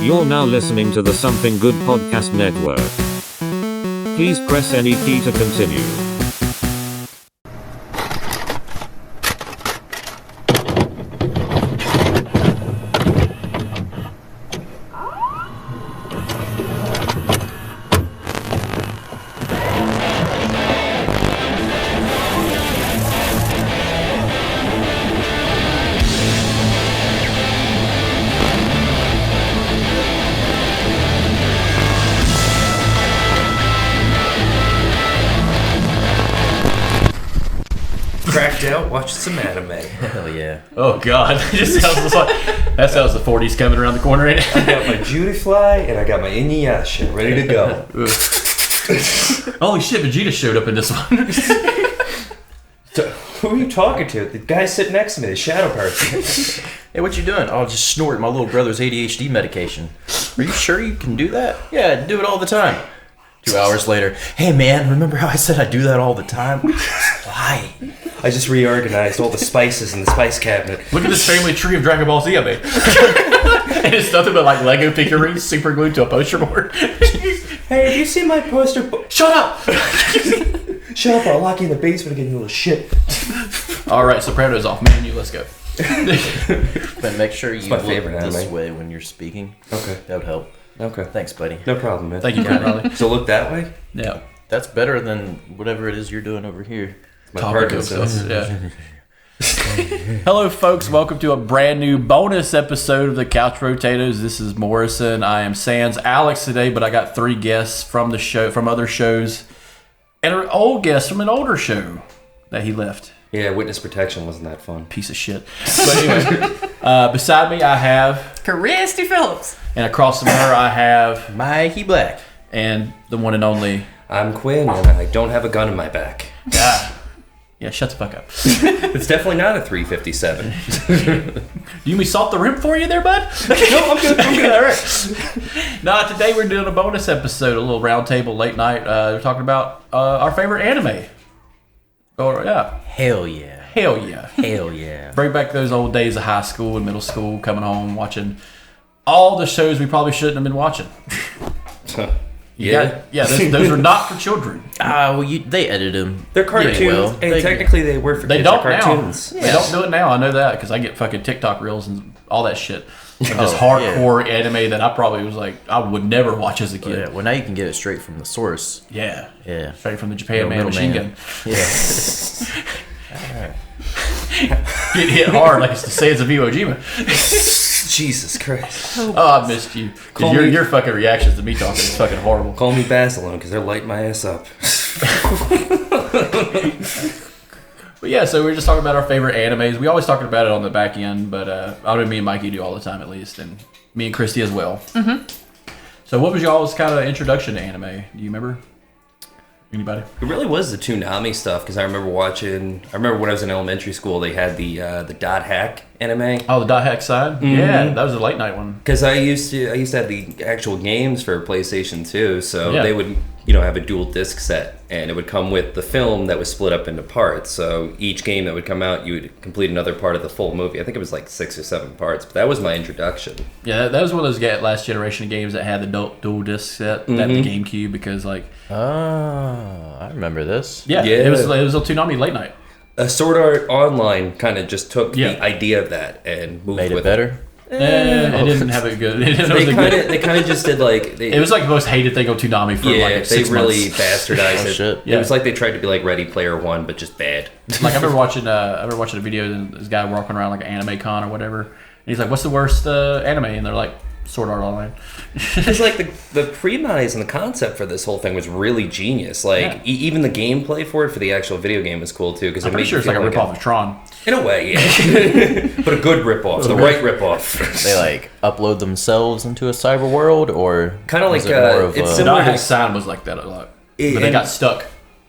You're now listening to the Something Good Podcast Network. Please press any key to continue. Out watching some anime. Hell yeah. Oh god. That sounds the 40s coming around the corner, ain't it? I got my Judy Fly and I got my Inuyasha ready to go. Holy shit, Vegeta showed up in this one. So, who are you talking to? The guy sitting next to me, the shadow person. Hey, what you doing? Oh, just snorting my little brother's ADHD medication. Are you sure you can do that? Yeah, I do it all the time. 2 hours later, hey man, remember how I said I do that all the time? Why? I just reorganized all the spices in the spice cabinet. Look at this family tree of Dragon Ball Z I made. And it's nothing but like Lego figurines super glued to a poster board. Hey, have you seen my poster? Shut up! Shut up, I'll lock you in the basement again, you little shit. Alright, Soprano's off, man. You let's go. But make sure you my look favorite this anime. way when you're speaking. Okay. That would help. Okay. Thanks, buddy. No problem, man. Thank you, Riley. So look that way? Yeah. That's better than whatever it is you're doing over here. My Parkinson's. Parkinson's. Yeah. Hello, folks. Welcome to a brand new bonus episode of the Couch Brotatos. This is Morrison. I am sans Alex today, but I got 3 guests from the show, from other shows, and an old guest from an older show that he left. Yeah, witness protection wasn't that fun. Piece of shit. But anyway, beside me I have Cristy Phillips. and across from her I have Mikey Black. and the one and only. I'm Quinn, and I don't have a gun in my back. Yeah, shut the fuck up. It's definitely not a 357. You me salt the rim for you there, bud? No, I'm good. All right. Now, today we're doing a bonus episode, a little round table late night. We're talking about our favorite anime. Oh, yeah. Hell yeah. Hell yeah. Hell yeah. Bring back those old days of high school and middle school, coming home, watching all the shows we probably shouldn't have been watching. Yeah. Those are not for children. Well, they edited them. They're cartoons, well. and technically they were for They kids. don't They're now. cartoons. They don't do it now. I know that because I get fucking TikTok reels and all that shit. Like this hardcore anime that I probably was like, I would never watch as a kid. Yeah, well, now you can get it straight from the source. Yeah. Yeah. Straight from the Japan No Man machine middleman. gun. Yeah. Get hit hard like it's the Sands of Iwo Jima. Jesus Christ. Oh, I missed you. 'Cause your fucking reactions to me talking is fucking horrible. Call me Basilone, because they're lighting my ass up. But yeah, so we're just talking about our favorite animes. We always talking about it on the back end, but I know me and Mikey do all the time at least, and me and Cristy as well. Mm-hmm. So what was y'all's kind of introduction to anime? Do you remember? Anybody? It really was the Toonami stuff, because I remember when I was in elementary school, they had the dot hack anime. Oh, the dot hack side? Mm-hmm. Yeah, that was a late night one. Because I used to have the actual games for PlayStation 2, so Yeah. they would have a dual disc set, and it would come with the film that was split up into parts. So each game that would come out, you would complete another part of the full movie. I think it was like 6 or 7 parts, but that was my introduction. Yeah, that was one of those last generation of games that had the dual disc set, that the GameCube, because like... Oh, I remember this. Yeah, Yeah. it was a Toonami late night. Sword Art Online kind of just took Yeah. the idea of that and moved Made with it better. It didn't have it good. They kind of just did like... It was like the most hated thing on Toonami for like 6 they months. really bastardized Oh, it. shit. It was like they tried to be like Ready Player One, but just bad. Like I remember watching a video of this guy walking around like an anime con or whatever, and he's like, "What's the worst anime?" And they're like, "Sword Art Online." It's like the premise and the concept for this whole thing was really genius. Like even the gameplay for it, for the actual video game, was cool too. Because I'm pretty sure it's like a ripoff of Tron. In a way, yeah. But a good ripoff, the right ripoff. They like upload themselves into a cyber world, or Kind of like was it more of it's a- The similar Dot Hack to Sign was like that a lot, but they got stuck.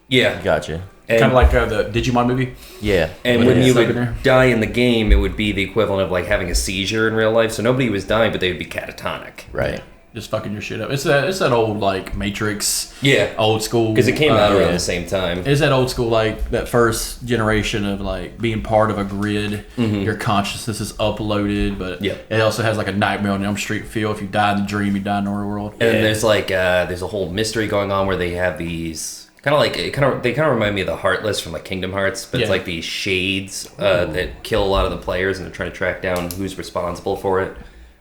yeah. Gotcha. And, Kind of like the Digimon movie. Yeah. and when when it you stuck would in there. die in the game, it would be the equivalent of like having a seizure in real life. So nobody was dying, but they would be catatonic. Right. just fucking your shit up. It's that old like Matrix, old school, because it came out around the same time. It's that old school, like that first generation of like being part of a grid. Your consciousness is uploaded, but it also has like a Nightmare on Elm Street feel. If you die in the dream, you die in the real world. And there's like there's a whole mystery going on where they have these they kind of remind me of the Heartless from like Kingdom Hearts, but it's like these shades that kill a lot of the players, and they're trying to track down who's responsible for it.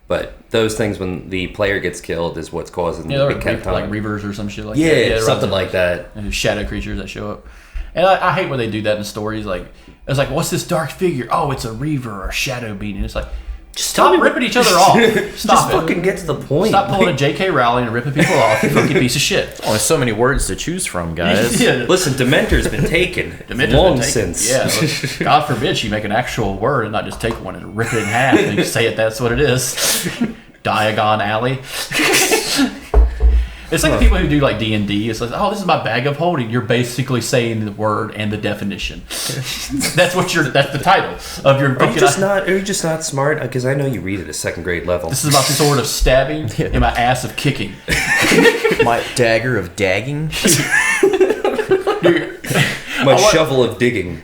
But those things, when the player gets killed, is what's causing the kept on. Like Reavers or some shit like that. Yeah, something like that. And shadow creatures that show up. And I hate when they do that in stories. Like, it's like, what's this dark figure? Oh, it's a Reaver or Shadow Being. And it's like, just stop ripping each other off. Stop Just fucking get to the point. Stop pulling a J.K. Rowling and ripping people off, you fucking piece of shit. Oh, there's so many words to choose from, guys. Listen, Dementor's been taken long since. Yeah, God forbid she make an actual word and not just take one and rip it in half and say it. That's what it is. Diagon Alley. It's like the people who do like D&D. It's like, oh, this is my bag of holding. You're basically saying the word and the definition. That's the title of your. Are you just not smart? Because I know you read at a second grade level. This is my sword of stabbing and my ass of kicking. My dagger of dagging. My shovel of digging.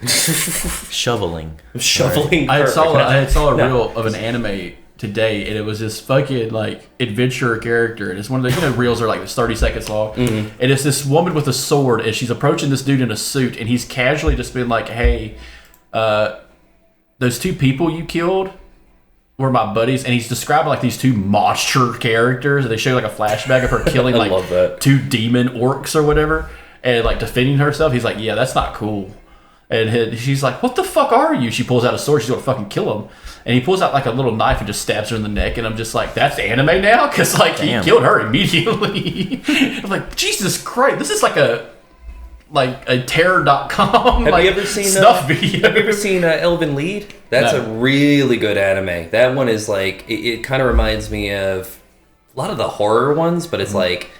Shoveling. I saw a reel of an anime today, and it was this fucking like adventure character, and it's one of the reels are like 30 seconds long, and it's this woman with a sword, and she's approaching this dude in a suit, and he's casually just been like, hey, those two people you killed were my buddies, and he's describing like these two monster characters, and they show like a flashback of her killing like two demon orcs or whatever, and like defending herself. He's like, yeah, that's not cool. And she's like, what the fuck are you? She pulls out a sword. She's going to fucking kill him. And he pulls out like a little knife and just stabs her in the neck. And I'm just like, that's anime now? Because like he killed her immediately. I'm like, Jesus Christ. This is like a terror.com have you ever seen snuff video. Have you ever seen Elven Lied? That's a really good anime. That one is like, it kind of reminds me of a lot of the horror ones, but it's like,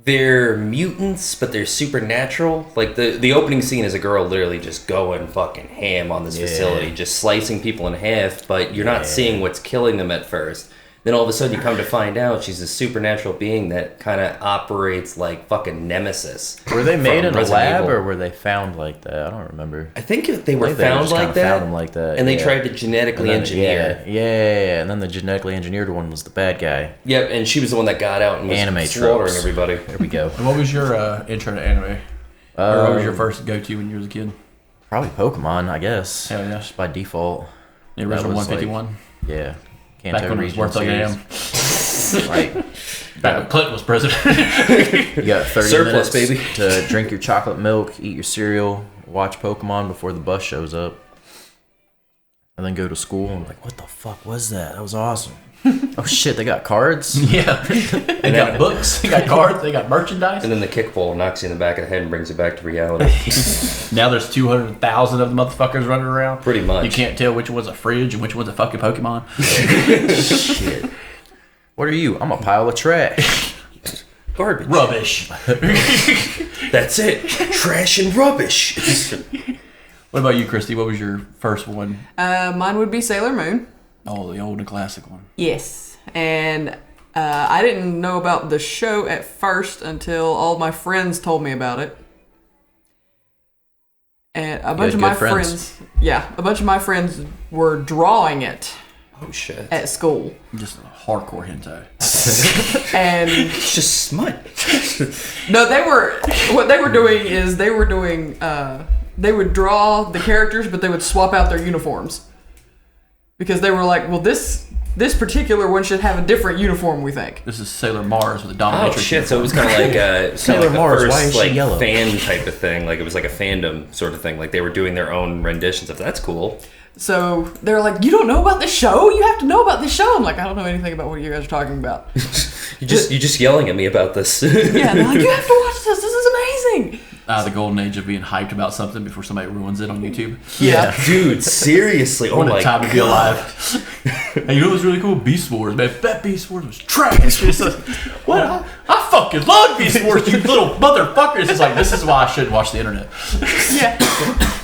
they're mutants, but they're supernatural. Like the opening scene is a girl literally just going fucking ham on this facility, just slicing people in half, but you're not seeing what's killing them at first. Then all of a sudden you come to find out she's a supernatural being that kind of operates like fucking Nemesis. Were they made in a lab or were they found like that? I don't remember. I think they were found like that. Found them like that. And they tried to genetically engineer. Yeah. And then the genetically engineered one was the bad guy. Yep, and she was the one that got out and was slaughtering everybody. There we go. And what was your intro to anime? Or what was your first go-to when you were a kid? Probably Pokemon, I guess. Hell yeah. Just by default. The original 151? Yeah. Back when it was worth a damn. Right. Back when Clinton was president. You got 30 minutes baby, to drink your chocolate milk, eat your cereal, watch Pokemon before the bus shows up, and then go to school and like, what the fuck was that? That was awesome. Oh shit, they got cards? Yeah. They got books, they got cards, they got merchandise. And then the kickball knocks you in the back of the head and brings you back to reality. Now there's 200,000 of the motherfuckers running around. Pretty much. You can't tell which one's a fridge and which one's a fucking Pokemon. Shit. What are you? I'm a pile of trash. Garbage. Rubbish. That's it. Trash and rubbish. What about you, Cristy? What was your first one? Mine would be Sailor Moon. Oh, the old and classic one. Yes. And I didn't know about the show at first until all my friends told me about it. And a bunch of my friends, a bunch of my friends were drawing it. Oh shit! At school. Just hardcore hentai. And it's just smut. No, what they were doing is they would draw the characters, but they would swap out their uniforms. Because they were like, well, this particular one should have a different uniform, we think. This is Sailor Mars with a dominatrix. Oh shit! So it was kind of like Sailor Mars. First, why is she yellow? Fan type of thing. Like it was like a fandom sort of thing. Like they were doing their own renditions of. That's cool. So they're like, you don't know about this show? You have to know about this show. I'm like, I don't know anything about what you guys are talking about. You're just yelling at me about this. Yeah, they're like, you have to watch this. This is amazing. The golden age of being hyped about something before somebody ruins it on YouTube. Yeah, dude, seriously. What a time to be alive. Hey, you know what's really cool? Beast Wars, man. That Beast Wars was trash. It's like, what? I fucking love Beast Wars, you little motherfuckers. It's like, this is why I shouldn't watch the internet. Yeah.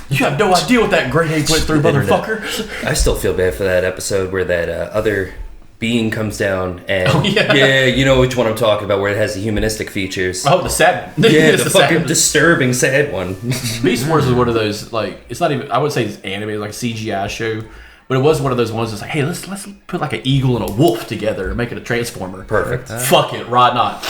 You have no idea what that grade 8 went through, motherfucker. I still feel bad for that episode where that other being comes down and yeah. you know which one I'm talking about, where it has the humanistic features. Oh, the sad. Yeah, the fucking sad. disturbing sad one. Beast Wars is one of those, like, it's not even, I would say it's animated, like a CGI show, but it was one of those ones that's like, hey, let's put like an eagle and a wolf together and make it a transformer. Perfect. Fuck it, right not.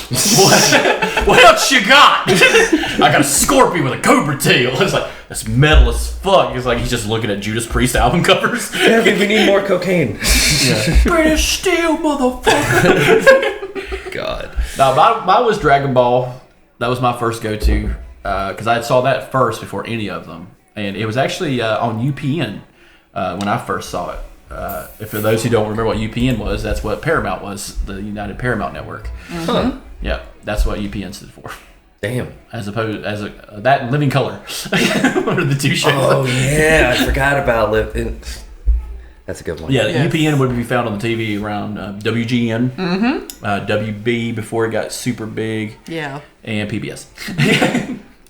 what else you got? I got a scorpion with a cobra tail. It's like, that's metal as fuck. It's like he's just looking at Judas Priest album covers. Yeah, we need more cocaine. British Steel, motherfucker. God. No, mine was Dragon Ball. That was my first go-to because I saw that first before any of them, and it was actually on UPN when I first saw it. If for those who don't remember what UPN was, that's what Paramount was, the United Paramount Network. Huh. Yeah, that's what UPN stood for. Damn. As opposed that and Living Color. What are the two shows? Oh yeah, I forgot about That's a good one. Yeah, UPN would be found on the TV around WGN, WB before it got super big, and PBS.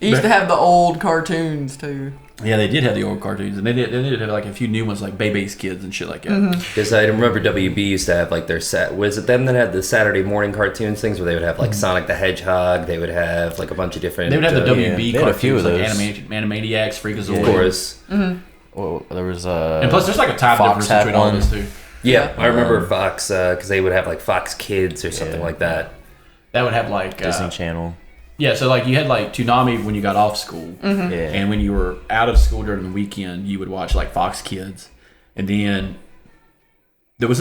It used to have the old cartoons too. Yeah, they did have the old cartoons, and they did have like a few new ones like Bebe's Kids and shit like that. Because I remember WB used to have like their was it them that had the Saturday morning cartoons things where they would have like Sonic the Hedgehog, they would have like a bunch of different. They would have the WB they had a few of cartoons those. like Animaniacs, Freakazoid. Of course. Well, there was And plus, there's like a time Fox difference between all had those two. Yeah, I remember Fox because they would have like Fox Kids or something like that. That would have like Disney Channel. Yeah, so like you had like Toonami when you got off school, and when you were out of school during the weekend, you would watch like Fox Kids, and then there was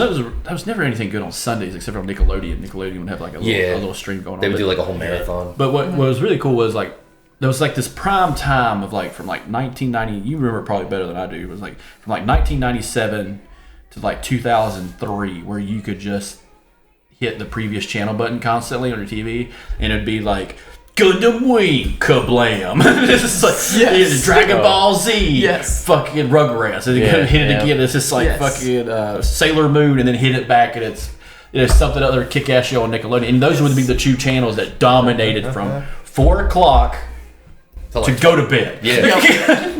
never anything good on Sundays except for Nickelodeon. Nickelodeon would have like a little stream going on. They would do like a whole marathon. But what was really cool was like there was like this prime time of like from like 1990. You remember it probably better than I do. It was like from like 1997 to like 2003, where you could just hit the previous channel button constantly on your TV, and it'd be like Gundam Wing, kablam! It's like Dragon Ball Z, fucking Rugrats, and then hit it again. It's just like fucking Sailor Moon, and then hit it back, and it's something other kick-ass show on Nickelodeon. And those would be the two channels that dominated from 4 o'clock to go to bed.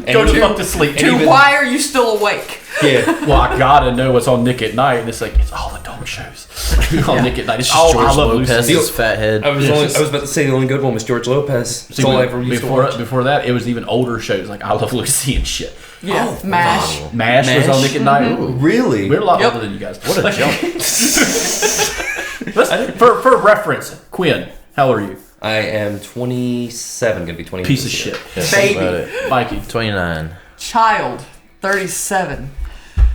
Go to fuck to sleep. Why are you still awake? Well, I gotta know what's on Nick at Night, and it's like it's all adult shows on Nick at Night. It's just George I love Lopez's Lucy. fat head. I was about to say the only good one was George Lopez. That's all I ever used to watch. Before that, it was even older shows like I Love Lucy and shit. MASH. MASH was on Nick at Night. Really? We're a lot older than you guys. What a jump! For reference, Quinn, how old are you? I am 27, gonna be 28. Piece of shit. Baby. Mikey, 29. Child. 37.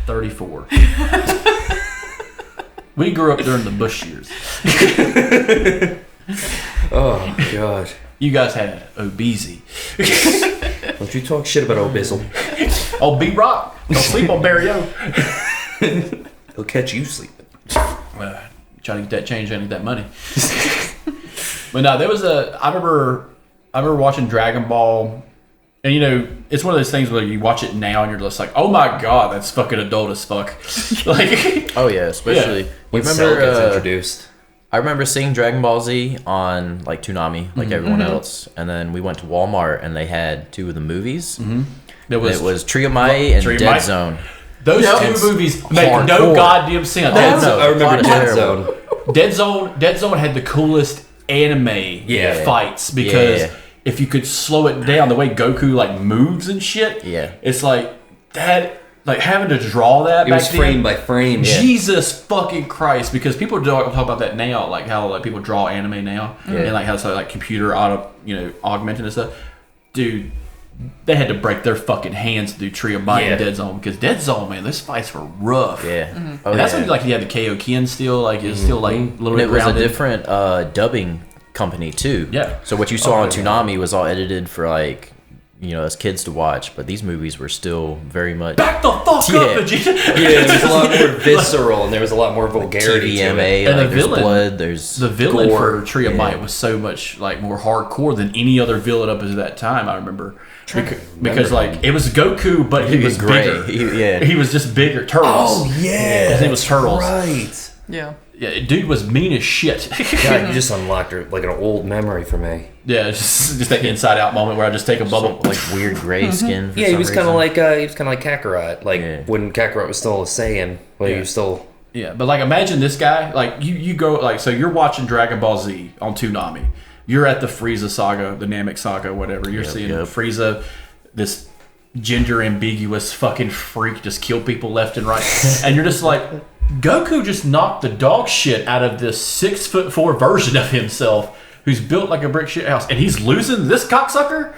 34. We grew up during the Bush years. Oh god. You guys had obesity. Don't you talk shit about Obizzle. Oh, B-Rock. Don't sleep on Barry O. He'll catch you sleeping. Trying to get that change, I need that money. But no, there was I remember watching Dragon Ball, and you know, it's one of those things where you watch it now and you're just like, oh my god, that's fucking adult as fuck. Like, oh yeah, especially when Cell gets introduced. I remember seeing Dragon Ball Z on like Toonami, like everyone else, and then we went to Walmart and they had 2 of the movies. It was Tree of Might and Dead Zone. Those 2 movies make no goddamn sense. I remember Dead Zone. Dead Zone had the coolest anime fights because if you could slow it down, the way Goku like moves and shit, it's like that. Like having to draw that. It was frame by frame. Jesus fucking Christ! Because people talk about that now, like how like people draw anime now, and like how it's like computer augmented and stuff. Dude, they had to break their fucking hands to do Tree of Might and Dead Zone, because Dead Zone, man, those fights were rough. And that's when like you had the Kaioken still, like it's still like a little bit grounded. It was a different dubbing company too. So what you saw on Toonami was all edited for like, you know, as kids to watch, but these movies were still very much back the fuck up, Vegeta. It was a lot more visceral, and there was a lot more vulgarity to it. And like, the villain, blood, there's the villain gore. For Tree of Might was so much like more hardcore than any other villain up to that time. I remember because like it was Goku, but he was bigger. He was just bigger. Turtles. Oh yeah, his name was Turtles. Right. Yeah, dude was mean as shit. God, you just unlocked like an old memory for me. Yeah, just that Inside Out moment where I just take a bubble, like weird gray skin. Yeah, he was kind of like Kakarot, like when Kakarot was still a Saiyan, when he was still Yeah, but like imagine this guy, like you go like so you're watching Dragon Ball Z on Toonami. You're at the Frieza saga, the Namek saga, whatever. You're seeing Frieza, this gender ambiguous fucking freak, just kill people left and right, and you're just like, Goku just knocked the dog shit out of this 6'4" version of himself who's built like a brick shit house, and he's losing this cocksucker.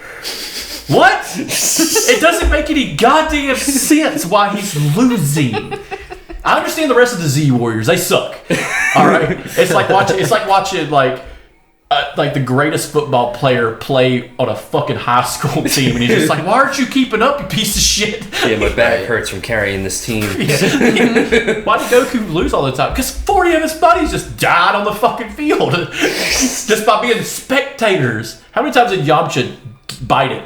What? It doesn't make any goddamn sense why he's losing. I understand the rest of the Z Warriors; they suck. All right, it's like watching like the greatest football player play on a fucking high school team, and he's just like, "Why aren't you keeping up, you piece of shit?" Yeah, my back hurts from carrying this team. Why did Goku lose all the time? Because 40 of his buddies just died on the fucking field just by being spectators. How many times did Yamcha bite it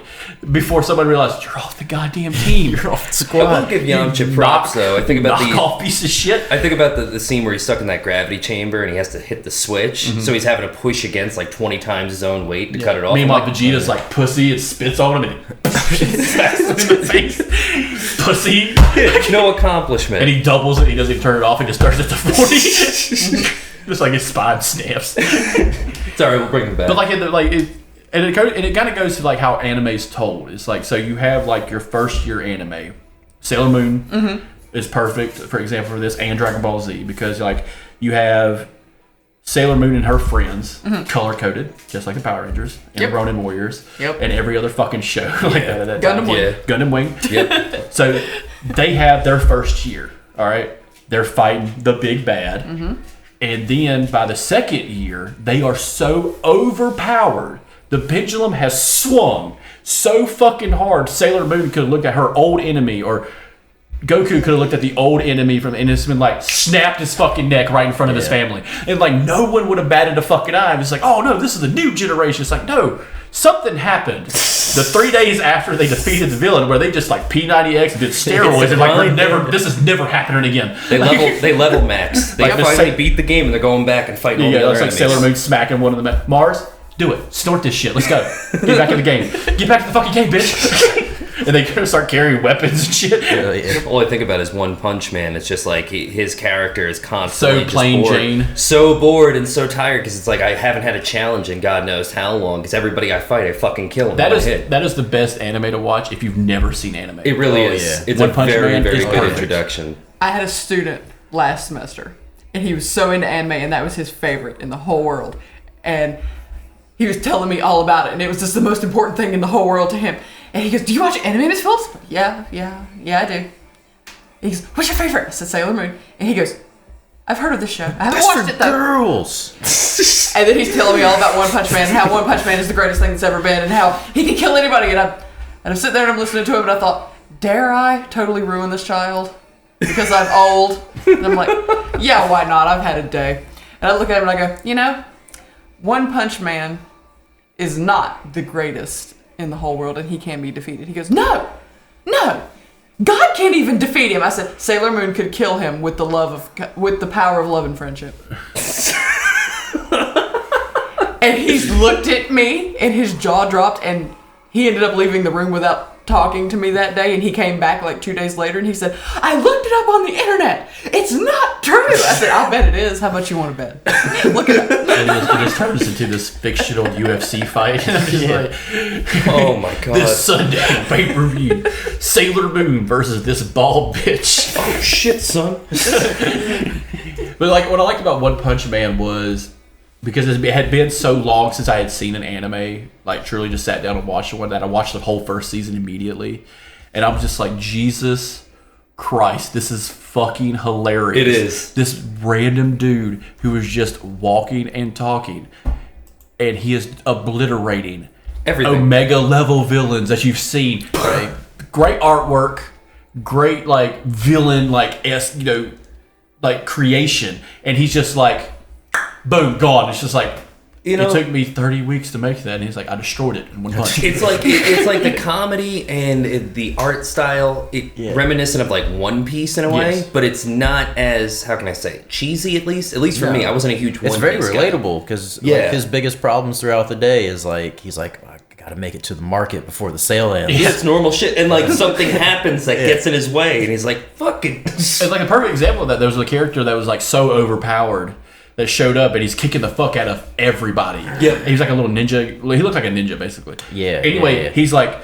before someone realized you're off the goddamn team? You're off the squad. I will give Yamcha props though. I think about off piece of shit. I think about the scene where he's stuck in that gravity chamber and he has to hit the switch, so he's having to push against like 20 times his own weight to cut it off. Meanwhile, Vegeta's like pussy and spits on him and smacks him in the face. Pussy. No accomplishment. And he doubles it. He doesn't even turn it off. He just starts at the 40. Just like his spine snaps. Sorry, we'll bring him back. But like it kind of goes to like how anime's told. It's like, so you have like your first year anime. Sailor Moon is perfect, for example, for this, and Dragon Ball Z, because like you have Sailor Moon and her friends, color coded, just like the Power Rangers and Ronin Warriors, and every other fucking show like that. At that Gundam time. Wing. Gundam Wing. Yep. So they have their first year. All right, they're fighting the big bad, and then by the second year, they are so overpowered. The pendulum has swung so fucking hard. Sailor Moon could have looked at her old enemy, or Goku could have looked at the old enemy and it's been like snapped his fucking neck right in front of his family. And like no one would have batted a fucking eye. It's like, oh no, this is a new generation. It's like, no, something happened. The 3 days after they defeated the villain, where they just like P90X and did steroids, and like this is never happening again. They level max. They finally beat the game and they're going back and fighting all the other it's like enemies. Sailor Moon smacking one of them. Mars, do it. Snort this shit. Let's go. Get back in the game. Get back to the fucking game, bitch. And they kind of start carrying weapons and shit. All I think about is One Punch Man. It's just like his character is constantly so plain just bored. Jane. So bored and so tired because it's like I haven't had a challenge in God knows how long because everybody I fight, I fucking kill him. That is the best anime to watch if you've never seen anime. It really is. Yeah. It's One a Punch very, Man very is good perfect. introduction. I had a student last semester, and he was so into anime, and that was his favorite in the whole world. And he was telling me all about it, and it was just the most important thing in the whole world to him. And he goes, "Do you watch anime, Miss Phillips?" Yeah, I do. He goes, "What's your favorite?" I said, "Sailor Moon." And he goes, "I've heard of this show. I haven't watched it though." Girls. And then he's telling me all about One Punch Man, and how One Punch Man is the greatest thing that's ever been, and how he can kill anybody. And I'm sitting there and I'm listening to him, and I thought, dare I totally ruin this child because I'm old? And I'm like, yeah, why not? I've had a day. And I look at him and I go, One Punch Man is not the greatest in the whole world, and he can be defeated. He goes, no, God can't even defeat him. I said, Sailor Moon could kill him with the power of love and friendship. And he's looked at me, and his jaw dropped, and he ended up leaving the room without talking to me that day, and he came back like 2 days later, and he said, I looked it up on the internet. It's not true. I said, I bet it is. How much you want to bet? Look it up. And it just turns into this fictional UFC fight. And I'm just like, oh my god. This Sunday, pay-per-view, Sailor Moon versus this bald bitch. Oh shit, son. But like, what I liked about One Punch Man was, because it had been so long since I had seen an anime, like truly just sat down and watched one, that I watched the whole first season immediately. And I'm just like, Jesus Christ, this is fucking hilarious. It is. This random dude who is just walking and talking, and he is obliterating everything. Omega level villains that you've seen. Great artwork, great like villain like creation, and he's just like, boom, gone. It's just like, it took me 30 weeks to make that, and he's like, I destroyed it in one punch. It's like the comedy and the art style, reminiscent of like One Piece in a way, but it's not as, how can I say, cheesy at least for me. I wasn't a huge One Piece It's very guy. relatable because his biggest problems throughout the day is like, he's like, I Gotta make it to the market before the sale ends. Yeah, it's normal shit. And like something happens that gets in his way, and he's like, "Fuck it." It's like a perfect example of that. There was a character that was like so overpowered that showed up, and he's kicking the fuck out of everybody. Yeah, he's like a little ninja. He looks like a ninja, basically. Yeah. Anyway, he's like,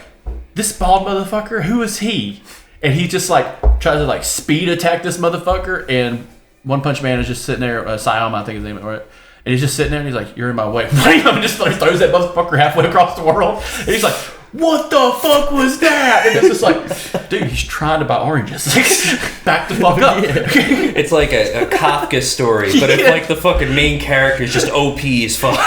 this bald motherfucker. Who is he? And he just like tries to like speed attack this motherfucker, and One Punch Man is just sitting there. Sayama, I think his name is, right? And he's just sitting there, and he's like, "You're in my way." And just like throws that motherfucker halfway across the world. And he's like, "What the fuck was that?" And it's just like, dude, he's trying to buy oranges. Back the fuck up. It's like a Kafka story, but if like the fucking main character is just OP as fuck.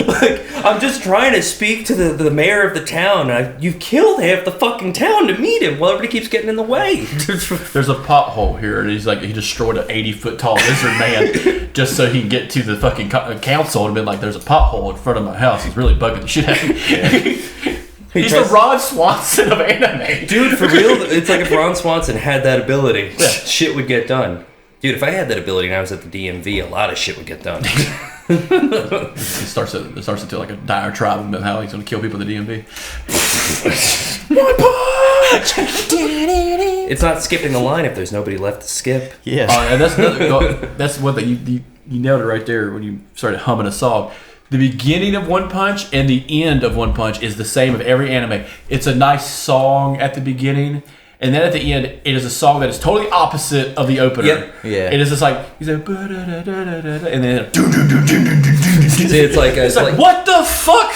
Like, I'm just trying to speak to the mayor of the town. You've killed half the fucking town to meet him while everybody keeps getting in the way. There's a pothole here, and he's like, he destroyed an 80-foot tall lizard man just so he can get to the fucking council and been like, there's a pothole in front of my house. He's really bugging the shit out of me. He's the Ron Swanson of anime. Dude, for real, it's like if Ron Swanson had that ability, shit would get done. Dude, if I had that ability and I was at the DMV, a lot of shit would get done. It starts into like a diatribe about how he's going to kill people at the DMV. One punch! It's not skipping the line if there's nobody left to skip. Yeah. And that's one thing you nailed it right there when you started humming a song. The beginning of One Punch and the end of One Punch is the same of every anime. It's a nice song at the beginning, and then at the end, it is a song that is totally opposite of the opener. Yep. Yeah. It is just like, he's like, and then See, it's like what the fuck?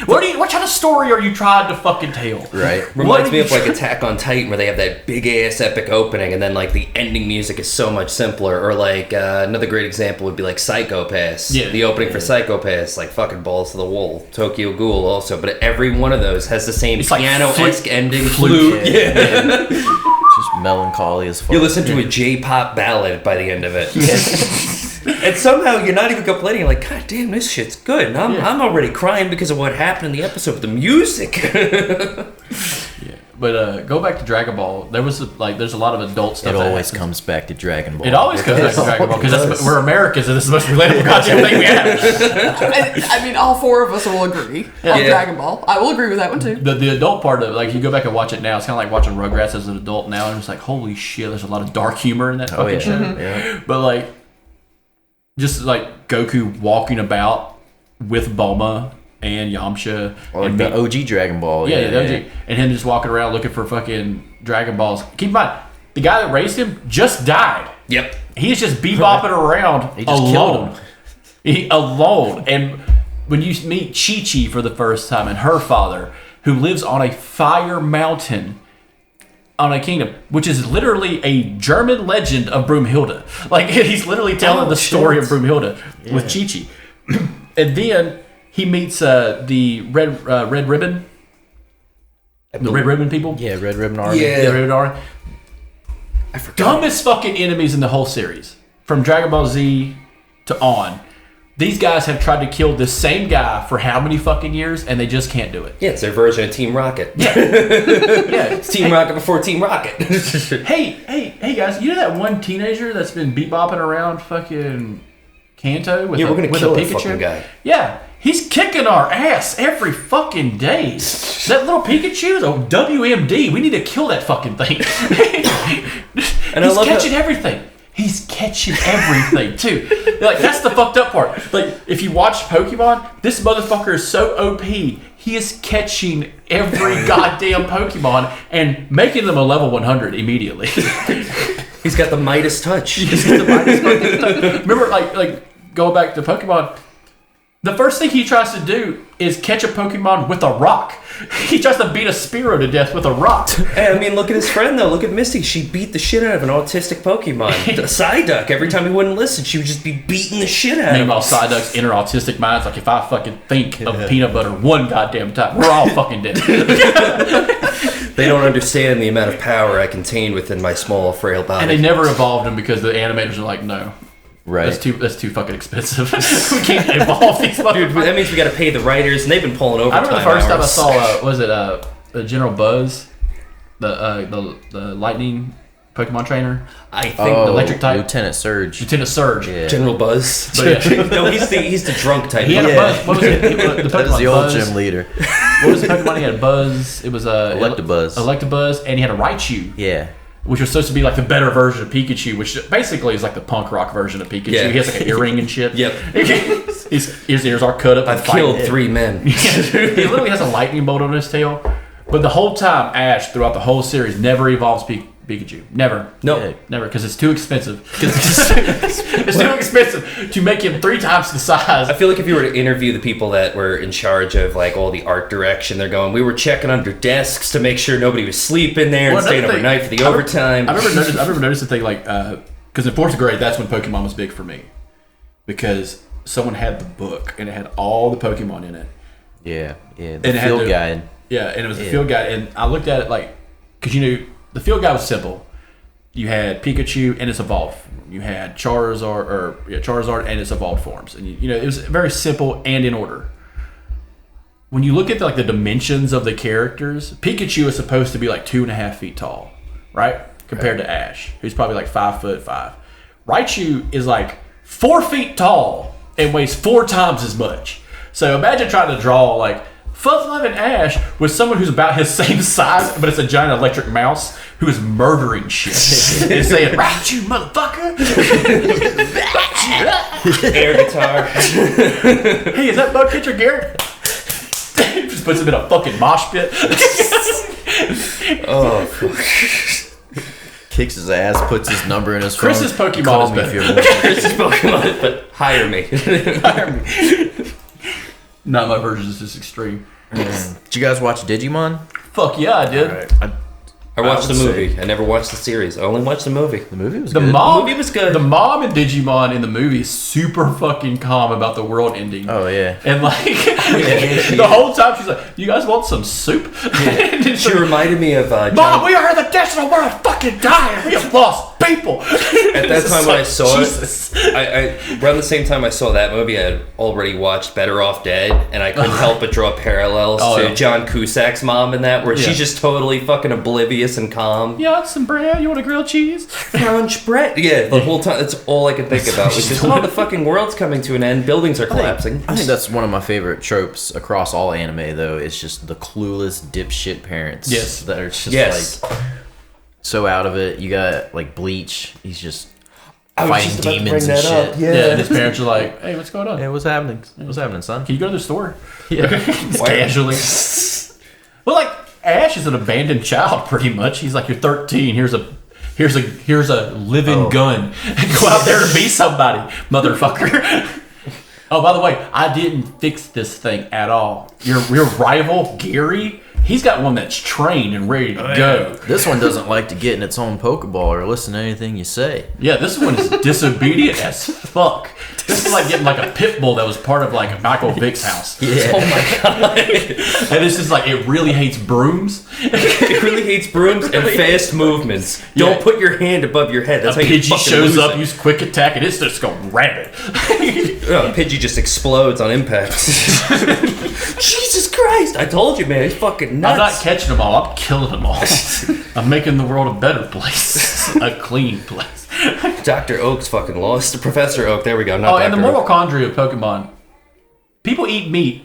What kind of story are you trying to fucking tell? Right. reminds me of like Attack on Titan, where they have that big ass epic opening, and then like the ending music is so much simpler. Or like another great example would be like Psycho Pass. Yeah. The opening for Psycho Pass, like fucking balls to the wall. Tokyo Ghoul also, but every one of those has the same It's like piano-esque ending. Flute. Yeah. Just melancholy as fuck. You listen to a J-pop ballad by the end of it. And somehow you're not even complaining. You're like, God damn, this shit's good. And I'm already crying because of what happened in the episode with the music. But go back to Dragon Ball. There's a lot of adult stuff. It that always happens. comes back to Dragon Ball. It always comes back to Dragon Ball because we're Americans and this is the most relatable goddamn thing we have. I mean, all four of us will agree on Dragon Ball. I will agree with that one too. The adult part of it, like you go back and watch it now, it's kind of like watching Rugrats as an adult now, and it's like, holy shit, there's a lot of dark humor in that fucking show. Yeah. But like, just like Goku walking about with Bulma and Yamcha, Or like and the OG Dragon Ball. the OG, and him just walking around looking for fucking Dragon Balls. Keep in mind, the guy that raised him just died. Yep. He's just bebopping around He just killed him. Alone. And when you meet Chi-Chi for the first time and her father, who lives on a fire mountain on a kingdom, which is literally a German legend of Broomhilda. Like, he's literally telling the story of Broomhilda with Chi-Chi. And then he meets the Red Ribbon. The Red Ribbon people. Yeah, Red Ribbon Army. Yeah. The Red Ribbon Army. I forgot. Dumbest fucking enemies in the whole series. From Dragon Ball Z to on. These guys have tried to kill this same guy for how many fucking years, and they just can't do it. Yeah, it's their version of Team Rocket. Yeah. It's Team Rocket before Team Rocket. Hey guys, you know that one teenager that's been bebopping around fucking Kanto with Yeah, we're gonna with kill a that Pikachu? fucking guy. Yeah, he's kicking our ass every fucking day. That little Pikachu is a WMD. We need to kill that fucking thing. And I He's love catching that- everything. He's catching everything too. Like, that's the fucked up part. Like, if you watch Pokemon, this motherfucker is so OP. He is catching every goddamn Pokemon and making them a level 100 immediately. He's got the Midas touch. Remember, like going back to Pokemon, the first thing he tries to do is catch a Pokemon with a rock. He tries to beat a Spearow to death with a rock. Hey, I mean, look at his friend, though. Look at Misty. She beat the shit out of an autistic Pokemon. Psyduck, every time he wouldn't listen, she would just be beating the shit out of him. Meanwhile, Psyduck's inner autistic mind's like, if I fucking think of peanut butter one goddamn time, we're all fucking dead. They don't understand the amount of power I contain within my small, frail body. And they never evolved him because the animators are like, no. Right. That's too fucking expensive. We can't evolve these motherfuckers. Dude, that means we got to pay the writers, and they've been pulling overtime I remember the first time I hours. saw, General Buzz, the Lightning Pokemon trainer. I think the electric type. Lieutenant Surge. Lieutenant Surge. Yeah. General Buzz. But yeah. No, he's the drunk type. He had a Yeah. Buzz. What was it? The Pokemon That was the old Buzz. gym leader. What was the Pokemon? He had a Buzz. It was a Electabuzz. Electabuzz, and he had a Raichu. Yeah. Which was supposed to be like the better version of Pikachu, which basically is like the punk rock version of Pikachu. Yeah. He has like an earring and shit. Yep. His ears are cut up. I've and fighting. killed 3 men. He literally has a lightning bolt on his tail. But the whole time, Ash, throughout the whole series, never evolves Pikachu. Never. Nope. Yeah. Never, because it's too expensive. It's too expensive to make him 3 times the size. I feel like if you were to interview the people that were in charge of like all the art direction, they're going, we were checking under desks to make sure nobody was sleeping there and staying overnight for the overtime. I remember noticing the thing like, because in 4th grade, that's when Pokemon was big for me. Because someone had the book and it had all the Pokemon in it. Yeah. Yeah. And The it had field to- guide. Yeah, and it was a field guide, and I looked at it like, because the field guide was simple. You had Pikachu and its evolved. You had Charizard and its evolved forms, and it was very simple and in order. When you look at the dimensions of the characters, Pikachu is supposed to be like 2.5 feet tall, right? Compared to Ash, who's probably like 5'5". Raichu is like 4 feet tall and weighs 4 times as much. So imagine trying to draw like fun-loving Ash with someone who's about his same size, but it's a giant electric mouse who is murdering shit and saying, "Raichu, motherfucker!" Air guitar. Hey, is that Bug Catcher Garrett? Just puts him in a fucking mosh pit. Oh, Kicks his ass, puts his number in his phone. Chris's Pokemon Call is me better. if you're more. this is Pokemon, but hire me. Not my version is just extreme. Did you guys watch Digimon? Fuck yeah, I did. I watched the would movie. I never watched the series. I only watched the movie. The movie was The good. mom, movie was good. The mom in Digimon in the movie is super fucking calm about the world ending. Oh yeah. And like the whole time she's like, "You guys want some soup?" And it's She like, reminded me of Mom, John. we are in the desert. We're fucking dying. We have lost people. At that time when I saw Jesus. it, I around the same time I saw that movie, I had already watched Better Off Dead, and I couldn't help but draw parallels to yeah. John Cusack's mom in that, where Yeah. she's just totally fucking oblivious and calm. You want some bread? You want a grilled cheese? French bread. Yeah, the whole time. That's all I could think about. Was just, oh, the fucking world's coming to an end. Buildings are collapsing. I think that's one of my favorite tropes across all anime, though. It's just the clueless dipshit parents. Yes. That are just Yes. like so out of it. You got like Bleach. He's just I was fighting just about to demons bring and that shit. up. Yeah. Yeah. And his parents are like, "Hey, what's going on? Hey, what's happening? What's happening, son? Can you go to the store?" Yeah. Just casually. Well, like Ash is an abandoned child, pretty much. He's like, "You're 13. Here's a living gun. Go out there and be somebody, motherfucker." Oh, by the way, I didn't fix this thing at all. Your rival Gary, he's got one that's trained and ready to go. This one doesn't like to get in its own Pokeball or listen to anything you say. Yeah, this one is disobedient as fuck. This is like getting like a pit bull that was part of like Michael Vick's house. Yeah. Oh my god. And it's just like, it really hates brooms. It really hates brooms and fast movements. Don't Yeah. put your hand above your head. That's A how you Pidgey fucking shows lose up, it. use quick attack, and it's just going rabbit. Oh, Pidgey just explodes on impact. Jesus Christ! I told you, man. He's fucking nuts. I'm not catching them all, I'm killing them all. I'm making the world a better place. A clean place. Dr. Oak's fucking lost. Professor Oak, there we go. Not Oh, and the Dr. Oak. mitochondria of Pokemon. People eat meat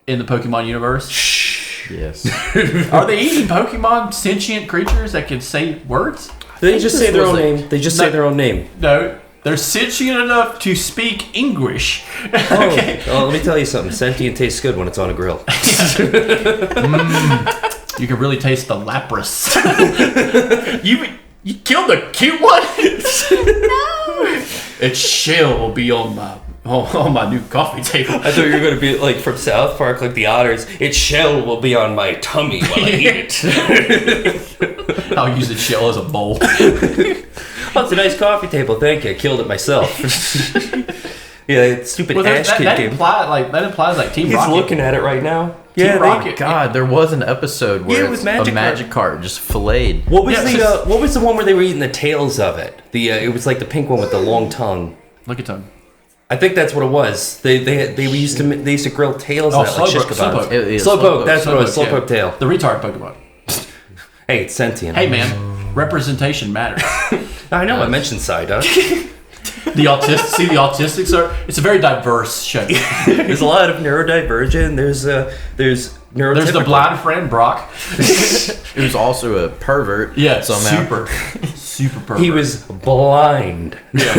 in the Pokemon universe. Yes. Are they eating Pokemon sentient creatures that can say words? They just say their was own like- name. They just say their own name. No. They're sentient enough to speak English. Oh, well, let me tell you something. Sentient tastes good when it's on a grill. You can really taste the Lapras. You killed the cute one? No. Its shell will be on my new coffee table. I thought you were going to be like from South Park, like the otters. Its shell will be on my tummy while I eat it. I'll use its shell as a bowl. Oh, it's a nice coffee table. Thank you. I killed it myself. Yeah, that stupid Well, Ash Kid that game. implies like Team He's Rocket. looking at it right now. Team Yeah, Rocket. God, there was an episode where Yeah, it was it's Magic a magic cart just filleted. What was Yeah, what was the one where they were eating the tails of it? It was like the pink one with the long tongue. Look at him. I think that's what it was. They used to grill tails of that like shish kebabs. It is Slowpoke, that's what it was. Slowpoke, Slowpoke tail. The retard Pokemon. Hey, it's sentient. Hey, man. representation matters. I know. I mentioned Psyduck. The autistics are. It's a very diverse show. There's a lot of neurodivergent. There's neurotypical. There's the blind friend Brock. Who's also a pervert. Yeah, somehow. super pervert. He was blind. Yeah.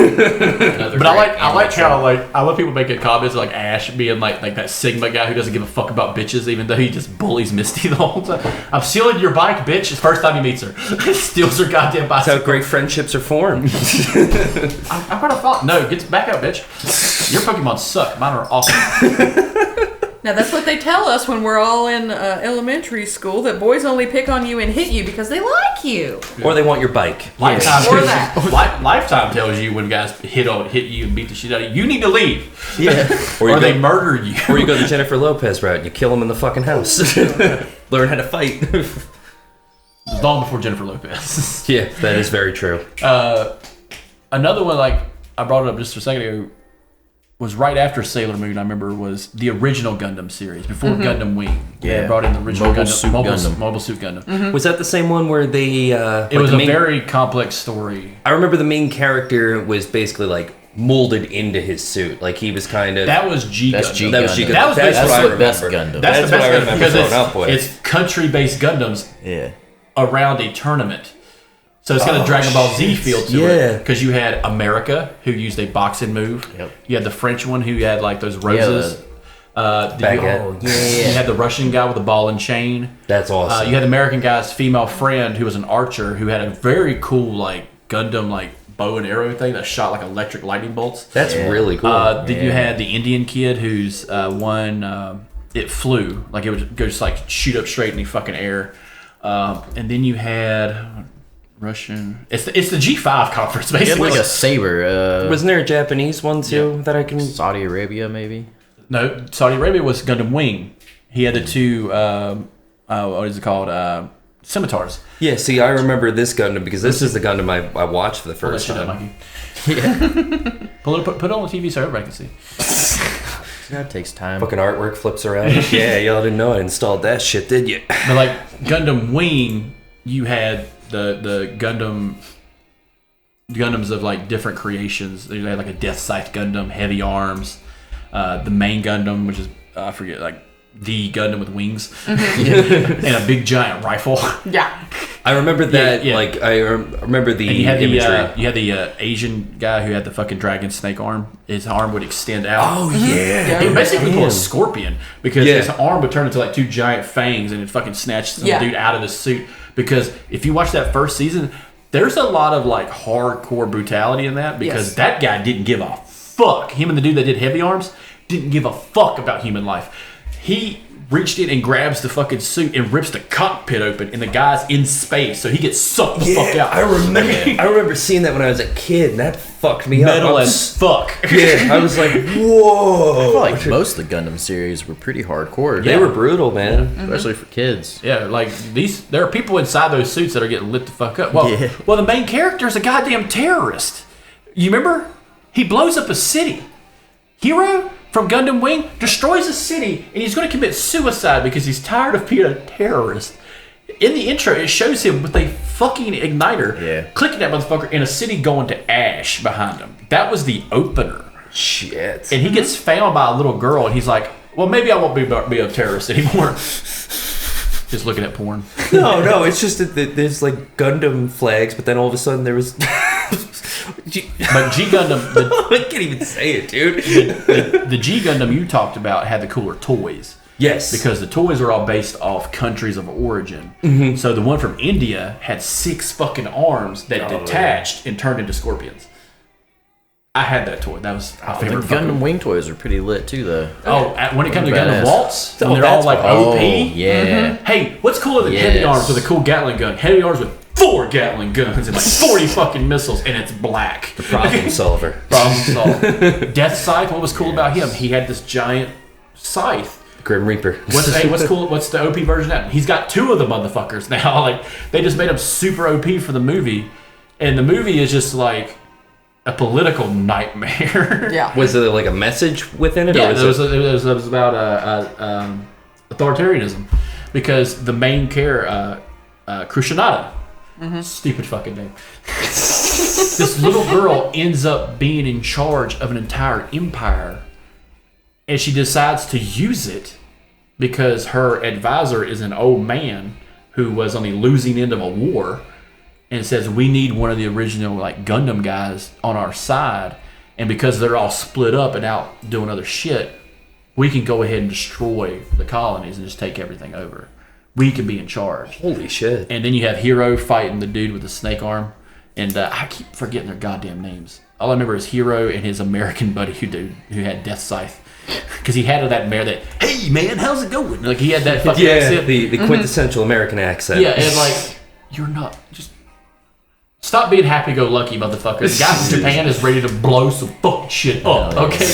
But I like how I love people making comments like Ash being like that Sigma guy who doesn't give a fuck about bitches, even though he just bullies Misty the whole time. I'm stealing your bike, bitch. It's the first time he meets her. Steals her goddamn bicycle. That's how great friendships are formed. I'm gonna fall. No, get back up, bitch. Your Pokemon suck. Mine are awesome. Now that's what they tell us when we're all in elementary school, that boys only pick on you and hit you because they like you. Or they want your bike. Lifetime, Or that. Lifetime tells you when guys hit you and beat the shit out of you, you need to leave. Yeah. Or they murder you. Or you go the Jennifer Lopez route and you kill them in the fucking house. Learn how to fight. Long before Jennifer Lopez. Yeah, that is very true. Another one, like I brought it up just a second ago, was right after Sailor Moon. I remember was the original Gundam series before Gundam Wing. Yeah, they brought in the original Mobile Suit Gundam. Mm-hmm. Was that the same one where they? It was a very complex story. I remember the main character was basically like molded into his suit. Like he was kind of. That was G That's Gundam. G That was G Gundam. Gundam. That was That's what I the remember. best Gundam. That's what I the best remember because growing up with. it's country-based Gundams Yeah. around a tournament. So it's got a Dragon Ball Z feel to it. Because you had America, who used a boxing move. Yep. You had the French one, who had like those roses. Baguette. You had the Russian guy with the ball and chain. That's awesome. You had the American guy's female friend, who was an archer, who had a very cool like Gundam like bow and arrow thing that shot like electric lightning bolts. That's really cool. Then you had the Indian kid who's it flew. Like it would go just like shoot up straight in the fucking air. And then you had Russian. It's the G5 conference He had basically. like a saber. Wasn't there a Japanese one too that I can? Saudi Arabia, maybe? No, Saudi Arabia was Gundam Wing. He had the two. What is it called? Scimitars. Yeah. See, I remember this Gundam because this is the Gundam I watched for the Pull that first shit up, time. Mikey. Yeah. Put it on the TV so everybody can see. That takes time. Fucking artwork flips around. Yeah, y'all didn't know I installed that shit, did you? But like Gundam Wing, you had the Gundams of like different creations. They had like a Death Scythe Gundam, heavy arms. The main Gundam, which is I forget, like the Gundam with wings and a big giant rifle. Yeah. I remember that. Yeah. Like I remember the And you had imagery. the Asian guy who had the fucking dragon snake arm. His arm would extend out. Oh yeah. He basically pulled a scorpion because Yeah. his arm would turn into like two giant fangs and it fucking snatched some dude out of his suit. Because if you watch that first season, there's a lot of like hardcore brutality in that because that guy didn't give a fuck. Him and the dude that did heavy arms didn't give a fuck about human life. He reached in and grabs the fucking suit and rips the cockpit open, and the guy's in space, so he gets sucked the fuck out. I remember seeing that when I was a kid, and that fucked me Metal up. as fuck. Yeah, I was like, whoa. I feel like most of the Gundam series were pretty hardcore. They were brutal, man. Especially for kids. Yeah, like there are people inside those suits that are getting lit the fuck up. Well, Yeah. well, the main character is a goddamn terrorist. You remember? He blows up a city. Hero from Gundam Wing destroys a city, and he's going to commit suicide because he's tired of being a terrorist. In the intro, it shows him with a fucking igniter, clicking that motherfucker in a city going to ash behind him. That was the opener. Shit. And he gets found by a little girl, and he's like, well, maybe I won't be a terrorist anymore. Just looking at porn. No, it's just that there's like Gundam flags, but then all of a sudden there was. But G Gundam, I can't even say it, dude. the G Gundam you talked about had the cooler toys. Yes. Because the toys are all based off countries of origin. So the one from India had 6 fucking arms that detached and turned into scorpions. I had that toy. That was my The favorite. Gundam Wing toys are pretty lit too, though. When it comes to Gundam Badass. Waltz, when they're all like OP. Yeah. Hey, what's cooler than heavy arms with a cool Gatling gun? Heavy arms with 4 Gatling guns and like 40 fucking missiles, and it's black. The problem solver. Problem solved. Death Scythe. What was cool about him? He had this giant scythe. Grim Reaper. What's cool? What's the OP version of that? He's got 2 of the motherfuckers now. Like they just made him super OP for the movie, and the movie is just like a political nightmare. Yeah. Was there like a message within it? Yeah, or it was about authoritarianism, because the main character, Krishnada, Stupid fucking name. This little girl ends up being in charge of an entire empire, and she decides to use it because her advisor is an old man who was on the losing end of a war, and says we need one of the original like Gundam guys on our side, and because they're all split up and out doing other shit, we can go ahead and destroy the colonies and just take everything over. We can be in charge. Holy shit. And then you have Hero fighting the dude with the snake arm. And I keep forgetting their goddamn names. All I remember is Hero and his American buddy who had Death Scythe. Because he had that mayor that, hey man, how's it going? Like he had that fucking accent. The quintessential American accent. Yeah, and like, you're not, just stop being happy-go-lucky, motherfucker. The guy from Japan is ready to blow some fucking shit up, okay?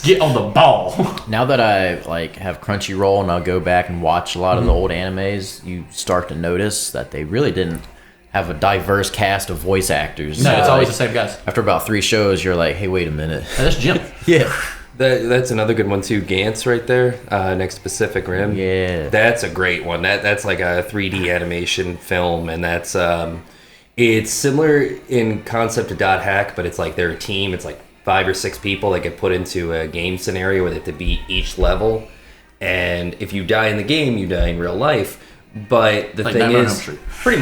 Get on the ball. Now that I like have Crunchyroll and I'll go back and watch a lot of the old animes, you start to notice that they really didn't have a diverse cast of voice actors. No, it's always the same guys. After about 3 shows, you're like, hey, wait a minute. Hey, that's Jim. Yeah. That's another good one too. Gantz right there, next to Pacific Rim. Yeah. That's a great one. That's like a 3D animation film, and that's it's similar in concept to Dot Hack, but it's like they're a team. It's like 5 or 6 people that get put into a game scenario where they have to beat each level, and if you die in the game, you die in real life. But the like thing Nightmare on is, Elm Street. pretty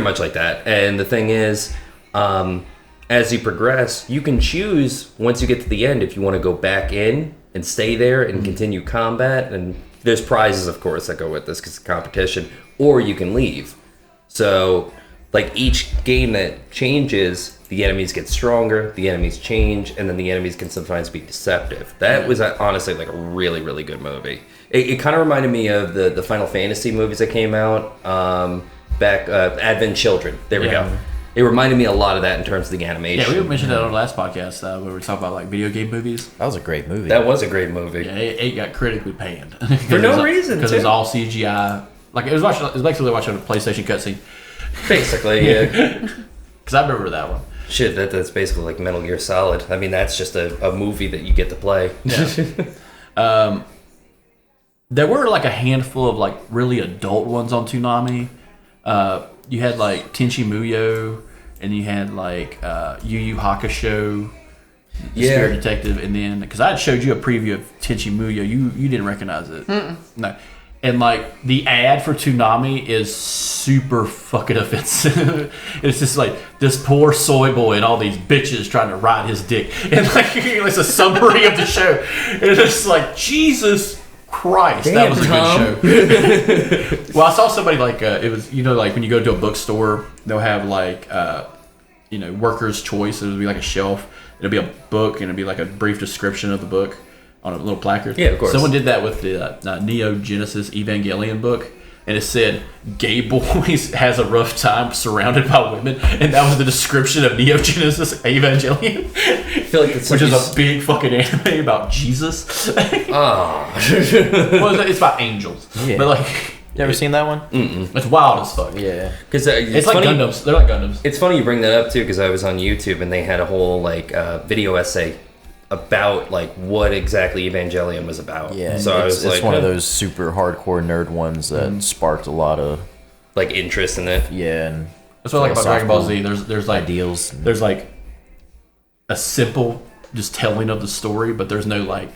much like that. And the thing is, as you progress, you can choose once you get to the end if you want to go back in and stay there and continue combat. And there's prizes, of course, that go with this because it's competition, or you can leave. So, like each game that changes, the enemies get stronger, the enemies change, and then the enemies can sometimes be deceptive. That was honestly like a really, really good movie. It kind of reminded me of the Final Fantasy movies that came out back, Advent Children. There we go. It reminded me a lot of that in terms of the animation. Yeah, we mentioned that on our last podcast where we were talking about like video game movies. That was a great movie. That was a great movie. Yeah, it got critically panned For no reason, because too. it was all CGI. Like it was basically watching a PlayStation cutscene. Basically, yeah. Because I remember that one. Shit, that's basically like Metal Gear Solid. I mean, that's just a movie that you get to play. Yeah. There were like a handful of like really adult ones on Toonami. You had like Tenchi Muyo, and you had like Yu Yu Hakusho, the Spirit Detective, and then because I had showed you a preview of Tenchi Muyo, you didn't recognize it. No, and like the ad for Toonami is super fucking offensive. It's just like this poor soy boy and all these bitches trying to ride his dick, and like it's a summary of the show, and it's like Jesus Christ, that was a good show. Well, I saw somebody like it was like when you go to a bookstore, they'll have like workers' choice. It'll be like a shelf. It'll be a book and it'll be like a brief description of the book on a little placard. Yeah, of course. Someone did that with the Neo Genesis Evangelion book, and it said gay boys has a rough time surrounded by women, and that was the description of Neo Genesis Evangelion. I feel like Which is a big fucking anime about Jesus. Oh. Well, it's about angels. Yeah. But like, You ever seen that one? it's wild as fuck. Yeah. Because It's like funny, Gundams. They're like Gundams. It's funny you bring that up too, because I was on YouTube and they had a whole like video essay about like what exactly Evangelion was about. Yeah. So I was it's like, one of those super hardcore nerd ones that sparked a lot of like interest in it. and That's what I like about Dragon Ball Z. There's like ideals. There's like a simple just telling of the story, but there's no like,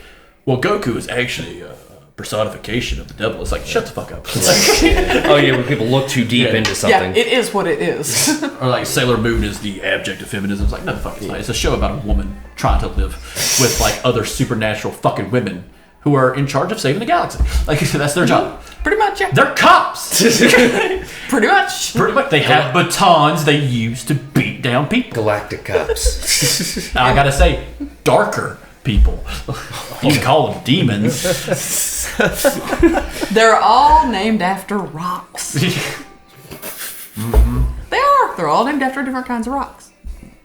well, Goku is actually a personification of the devil. It's like, shut the fuck up. Oh yeah, when people look too deep into Yeah, something. it is what it is. Or like Sailor Moon is the abject of feminism. It's like, no, the fuck it's not. It's a show about a woman trying to live with like other supernatural fucking women who are in charge of saving the galaxy. Like that's their job. Pretty much, yeah. They're cops. Pretty much. Pretty much. They have batons they use to beat down people. Galactic cops. Now, I gotta say, darker people. You can call them demons. They're all named after rocks. They are. They're all named after different kinds of rocks.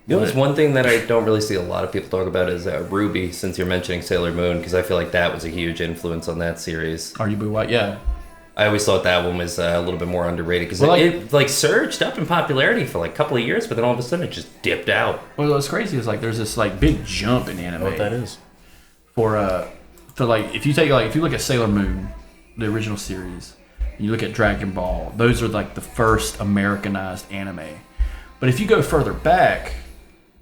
You know, there's one thing that I don't really see a lot of people talk about is Ruby, since you're mentioning Sailor Moon, because I feel like that was a huge influence on that series. Are you blue white? Yeah. I always thought that one was a little bit more underrated, because Well, it like surged up in popularity for like a couple of years, but then all of a sudden it just dipped out. Well, what's crazy is like there's this like big jump in anime. What that is? For like if you look at Sailor Moon, the original series, you look at Dragon Ball, those are like the first Americanized anime. But if you go further back,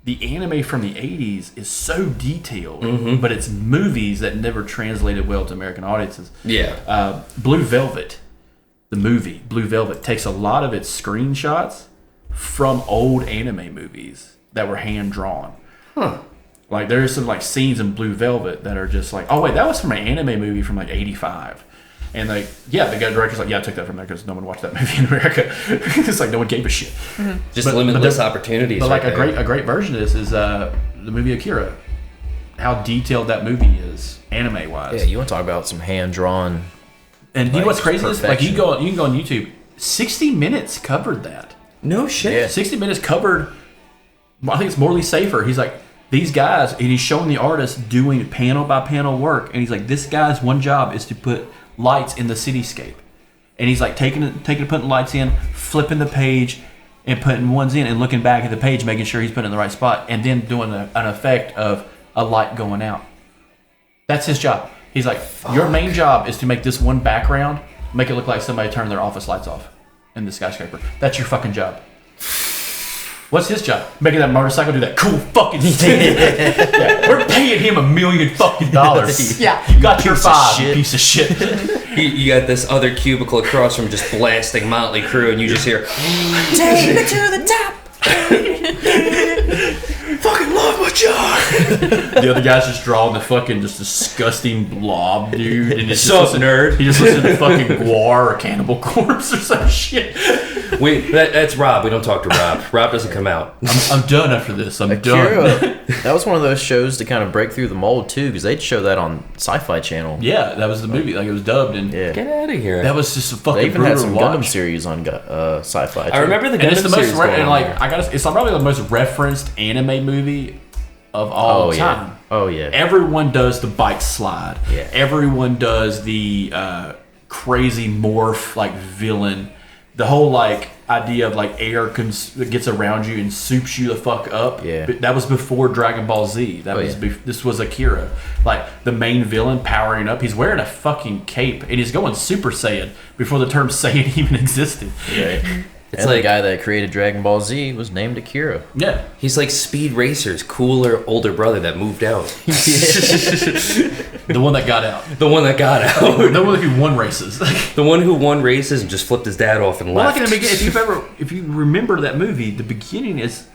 the anime from the 80s is so detailed, but it's movies that never translated well to American audiences. Yeah. Blue Velvet, the movie Blue Velvet, takes a lot of its screenshots from old anime movies that were hand drawn. Like there's some like scenes in Blue Velvet that are just like, oh wait, that was from an anime movie from like '85. And like, yeah, the guy director's like, yeah, I took that from there because no one watched that movie in America. It's like no one gave a shit. Just limitless opportunities. But like right a great version of this is the movie Akira. How detailed that movie is, anime wise. Yeah, you want to talk about some hand drawn. And you know what's crazy is like you can go on YouTube. 60 Minutes covered that. No shit. Yeah. 60 Minutes covered. I think it's Morley Safer. He's like, these guys, and he's showing the artist doing panel by panel work, and he's like, this guy's one job is to put lights in the cityscape, and he's like putting lights in, flipping the page, and putting ones in, and looking back at the page, making sure he's putting it in the right spot, and then doing an effect of a light going out. That's his job. He's like, your main job is to make this one background, make it look like somebody turned their office lights off in the skyscraper. That's your fucking job. What's his job? Making that motorcycle do that cool fucking thing. Yeah, we're paying him $1 million fucking dollars. Yeah. You got your five, you piece of shit. You got this other cubicle across from just blasting Motley Crue, and you just hear, Take me to the top. Fucking love my job. The other guy's just drawing the fucking just disgusting blob dude. And it's Sup, nerd? He just listens to fucking Guar or Cannibal Corpse or some shit. That's Rob. We don't talk to Rob. Rob doesn't come out. I'm done after this. I'm Akira, done. that was one of those shows to kind of break through the mold too, because they'd show that on Sci-Fi Channel. Yeah, that was the movie. Like it was dubbed, and Yeah. Get out of here. that was just a fucking They even brutal had some to watch. Gundam series on Sci-Fi. I remember the And it's Gundam the most series going and on like there. it's probably the most referenced anime movie of all time. Oh yeah. Everyone does the bike slide. Yeah. Everyone does the crazy morph like villain. The whole like idea of like air that gets around you and soups you the fuck up. Yeah. But that was before Dragon Ball Z. That was this was Akira. Like the main villain powering up. He's wearing a fucking cape and he's going Super Saiyan before the term Saiyan even existed. Right. It's And like the guy that created Dragon Ball Z was named Akira. Yeah. he's like Speed Racer's cooler older brother that moved out. The one that got out. The one that got out. The one who won races. The one who won races and just flipped his dad off and Well, left. like in the beginning, if you remember that movie, the beginning is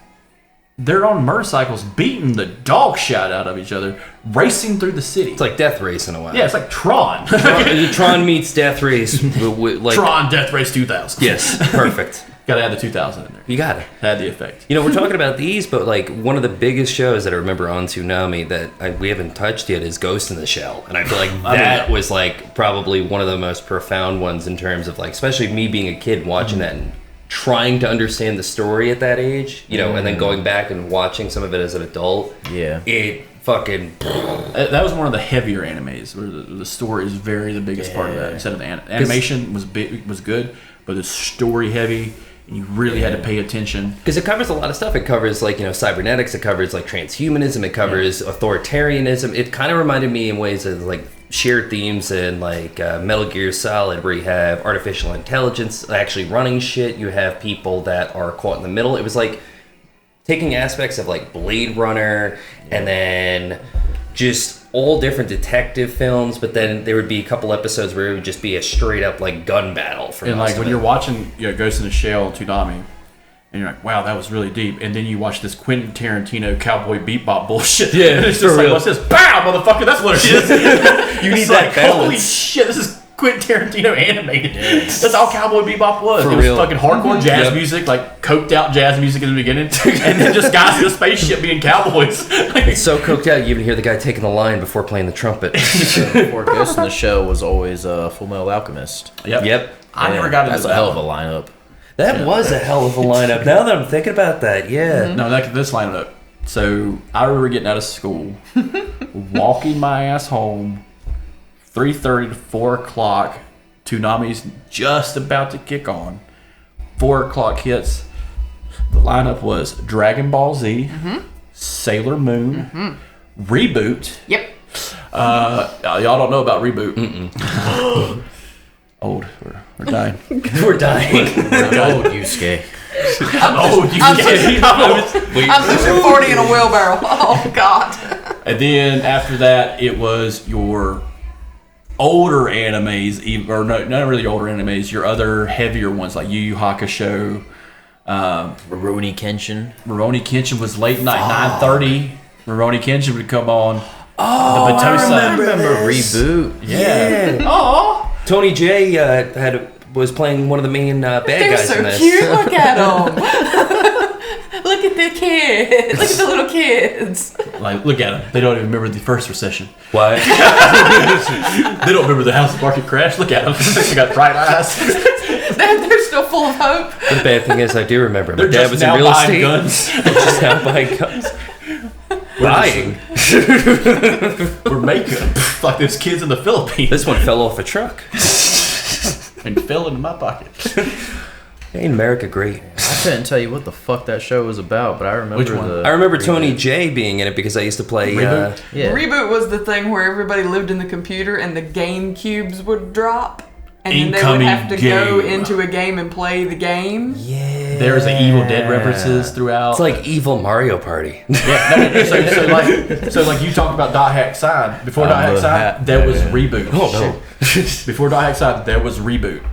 they're on motorcycles beating the dog shit out of each other, racing through the city. It's like Death Race in a way. Yeah, it's like Tron. Tron meets Death Race. Like, Tron Death Race 2000. Yes, perfect. Gotta add the 2000 in there. You got it. Had the effect. You know, we're talking about these, but like one of the biggest shows that I remember on Toonami that we haven't touched yet is Ghost in the Shell, and I feel like that was like probably one of the most profound ones in terms of like, especially me being a kid watching that and trying to understand the story at that age, you know, and then going back and watching some of it as an adult. Yeah. It fucking. That was one of the heavier animes where the story is very the biggest part of that. Instead of the animation was good, but the story heavy. And you really had to pay attention. Because it covers a lot of stuff. It covers, like, you know, cybernetics. It covers, like, transhumanism. It covers authoritarianism. It kind of reminded me in ways of, like, shared themes in, like, Metal Gear Solid, where you have artificial intelligence actually running shit. You have people that are caught in the middle. It was, like, taking aspects of, like, Blade Runner and then just all different detective films, but then there would be a couple episodes where it would just be a straight up like gun battle for And most like of when it. you're watching Ghost in the Shell, Toonami, and you're like, wow, that was really deep. And then you watch this Quentin Tarantino cowboy bebop bullshit. Yeah, and it's just like, what's this? Bow, motherfucker, that's what it is. You need It's that like, balance. holy shit, this is Quentin Tarantino animated. That's all cowboy bebop was. For It was real. fucking hardcore jazz Yep. music, like coked out jazz music in the beginning, and then just guys in a spaceship being cowboys. It's so coked out, you even hear the guy taking the line before playing the trumpet. Before Ghost in the Shell was always Full Metal Alchemist. Yep. I never got into That's a that hell of one. a lineup. That was a hell of a lineup. Now that I'm thinking about that, yeah. No, this line up. So I remember getting out of school, walking my ass home, 3:30 to 4 o'clock. Toonami's just about to kick on. 4 o'clock hits. The lineup was Dragon Ball Z, Sailor Moon, Reboot. Yep. Y'all don't know about Reboot. Old. We're dying. We're dying. Old Yusuke. I'm pushing 40 in a wheelbarrow. Oh, God. And then after that, it was your older animes, or no, not really older animes, your other heavier ones like Yu Yu Hakusho. Rurouni Kenshin. Rurouni Kenshin was late night, 9:30. Rurouni Kenshin would come on. Oh, the Batosa. I remember Reboot. Yeah. Oh, Tony J was playing one of the main bad they're guys so in this. cute. Look at them. Look at the kids. Look at the little kids. Like, look at them. They don't even remember the first recession. What? They don't remember the house market crash. Look at them. They got bright eyes. They're still full of hope. The bad thing is, I do remember. My They're dad just was now in real buying estate. guns. They're just now buying guns. Buying. We're making them. Like those kids in the Philippines. This one fell off a truck. And fell into my pocket. Ain't America great? I couldn't tell you what the fuck that show was about, but I remember Which one? I remember Tony J being in it because I used to play. Reboot? Yeah. Reboot was the thing where everybody lived in the computer and the game cubes would drop. And then they would Incoming have to go game. into a game and play the game. Yeah. There's the Evil Dead references throughout. It's like evil Mario Party. Yeah, no, so like you talked about Dot Hack Side. Before Dot Hack Side, there was Reboot. Oh no. Before Dot Hack Side, there was Reboot.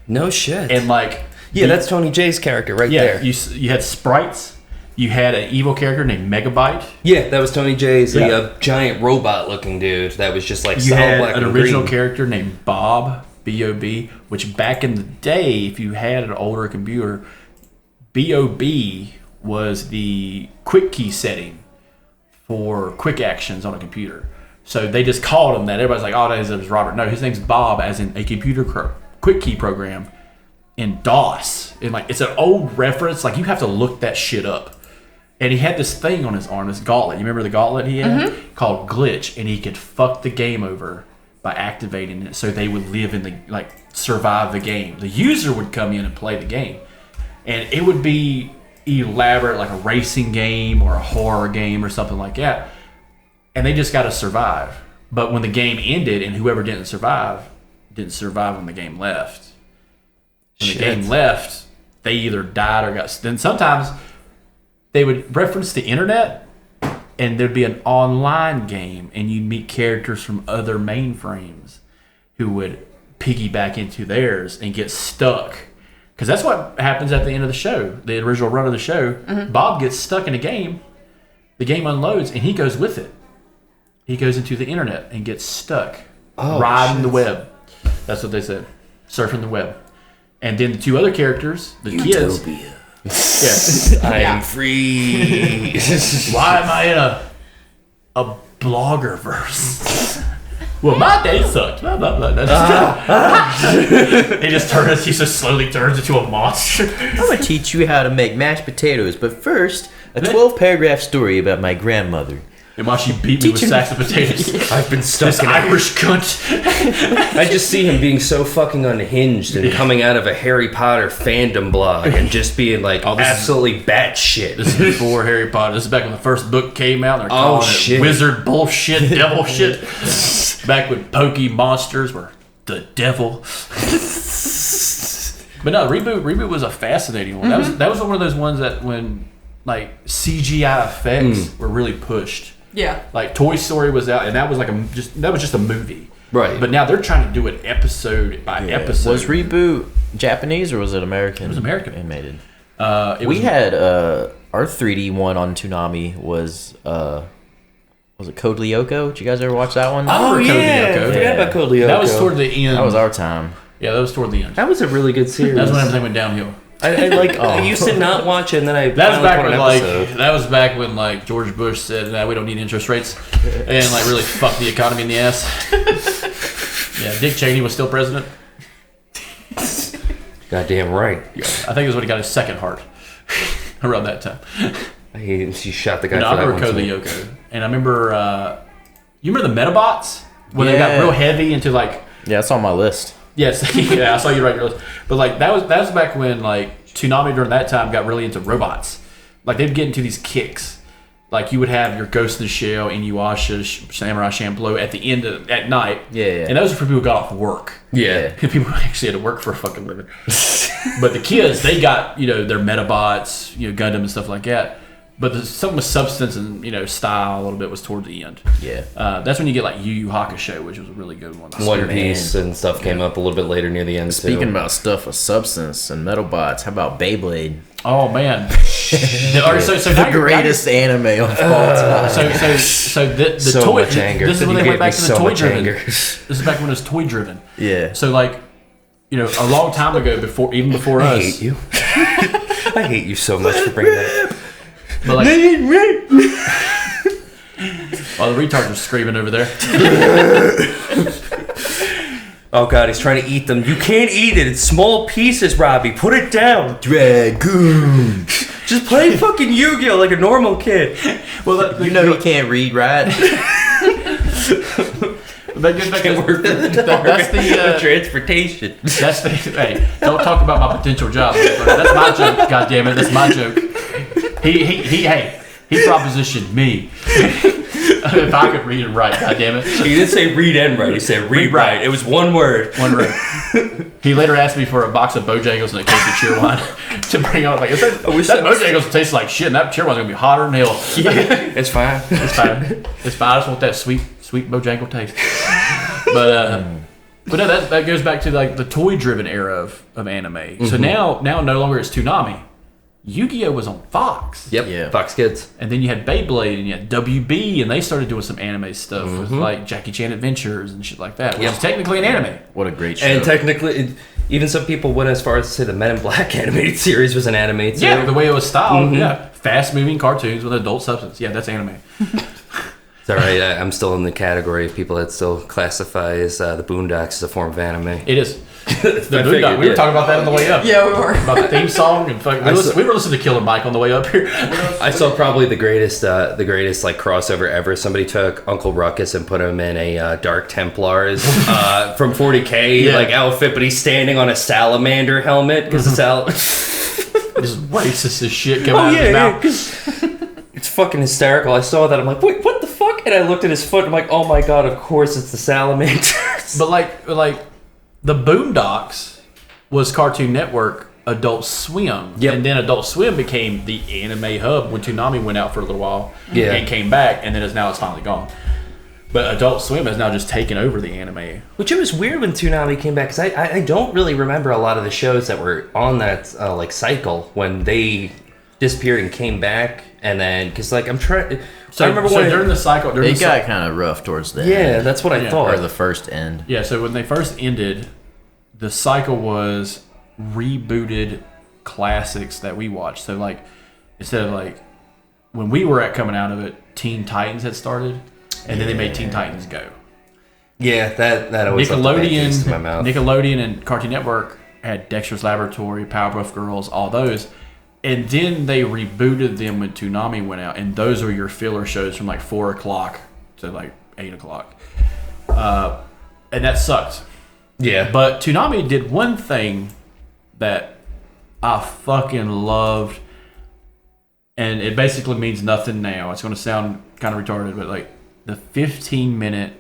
No shit. And like, yeah, that's Tony J's character right there. You had sprites. You had an evil character named Megabyte. Yeah, that was Tony J's, Yeah. the giant robot-looking dude that was just like You solid had black an and original green. character named Bob, B-O-B, which back in the day, if you had an older computer, B-O-B was the quick key setting for quick actions on a computer. So they just called him that. Everybody's like, oh, his name's Robert. No, his name's Bob, as in a computer quick key program in DOS. And like, it's an old reference. Like, you have to look that shit up. And he had this thing on his arm, this gauntlet. You remember the gauntlet he had? Called Glitch. And he could fuck the game over by activating it so they would live in the, like, survive the game. The user would come in and play the game. And it would be elaborate, like a racing game or a horror game or something like that. And they just got to survive. But when the game ended and whoever didn't survive when the game left. When the game left, they either died or got... Then sometimes they would reference the internet and there'd be an online game and you'd meet characters from other mainframes who would piggyback into theirs and get stuck. Because that's what happens at the end of the show, the original run of the show. Bob gets stuck in a game, the game unloads, and he goes with it. He goes into the internet and gets stuck, riding the web. That's what they said, surfing the web. And then the two other characters, the kids. Yeah. I am free. Why am I in a blogger verse? Well, my day sucked. Blah, blah, blah. He just slowly turns into a monster. I'm going to teach you how to make mashed potatoes, but first, a 12-paragraph story about my grandmother. And while she beat me with sacks of potatoes. I've been stuck This in Irish cunt. I just see him being so fucking unhinged and coming out of a Harry Potter fandom blog and just being like absolutely batshit. This is before Harry Potter. This is back when the first book came out. They're calling shit. it wizard bullshit, devil shit. Back when pokey monsters were the devil. But no, Reboot was a fascinating one. That was one of those ones that when like CGI effects were really pushed. Yeah. Like Toy Story was out, and that was like just a movie. Right. But now they're trying to do it episode by episode. Was Reboot Japanese or was it American? It was American. Animated. We had our 3D one on Toonami was it Code Lyoko? Did you guys ever watch that one? Oh, Code yeah. Lyoko. I forgot about Code Lyoko. That was toward the end. That was our time. Yeah, that was toward the end. That was a really good series. That's when everything went downhill. I used to not watch it, and then I That was finally back caught when an episode. that was back when like George Bush said, "Nah, we don't need interest rates," and like really fucked the economy in the ass. Yeah, Dick Cheney was still president. Goddamn right. I think it was when he got his second heart around that time. She shot the guy No, for I that remember one. Code too. Lyoko, and I remember you remember the Metabots when they got Yeah. real heavy into like. Yeah, that's on my list. Yes, yeah, I saw you write your list. But like that was back when like Toonami during that time got really into robots. Like they'd get into these kicks, like you would have your Ghost in the Shell, Inuyasha, Samurai Champloo at the end at night. Yeah. And those are for people who got off work. Yeah. People who actually had to work for a fucking living. But the kids, they got, their Metabots, Gundam and stuff like that. But something with substance and, style a little bit was toward the end. Yeah. That's when you get like Yu Yu Hakusho, which was a really good one. One Piece and stuff came up a little bit later near the end. Speaking about stuff with substance and Metalbots, how about Beyblade? Oh man, The greatest anime of all time. So the So toy. much anger. This is when You they went gave me back to the so toy much driven. anger. This is back when it was toy driven. Yeah. So like, a long time ago, even before I us. hate you. I hate you so much for bringing that up. But like, oh, the retards are screaming over there. Oh god, he's trying to eat them. You can't eat it. It's small pieces, Robbie. Put it down. Dragoon. Just play fucking Yu-Gi-Oh like a normal kid. Well, You know he can't read, right? that goes back to That's the transportation. That's the hey. Don't talk about my potential job. That's my joke. God damn it, that's my joke. He propositioned me. If I could read and write, God damn it. He didn't say read and write. He said read write. It was one word. One word. He later asked me for a box of Bojangles and a case of Cheerwine to bring on. Like, that Bojangles tastes like shit, and that Cheerwine's gonna be hotter than hell. Yeah, it's fine. It's fine. It's fine. I just want that sweet Bojangle taste. But no, that goes back to like the toy-driven era of anime. Mm-hmm. So now no longer it's Toonami. Yu-Gi-Oh was on Fox. Yep. Yeah. Fox Kids. And then you had Beyblade and you had WB, and they started doing some anime stuff with like Jackie Chan Adventures and shit like that, which is technically an anime. What a great show. And technically, even some people went as far as to say the Men in Black animated series was an anime too. Yeah, the way it was styled. Yeah, fast-moving cartoons with adult substance. Yeah, that's anime. It's all right. I'm still in the category of people that still classifies the Boondocks as a form of anime. It is. The figured, Boondock. We were talking about that on the way up. Yeah, we were. About the theme song and fucking. We were listening to Killer Mike on the way up here. I saw probably the greatest like crossover ever. Somebody took Uncle Ruckus and put him in a Dark Templars from 40K like outfit, but he's standing on a salamander helmet because Just racist as shit coming out of his mouth. It's fucking hysterical. I saw that. I'm like, wait, what the fuck? And I looked at his foot. I'm like, oh my god, of course it's the salamanders. But like the Boondocks was Cartoon Network, Adult Swim. Yep. And then Adult Swim became the anime hub when Toonami went out for a little while. Yeah. And came back, and then it's finally gone. But Adult Swim has now just taken over the anime. Which it was weird when Toonami came back, because I don't really remember a lot of the shows that were on that like cycle when they disappeared and came back. And then, because like I'm trying... I remember when during the cycle... It got kind of rough towards the end. Yeah, that's what I thought. Or the first end. Yeah, so when they first ended, the cycle was rebooted classics that we watched. So like, instead of like, when we were coming out of it, Teen Titans had started, and then they made Teen Titans Go. Yeah, that always left a bad taste in my mouth. Nickelodeon and Cartoon Network had Dexter's Laboratory, Powerpuff Girls, all those. And then they rebooted them when Toonami went out, and those are your filler shows from like 4 o'clock to like 8 o'clock. And that sucked. Yeah. But Toonami did one thing that I fucking loved, and it basically means nothing now. It's going to sound kind of retarded, but like the 15-minute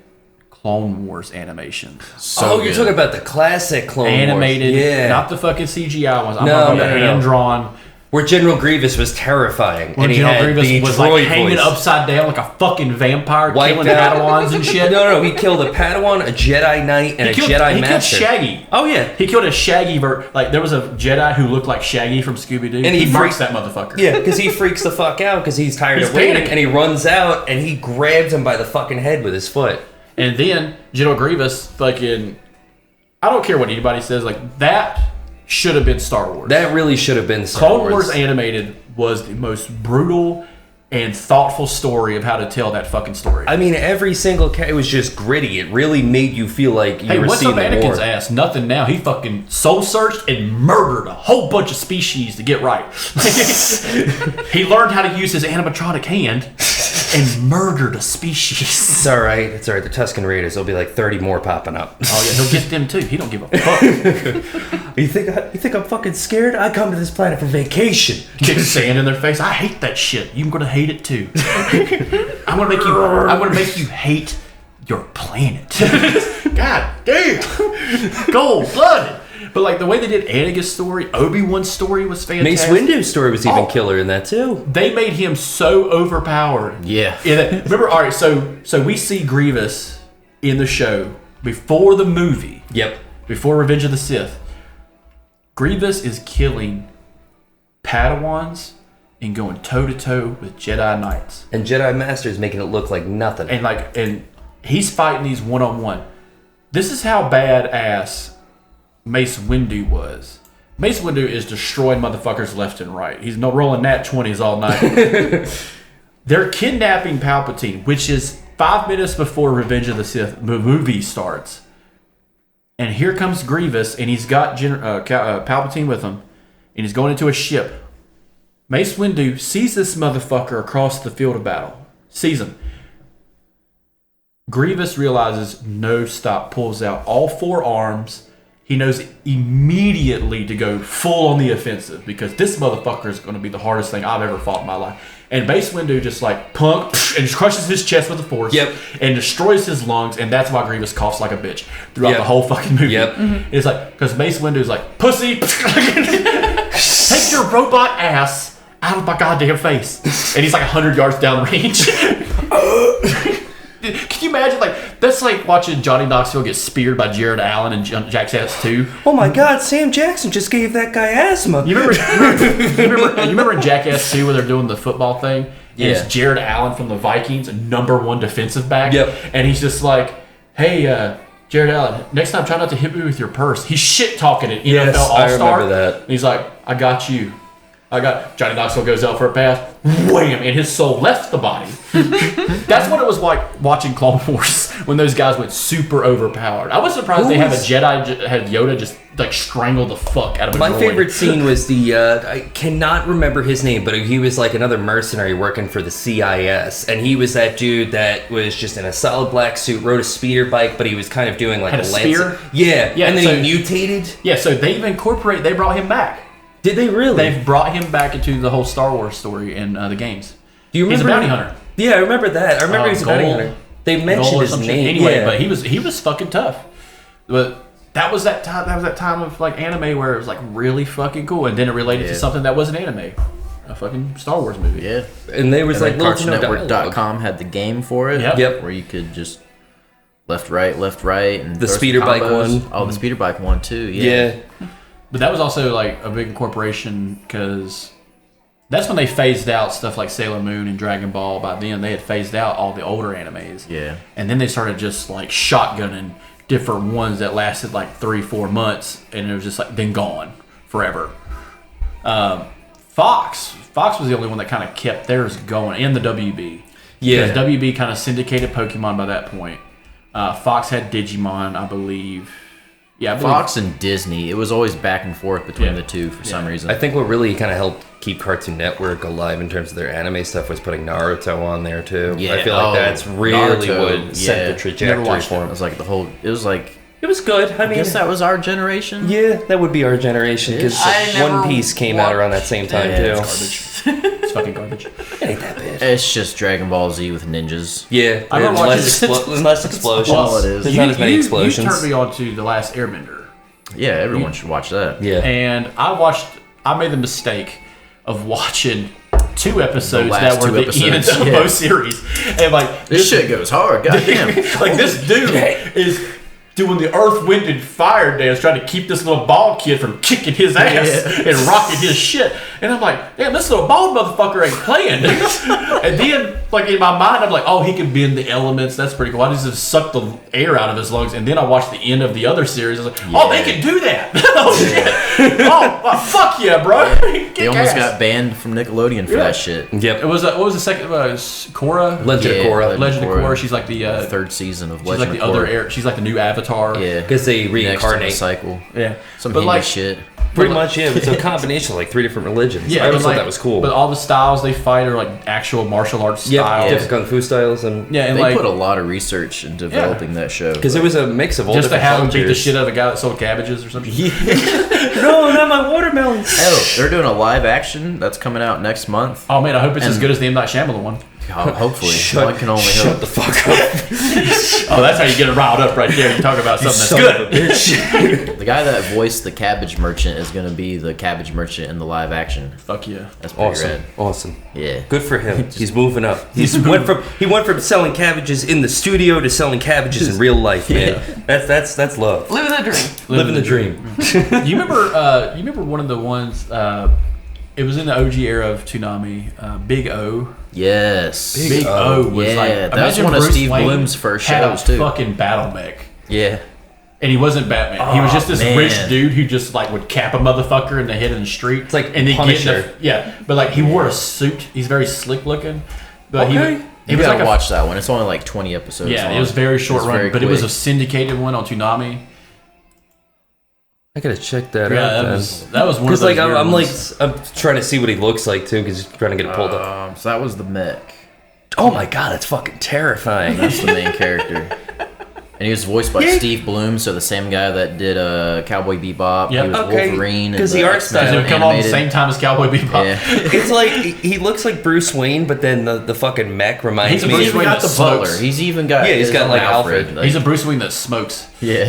Clone Wars animation. So you're talking about the classic Clone Animated, Wars. Yeah. not the fucking CGI ones. I'm No, talking about no, the no. hand-drawn. Where General Grievous was terrifying. When and he General had Grievous the was like droid hanging voice. upside down like a fucking vampire, Wiped killing out. Padawans and shit. No, he killed a Padawan, a Jedi Knight, and He a Jedi killed Master. Shaggy. Oh yeah. He killed a Shaggy like there was a Jedi who looked like Shaggy from Scooby-Doo. And he murks freaks- that motherfucker. Yeah, because he freaks the fuck out because he's tired He's of waiting, panicking. and he runs out and he grabs him by the fucking head with his foot. And then General Grievous fucking, I don't care what anybody says, like that should have been Star Wars. That really should have been Star Clone Wars animated was the most brutal and thoughtful story of how to tell that fucking story. I mean, every single it was just gritty. It really made you feel like you Hey, were what's seeing up the Anakin's war. ass? Nothing now. He fucking soul searched and murdered a whole bunch of species to get right. He learned how to use his animatronic hand and murdered a species. It's all right. It's all right. The Tuscan Raiders. There'll be like 30 more popping up. Oh yeah, he'll get them too. He don't give a fuck. You think I'm fucking scared? I come to this planet for vacation. Kick sand in their face. I hate that shit. You're gonna hate it too. I'm gonna make you hate your planet. God damn. Cold blooded. But like the way they did Anakin's story, Obi-Wan's story was fantastic. Mace Windu's story was even killer in that too. They made him so overpowered. Yeah. Remember, all right, so we see Grievous in the show before the movie. Yep. Before Revenge of the Sith. Grievous is killing Padawans and going toe-to-toe with Jedi Knights. And Jedi Master's making it look like nothing. And he's fighting these one-on-one. This is how badass Mace Windu was. Mace Windu is destroying motherfuckers left and right. He's rolling nat 20s all night. They're kidnapping Palpatine, which is 5 minutes before Revenge of the Sith movie starts. And here comes Grievous, and he's got Palpatine with him, and he's going into a ship. Mace Windu sees this motherfucker across the field of battle. Sees him. Grievous realizes no stop, pulls out all 4 arms. He knows immediately to go full on the offensive because this motherfucker is going to be the hardest thing I've ever fought in my life. And Mace Windu just like punk and just crushes his chest with the force and destroys his lungs, and that's why Grievous coughs like a bitch throughout the whole fucking movie. It's like, because Mace Windu's like, pussy, take your robot ass out of my goddamn face. And he's like 100 yards down range. Can you imagine, like, that's like watching Johnny Knoxville get speared by Jared Allen in Jackass 2. Oh my God, Sam Jackson just gave that guy asthma. You remember in Jackass 2 where they're doing the football thing? And it's Jared Allen from the Vikings, #1 defensive back. And he's just like, hey, Jared Allen, next time try not to hit me with your purse. He's shit talking at NFL All-Star. I remember that. And he's like, I got you. Johnny Knoxville goes out for a pass, wham, and his soul left the body. That's what it was like watching Clone Wars when those guys went super overpowered. I was surprised they had Yoda just like strangle the fuck out of a My droid. favorite scene was I cannot remember his name, but he was like another mercenary working for the CIS, and he was that dude that was just in a solid black suit, rode a speeder bike, but he was kind of doing like Had a spear? Yeah, and then so, he mutated. Yeah, so they brought him back. Did they really? They've brought him back into the whole Star Wars story in the games. Do you remember? He's a bounty hunter. Yeah, I remember that. I remember he's a bounty hunter. They mentioned his name. Anyway, but he was fucking tough. But that was that time of like anime where it was like really fucking cool, and then it related to something that wasn't anime. A fucking Star Wars movie. Yeah. And they was like CartoonNetwork.com had the game for it. Yep. Where you could just left, right, and the speeder bike one. Oh, the speeder bike one too. Yeah. But that was also like a big incorporation because that's when they phased out stuff like Sailor Moon and Dragon Ball. By then, they had phased out all the older animes. Yeah. And then they started just like shotgunning different ones that lasted like 3-4 months, and it was just like then gone forever. Fox was the only one that kind of kept theirs going, and the WB. Yeah. Because WB kind of syndicated Pokemon by that point. Fox had Digimon, I believe. Yeah, Fox and Disney. It was always back and forth between the two for some reason. I think what really kind of helped keep Cartoon Network alive in terms of their anime stuff was putting Naruto on there too. Yeah, I feel like that's really what set the trajectory for him. It was like it was like. It was good. I mean, guess that was our generation. Yeah, that would be our generation because One Piece came out around that same time too. It's garbage. It's fucking garbage. It ain't that bad. It's just Dragon Ball Z with ninjas. Yeah, I remember less explosions. All it is. There's not as many explosions. You turned me on to The Last Airbender. Yeah, everyone should watch that. Yeah, and I made the mistake of watching 2 episodes that were the end of both series, and like this shit goes hard. Goddamn! Like this dude is doing the Earth, Wind, and Fire dance, trying to keep this little bald kid from kicking his ass and rocking his shit. And I'm like, damn, this little bald motherfucker ain't playing. And then, like, in my mind, I'm like, oh, he can bend the elements. That's pretty cool. I just suck the air out of his lungs. And then I watched the end of the other series. I was like, oh, they can do that. Oh, fuck yeah, bro. They almost got banned from Nickelodeon for that shit. Yep. It was, what was the second? Korra? Legend of Korra. Legend of Korra. She's like the 3rd season of Legend of Korra. She's like the new Avatar. Yeah. Because they reincarnate. Next cycle. Yeah. Some but Hindi shit. Pretty much, yeah. It's a combination of like 3 different religions. Yeah, I always but, thought that was cool. But all the styles they fight are like actual martial arts yeah, styles. different kung fu styles and Yeah, and They like put a lot of research in developing that show. because it was a mix of all just to different have him beat the cultures. shit out of a guy that sold cabbages or something. No, not my watermelons. Oh, they're doing a live action that's coming out next month. Oh man, I hope it's as And- good as the M. Night Shyamalan one. Hopefully, Shut, one can only shut hope. the fuck up. Oh, that's how you get it riled up right there. You talk about something that's Son good. of a bitch. The guy that voiced the Cabbage Merchant is going to be the Cabbage Merchant in the live action. Fuck yeah. That's pretty Awesome. rad. Awesome. Yeah. Good for him. He's moving up. He went from selling cabbages in the studio to selling cabbages in real life, man. That's love. Living the dream. Living the dream. You remember one of the ones? It was in the OG era of Toonami. Big O. Yes. Big O was Yeah, like. that was imagine one of Bruce Steve Wayne Bloom's first had shows, a too. Fucking battle mech. Yeah. And he wasn't Batman. He was just this man. rich dude who just like would cap a motherfucker in the head in the street. It's like and then Punisher. but like he wore a suit. He's very slick looking. But Okay. he You was gotta like watch that one. It's only like 20 episodes yeah, long. it was very short It's run, very but it was a quick. syndicated one on Toonami. I gotta check that Yeah, out. that was one of Because those like weird I'm ones. I'm trying to see what he looks like too, because he's trying to get it pulled up. So that was the mech. Oh my god, that's fucking terrifying. That's the main character. And he was voiced by Steve Bloom, so the same guy that did Cowboy Bebop. Yep. He was Okay, Wolverine. 'cause in the art X-Men style Because it would come on the animated. same time as Cowboy Bebop. Yeah. It's like he looks like Bruce Wayne, but then the fucking mech reminds He's a me. Bruce He's even Wayne got that the butler. smokes. He's even got. Yeah, he's his got, own like, Alfred. He's a Bruce Wayne that smokes Yeah,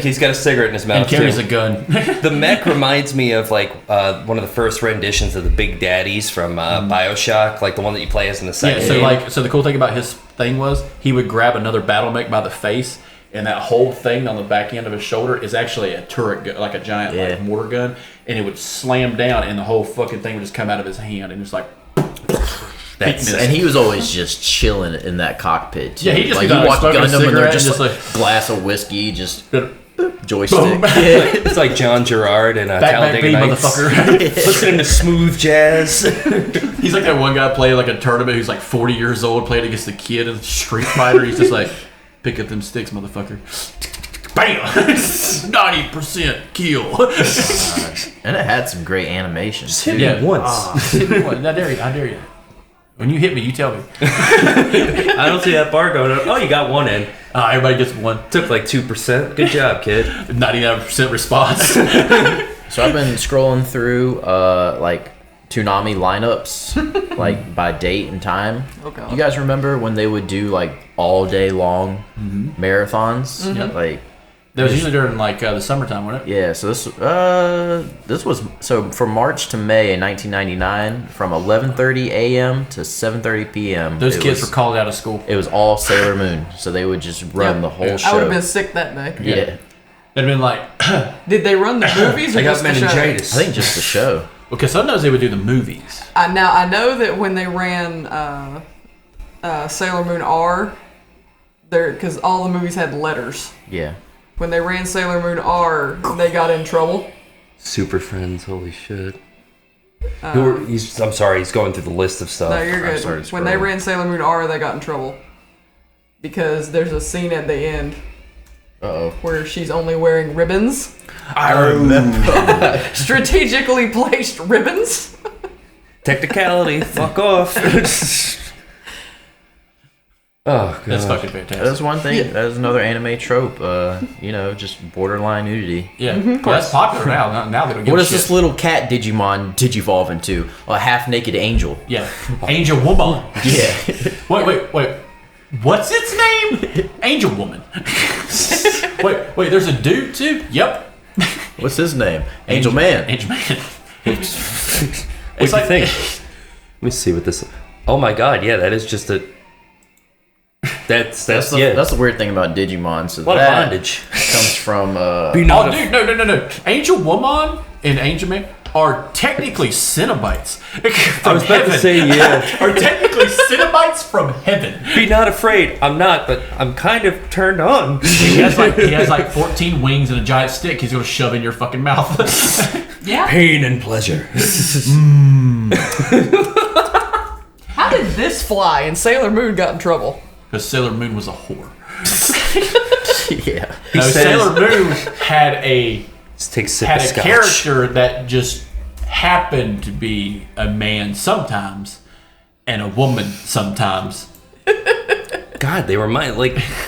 he's got a cigarette in his mouth and carries too. a gun. The mech reminds me of like one of the first renditions of the Big Daddies from Bioshock, like the one that you play as in the Yeah, second. so the cool thing about his thing was he would grab another battle mech by the face, and that whole thing on the back end of his shoulder is actually a turret gun, like a giant like mortar gun, and it would slam down, and the whole fucking thing would just come out of his hand, and it's like. And he was always just chilling in that cockpit. Too. Yeah, he just like be you like watch smoking a Gundam and cigarette they're just and like, just glass of whiskey, just Boom. joystick. It's like John Gerard and Back Talladega B, Nights. motherfucker. Listening to smooth jazz. He's like that one guy playing like a tournament who's like 40 years old, playing against the kid in Street Fighter. He's just like, pick up them sticks, motherfucker. Bam! 90% kill. And it had some great animations. Hit too. me once. I dare you. I dare you. When you hit me, you tell me. I don't see that bar going up. Oh, you got one in. Everybody gets one. Took like 2%. Good job, kid. 99% response. So I've been scrolling through like Toonami lineups, like by date and time. Oh, God. You guys remember when they would do like all day long marathons? Yep. Like That was usually during like the summertime, wasn't it? yeah, so this was so from March to May in 1999, from 11:30 a.m. to 7:30 p.m. Those it kids was, were called out of school. It was all Sailor Moon, so they would just run Yep. the whole show. I would have been sick that day. yeah, They'd been like, Did they run the movies or I just got the show? meningitis. I think just the show. because sometimes they would do the movies. Now I know that when they ran Sailor Moon R, there because all the movies had letters. Yeah. When they ran Sailor Moon R, they got in trouble. Super Friends, holy shit. I'm sorry, he's going through the list of stuff. No, you're good. started When they scrolling. ran Sailor Moon R, they got in trouble because there's a scene at the end Uh-oh. where she's only wearing ribbons, I remember. strategically placed ribbons. Technicality, fuck off. Oh, God. That's fucking fantastic. That's one thing. That's another anime trope. Just borderline nudity. Yeah, well, that's popular now. Now they don't give What a does shit. this little cat Digimon digivolve into? A half-naked angel. Yeah, Angel Woman. Yeah. Wait. What's its name? Angel Woman. wait. There's a dude too. Yep. What's his name? Angel Man. Angel Man. What do you think? Let me see what this. Oh my God! Yeah, that is just a. That's That's the weird thing about Digimon. So a lot of that bondage. comes from Be Oh, not dude, no. Angel Woman and Angel Man are technically Cenobites. I was about to say yeah. Are technically Cenobites from heaven. Be not afraid. I'm not, but I'm kind of turned on. He has like 14 wings and a giant stick. He's gonna shove in your fucking mouth. Yeah. Pain and pleasure. How did this fly and Sailor Moon got in trouble? Because Sailor Moon was a whore. yeah. No, says- Sailor Moon had a Just take a sip had of a scotch. character that just happened to be a man sometimes and a woman sometimes. God, they remind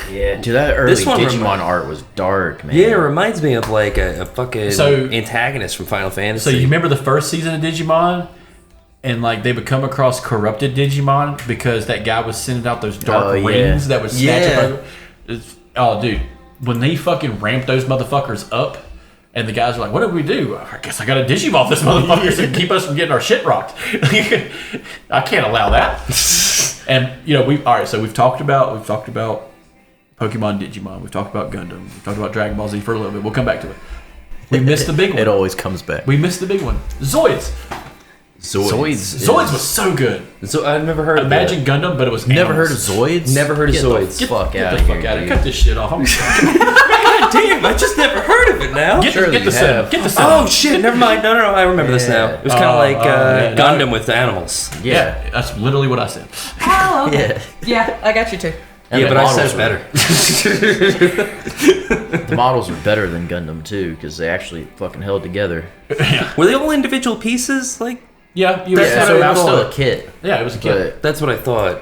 Yeah, dude, that early This one Digimon art was dark, man. Yeah, it reminds me of like a fucking So- antagonist from Final Fantasy. So you remember the first season of Digimon? And like they would come across corrupted Digimon because that guy was sending out those dark Oh, yeah. rings that would snatch Yeah. up. Oh, dude, when they fucking ramped those motherfuckers up, and the guys were like, "What do we do? I guess I got to Digivolve this motherfucker to keep us from getting our shit rocked." I can't allow that. And you know, so we've talked about Pokemon, Digimon. We've talked about Gundam. We've talked about Dragon Ball Z for a little bit. We'll come back to it. We missed the big one. It always comes back. We missed the big one. Zoids. Zoids was so good. So I've never heard Imagine of Gundam, but it was Never heard of animals. Zoids? Never heard of Get Zoids. The fuck Get out the of fuck here, out of dude. here. Cut this shit off. God damn, I just never heard of it now. Get Surely the you cinema. have. Get the cinema. Oh shit, never mind. No, I remember this now. It was kind of like yeah, Gundam with animals. Yeah. That's literally what I said. Oh, okay. Yeah. Yeah, I got you too. And Yeah, the but I said models it were- better. The models were better than Gundam, too, because they actually fucking held together. Were they all individual pieces? Like, Yeah, you Yeah, were so it mouse was still still. a kit. Yeah, it was a kid. But that's what I thought.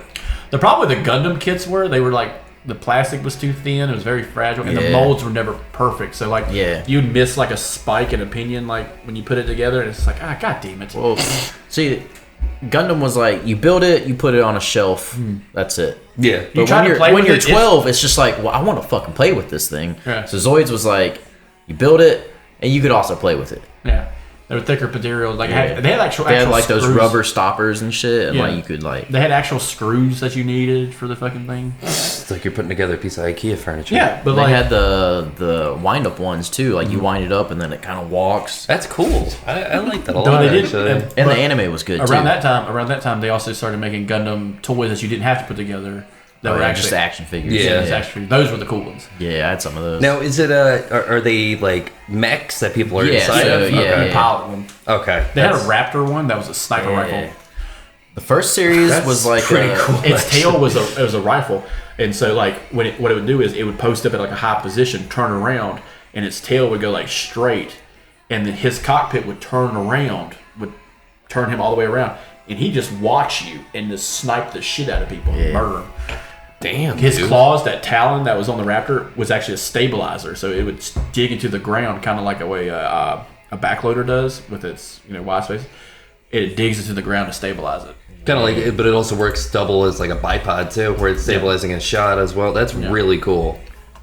The problem with the Gundam kits they were like the plastic was too thin. It was very fragile, and the Yeah. molds were never perfect. So like, Yeah. you'd miss like a spike in opinion, like when you put it together, and it's like, god damn it. well, see, Gundam was like, you build it, you put it on a shelf, that's it. Yeah. You But try to play when with you're it, 12, it's just like, well, I want to fucking play with this thing. Yeah. So Zoids was like, you build it, and you could also play with it. Yeah, they were thicker materials. Like they had actual They had like screws. those rubber stoppers and shit, and Yeah. like you could like. They had actual screws that you needed for the fucking thing. It's like you're putting together a piece of IKEA furniture. Yeah, but They like had the wind up ones too, like you wind it up and then it kind of walks. That's cool. I like that a though lot, they did, actually. And but the anime was good too. around that time, they also started making Gundam toys that you didn't have to put together. That Oh, were yeah, actually just action figures. Yeah. it's actually those were the cool ones. Yeah, I had some of those. Now, is it are they like mechs that people are Yeah, inside so, of? yeah, Okay. yeah. Pilot one. Okay. They had a That's- Raptor one that was a sniper Yeah. rifle. The first series That's was like pretty cool. Its tail was a rifle, and so like what it would do is it would post up at like a high position, turn around, and its tail would go like straight, and then his cockpit would turn him all the way around, and he'd just watch you and just snipe the shit out of people and murder them. Damn. His dude. claws, that talon that was on the Raptor, was actually a stabilizer, so it would dig into the ground, kind of like a way a backloader does with its wide space. It digs into the ground to stabilize it. Kind of like it, but it also works double as like a bipod too, where it's stabilizing a shot as well. That's really cool.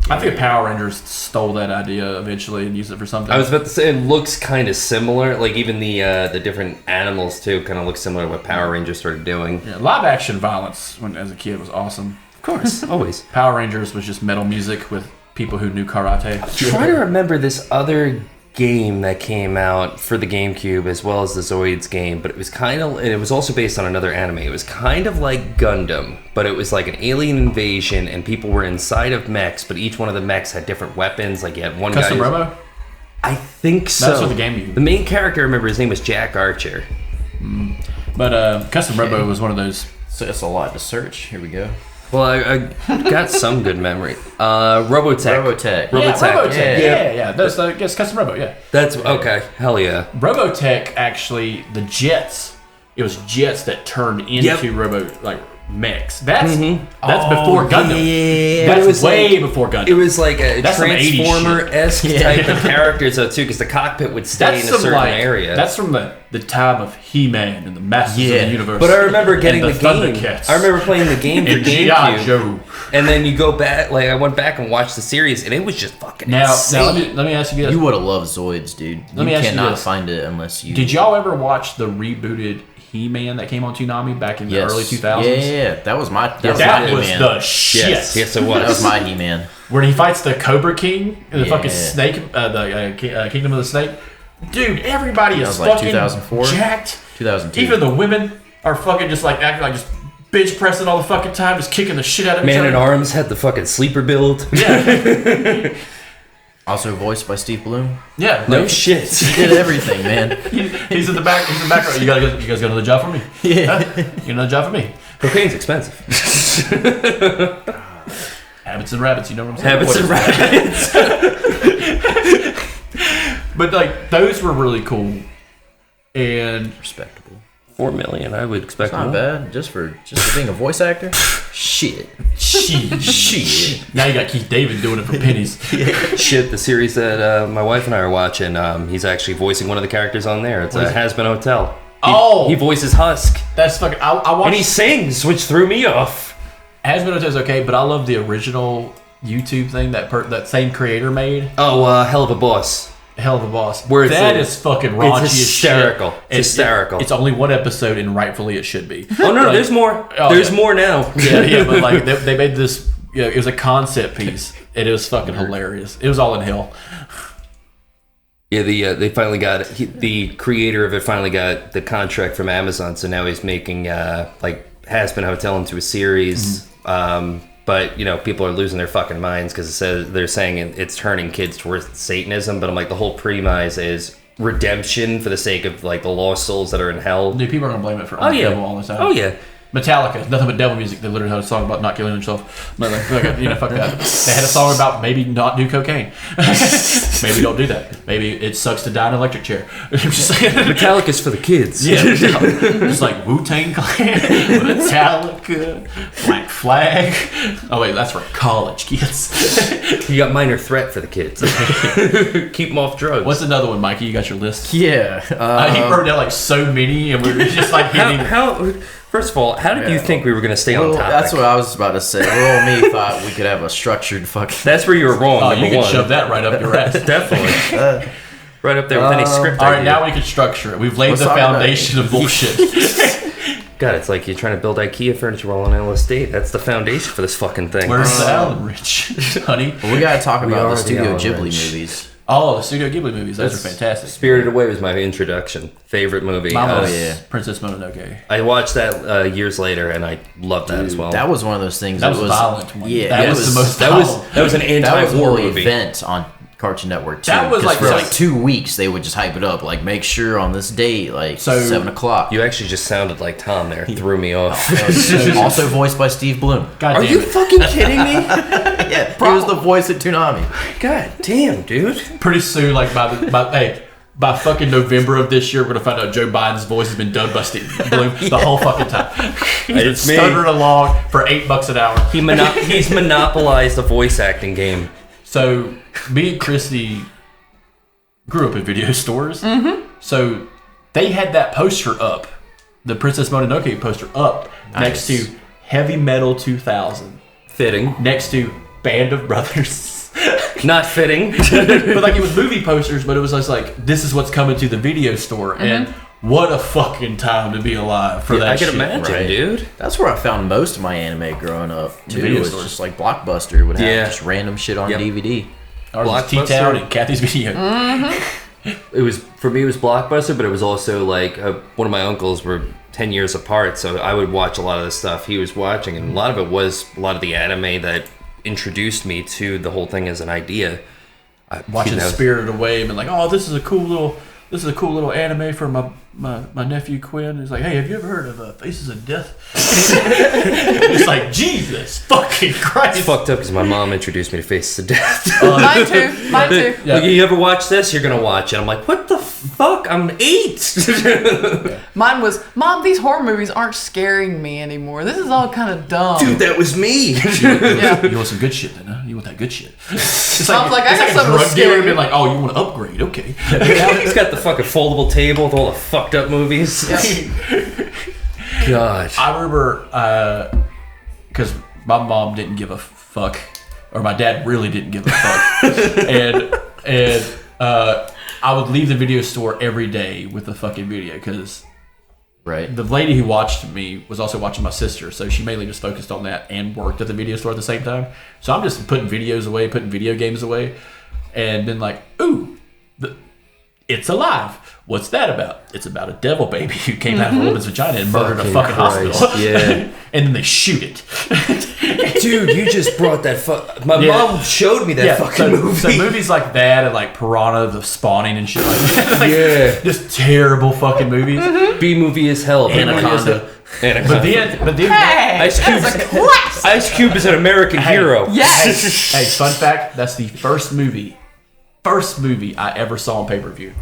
I think Power Rangers stole that idea eventually and used it for something. I was about to say it looks kind of similar. Like even the different animals too kind of look similar to what Power Rangers started doing. Yeah, live action violence when as a kid was awesome. Of course, always. Power Rangers was just metal music with people who knew karate. Try to remember this other game that came out for the GameCube as well as the Zoids game, but it was and it was also based on another anime. It was kind of like Gundam, but it was like an alien invasion and people were inside of mechs, but each one of the mechs had different weapons. Like you had one Custom guy. Robo? I think so. That's what the game. The main character, I remember his name was Jack Archer. But Custom Robo was one of those. So it's a lot to search. Here we go. Well, I got some good memory. Robotech. Robotech. Robotech. Yeah. Yeah. That's Custom Robo. Yeah. That's okay. Hell yeah. Robotech actually the jets. It was jets that turned into robo mechs. That's before Gundam. Yeah. But That's it was way like- before Gundam. It was like a That's some 80s Transformer-esque shit. type of character, though, too, because the cockpit would stay in a certain area. That's from the time of He-Man and the Masters of Yeah. the Universe. But I remember getting and the game. Thundercats. I remember playing the game for and G.I. GameCube. Joe. And then you go back, like I went back and watched the series, and it was just fucking Now insane. let me ask you this. You would have loved Zoids, dude. Let me You ask you cannot this. find it unless you. Did y'all ever watch the rebooted He-Man that came on Toonami back in the early 2000s? Yeah. That was my. That was That my was He-Man. the shit. yes, it was. That was my He-Man. Where he fights the Cobra King, the Yeah. fucking snake, Kingdom of the Snake. Dude, everybody is was like fucking 2004? jacked. 2002. Even the women are fucking just like acting like just bitch pressing all the fucking time, just kicking the shit out of each Man other. at Arms had the fucking sleeper build. Yeah, Also voiced by Steve Bloom. yeah. No like, shit. He did everything, man. he's in the back. He's in the back row. You guys got another job for me? Yeah. Huh? You got another job for me? Cocaine's expensive. Habits and rabbits. You know what I'm saying? Habits and rabbits. But like those were really cool, and Respectable. 4 million. I would expect Not more. bad. Just for being a voice actor. Shit. now you got Keith David doing it for pennies. Shit, the series that my wife and I are watching, he's actually voicing one of the characters on there. It's a Has Been Hotel. He voices Husk. That's fucking. I watched. And he sings, which threw me off. Has Been Hotel is okay, but I love the original YouTube thing that same creator made. Oh, Hell of a Boss. Hell of a Boss. Where that is fucking raunchy it's hysterical. as shit. It's hysterical. It's only one episode, and rightfully it should be. Oh no, Like, there's more. Oh, There's more now. yeah, but like they made this. It was a concept piece, and it was fucking hilarious. It was all in hell. Yeah, they finally got the creator of it finally got the contract from Amazon, so now he's making like Has Been Hotel into a series. But people are losing their fucking minds because they're saying it's turning kids towards Satanism. But I'm like, the whole premise is redemption for the sake of like the lost souls that are in hell. Dude, people are gonna blame it for devil all the time. Oh yeah. Metallica, nothing but devil music. They literally had a song about not killing themselves. But like, fuck that. They had a song about maybe not do cocaine. Maybe don't do that. Maybe it sucks to die in an electric chair. I'm just saying. Metallica's for the kids. Yeah, just like Wu-Tang Clan, Metallica, Black Flag. Oh wait, that's for college kids. You got Minor Threat for the kids. Keep them off drugs. What's another one, Mikey? You got your list? Yeah. He wrote down like so many, and we were just like hitting. First of all, how did you think we were going to stay on topic? That's what I was about to say. Little me thought we could have a structured fucking. That's where you were wrong. Oh, number you can one. shove that right up your ass. Definitely. Right up there with any script. All right, now we can structure it. We've laid Let's the talk about foundation of bullshit. God, it's like you're trying to build IKEA furniture while on an estate. That's the foundation for this fucking thing. Where's the Allen Rich, honey? Well, we gotta talk about are the the Studio Allen Ghibli Rich. movies. Oh, the Studio Ghibli movies. Those are fantastic. Spirited Away was my introduction. Favorite movie. Mine was yeah. Princess Mononoke. I watched that years later, and I loved that as well. That was one of those things. That was a violent one. Yeah, That it was the most that was an That was a anti-war whole movie. event on Cartoon Network too. That was 'cause like- for so- like 2 weeks they would just hype it up, like make sure on this date, like So- 7:00. You actually just sounded like Tom there. Threw me off. Also voiced by Steve Bloom. God Are damn you it. fucking kidding me? Yeah, he was the voice at Toonami. God damn, dude. Pretty soon, like by fucking November of this year, we're gonna find out Joe Biden's voice has been dubbed by Steve Bloom the whole fucking time. He's been It's me. stuttering along for $8 an hour. He's monopolized the voice acting game. So me and Cristy grew up in video stores. So they had that poster up, the Princess Mononoke poster up next to Heavy Metal 2000, Fitting. next to Band of Brothers. Not fitting. But like it was movie posters, but it was just like, this is what's coming to the video store. And what a fucking time to be alive for that I can shit. imagine, right. dude. That's where I found most of my anime growing up too. video It was stores. just like Blockbuster would have Yeah. just random shit on Yep. DVD. Ours was Blockbuster. T-Town and Kathy's Video. It was for me. It was Blockbuster, but it was also like one of my uncles were 10 years apart, so I would watch a lot of the stuff he was watching, and a lot of it was a lot of the anime that introduced me to the whole thing as an idea. Watching Spirited Away and been like, oh, this is a cool little anime for my nephew Quinn. He's like, hey, have you ever heard of Faces of Death? It's like, Jesus fucking Christ. It's fucked up because my mom introduced me to Faces of Death. Mine too. Mine too. Yeah. Like, you ever watch this? You're gonna watch it. I'm like, what the fuck? I'm 8. Mine was, Mom, these horror movies aren't scaring me anymore. This is all kind of dumb. Dude, that was me. Yeah. You want some good shit then, huh? You want that good shit. It's Mom's like, I it's got a something to drug scare dealer you. being like, oh, you want to upgrade? Okay. He's got the fucking foldable table with all the fucked up movies. God. I remember, because my mom didn't give a fuck, or my dad really didn't give a fuck, and I would leave the video store every day with the fucking video, because Right. the lady who watched me was also watching my sister, so she mainly just focused on that and worked at the video store at the same time. So I'm just putting videos away, putting video games away, and been like, ooh, it's alive. What's that about? It's about a devil baby who came out of a woman's vagina and murdered a fucking Christ, hospital. yeah. And then they shoot it. Dude, you just brought that My Yeah. mom showed me that fucking so, movie. So movies like that and like Piranha, the Spawning and shit like that. Like, Yeah. just terrible fucking movies. B-movie as hell. but Anaconda. Anaconda. But then Hey, Ice that's Cube. a classic. Ice Cube is an American hero. Yes. hey, fun fact, that's the first movie first movie I ever saw on pay-per-view.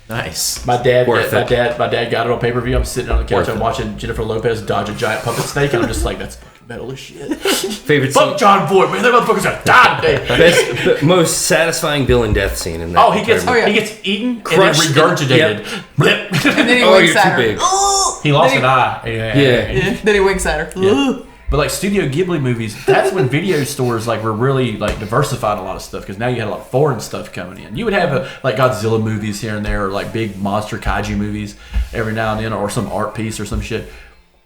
Nice. My dad Worth got it. it on pay-per-view. I'm sitting on the couch. Worth I'm it. watching Jennifer Lopez dodge a giant puppet snake, and I'm just like, that's fucking metal as shit. Favorite Fuck scene? John Ford, man. That motherfucker's gonna die today. Best, most satisfying villain death scene in that. Oh, he gets yeah. he gets eaten Crushed and then regurgitated. Yep. Blip. And then he Oh, winks you're at too her. big. He lost Then an eye. Yeah. Then he winks at her. Yeah. But like Studio Ghibli movies, that's when video stores like were really like diversifying a lot of stuff, because now you had a lot of foreign stuff coming in. You would have like Godzilla movies here and there, or like big monster kaiju movies every now and then, or some art piece or some shit.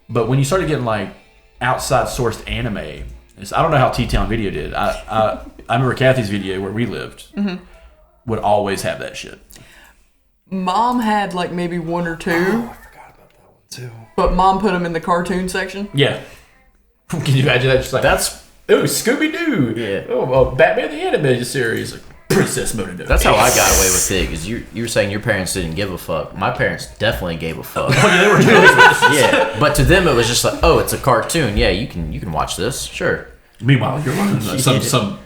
But when you started getting like outside sourced anime, I don't know how T-Town Video did. I remember Kathy's Video where we lived would always have that shit. Mom had like maybe one or two. I forgot about that one too. But Mom put them in the cartoon section. Yeah. Can you imagine that? Just like, That's Scooby Doo. Yeah. Oh, Batman the Animated Series. Like, Princess Mononoke. that's how I got away with it. Because you were saying your parents didn't give a fuck. My parents definitely gave a fuck. They were doing Yeah, but to them it was just like, oh, it's a cartoon. Yeah, you can watch this. Sure. Meanwhile, you're learning some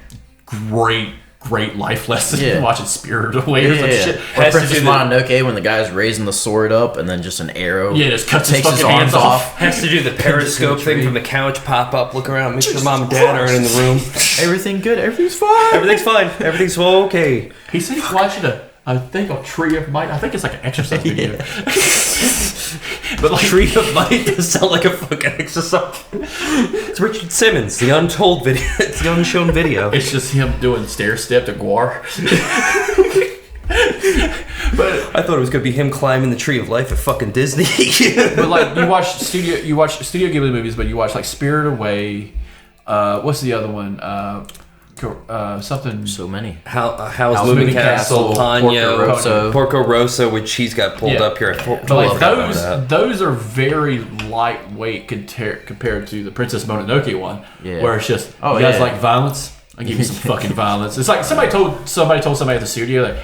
great life lesson. Yeah. Watching Spirited Away or some shit. Or Has to Princess do the- Mononoke when the guy's raising the sword up and then just an arrow. Yeah, just cuts his takes fucking hands off. Has to do the periscope thing from the couch, pop up, look around, make sure mom and dad aren't in the room. Everything good. Everything's fine. Everything's fine. Everything's okay. He said he's watching a Tree of Might. I think it's like an exercise video. But like, Tree of Might does sound like a fucking exercise. It's Richard Simmons, the untold video. It's the unshown video. It's just him doing stair step to Guar. But I thought it was gonna be him climbing the tree of life at fucking Disney. but like you watch Studio Ghibli movies, but you watch like Spirited Away. What's the other one? Something. So many. Howl's Moving Castle, Ponyo, Porco Rosso, which he's got pulled up here. But like those are very lightweight compared to the Princess Mononoke one, where it's just you guys like violence. I give you some fucking violence. It's like somebody told somebody at the studio, like,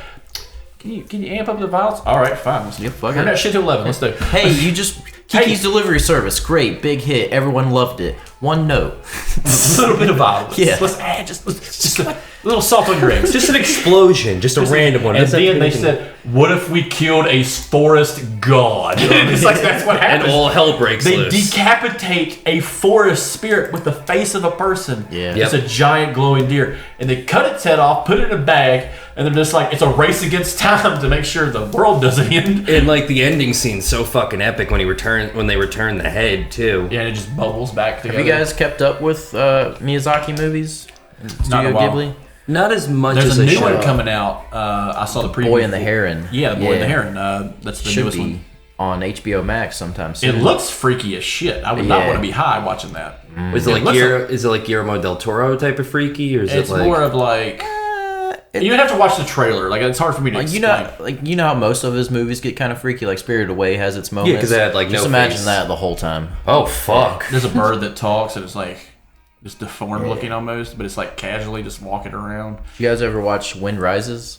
can you amp up the violence? All right, fine. Let's fuck turn it. that shit to 11. Let's do. Hey, you just Kiki's Delivery Service, great, big hit, everyone loved it. One note. A little bit of violence. Yeah. Let's add just a little salt on your eggs. Just an explosion, just a random one. And then they said, "What if we killed a forest god?" It's like that's what happens. and all hell breaks They loose. decapitate a forest spirit with the face of a person. Yeah. It's a giant glowing deer. And they cut its head off, put it in a bag, and they're just like, it's a race against time to make sure the world doesn't end. And like the ending scene's so fucking epic when they return the head too. Yeah, and it just bubbles back together. Have you guys kept up with Miyazaki movies? Not Studio in a while. Ghibli? Not as much There's as a they new should. one coming out. I saw the preview. Boy and the Heron. Yeah, the Boy and the Heron. That's the Should newest be one. on HBO Max sometime soon. It looks freaky as shit. I would not Yeah. want to be high watching that. Is it like Guillermo del Toro type of freaky, or is It's it like more of like you would have to watch the trailer. Like it's hard for me to explain. you know how most of his movies get kind of freaky. Like Spirited Away has its moments. 'cause they had, like, just no imagine face. that the whole time. oh fuck? There's a bird that talks and it's like just deformed looking almost, but it's like casually just walking around. You guys ever watch Wind Rises?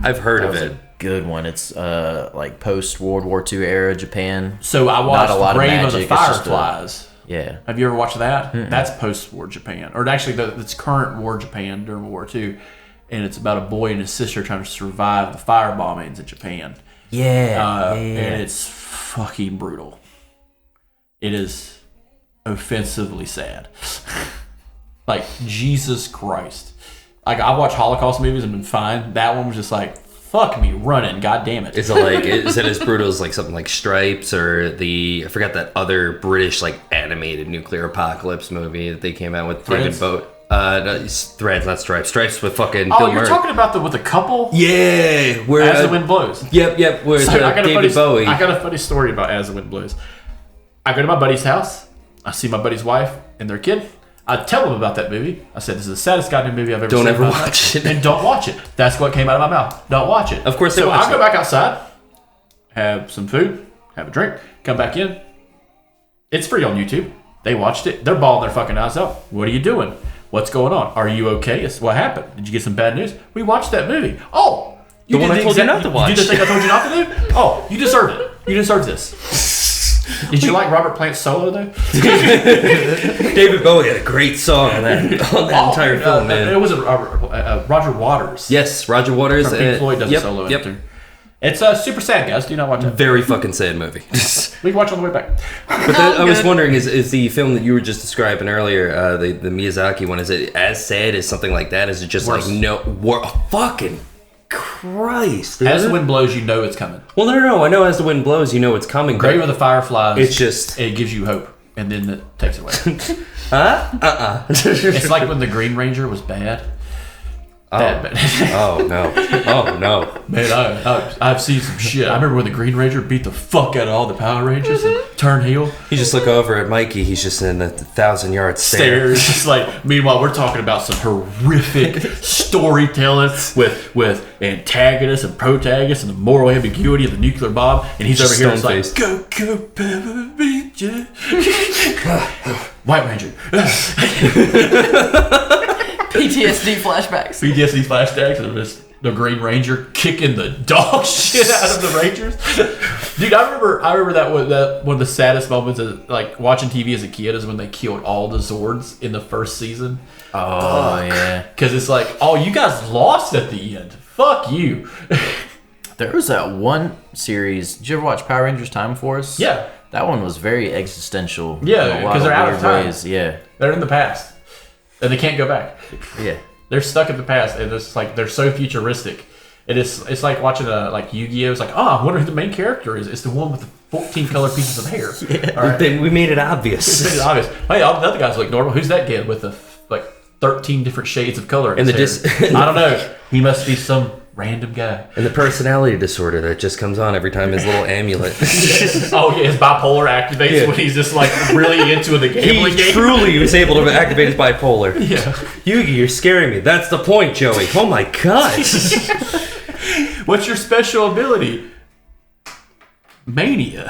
I've heard That of was it. a good one. It's like post World War II era Japan. So I watched a lot of Grave of the magic, it's just Fireflies. Yeah. Have you ever watched that? That's post-war Japan, or actually, it's current war Japan during World War II, and it's about a boy and his sister trying to survive the fire bombings in Japan. And it's fucking brutal. It is offensively sad. Like Jesus Christ. Like I watch Holocaust movies and been fine. That one was just like, fuck me running, god damn it. Is it as brutal as like something like Stripes or I forgot that other British like animated nuclear apocalypse movie that they came out with? Threads? David Bowie. No, it's Threads, not Stripes. Stripes with fucking Oh, Bill you're Murray. talking about with the couple? Yeah, where As the Wind Blows. Yep, where So I got David Bowie. I got a funny story about As the Wind Blows. I go to my buddy's house. I see my buddy's wife and their kid. I tell them about that movie. I said, this is the saddest goddamn movie I've ever seen. Don't ever in my life. watch it. And don't watch it. That's what came out of my mouth. Don't watch it. Of course they So watched I go it. back outside, have some food, have a drink, come back in. It's free on YouTube. They watched it. They're bawling their fucking eyes out. What are you doing? What's going on? Are you okay? What happened? Did you get some bad news? We watched that movie. Oh, The one I told you not to watch. You did the thing I told you not to do? Oh, you deserved it. You deserved this. Did you like Robert Plant's solo though? David Bowie had a great song on that entire film, man. It was Roger Waters. Yes, Roger Waters. From Pink Floyd does a solo in it too. It's super sad, guys. Do not watch it. Very fucking sad movie. We can watch it on the way back. But I was wondering, is the film that you were just describing earlier, the Miyazaki one, is it as sad as something like that? Is it just Worse. fucking Christ? As the wind blows, you know it's coming. Well, no. I know as the wind blows, you know it's coming. Grave of the Fireflies. It's just it gives you hope, and then it takes it away. It's like when the Green Ranger was bad. Bad. Oh no, man! I've seen some shit. I remember when the Green Ranger beat the fuck out of all the Power Rangers and turned heel. You just look over at Mikey. He's just in a 1,000-yard stare. It's just like. Meanwhile, we're talking about some horrific storytelling with antagonists and protagonists and the moral ambiguity of the nuclear bomb, and he's over here just like go Power Ranger, White Ranger. PTSD flashbacks. PTSD flashbacks of the Green Ranger kicking the dog shit out of the Rangers. Dude, I remember that one of the saddest moments of like watching TV as a kid is when they killed all the Zords in the first season. Oh yeah, because it's like, oh, you guys lost at the end. Fuck you. There was that one series. Did you ever watch Power Rangers Time Force? Yeah. That one was very existential. Yeah, because they're out of time. Ways. Yeah. They're in the past. And they can't go back. Yeah. They're stuck in the past, and it's like they're so futuristic. It's like watching like Yu-Gi-Oh! It's like, I wonder who the main character is. It's the one with the 14 color pieces of hair. Yeah. All right. We made it obvious. We made it obvious. Hey, the other guys look normal. Who's that kid with the like 13 different shades of color? In his hair? I don't know. He must be some random guy. And the personality disorder that just comes on every time his little amulet. Oh yeah, his bipolar activates when he's just like really into the gambling game. Truly was able to activate his bipolar. Yeah. Yugi, you're scaring me. That's the point, Joey. Oh my god. What's your special ability? Mania.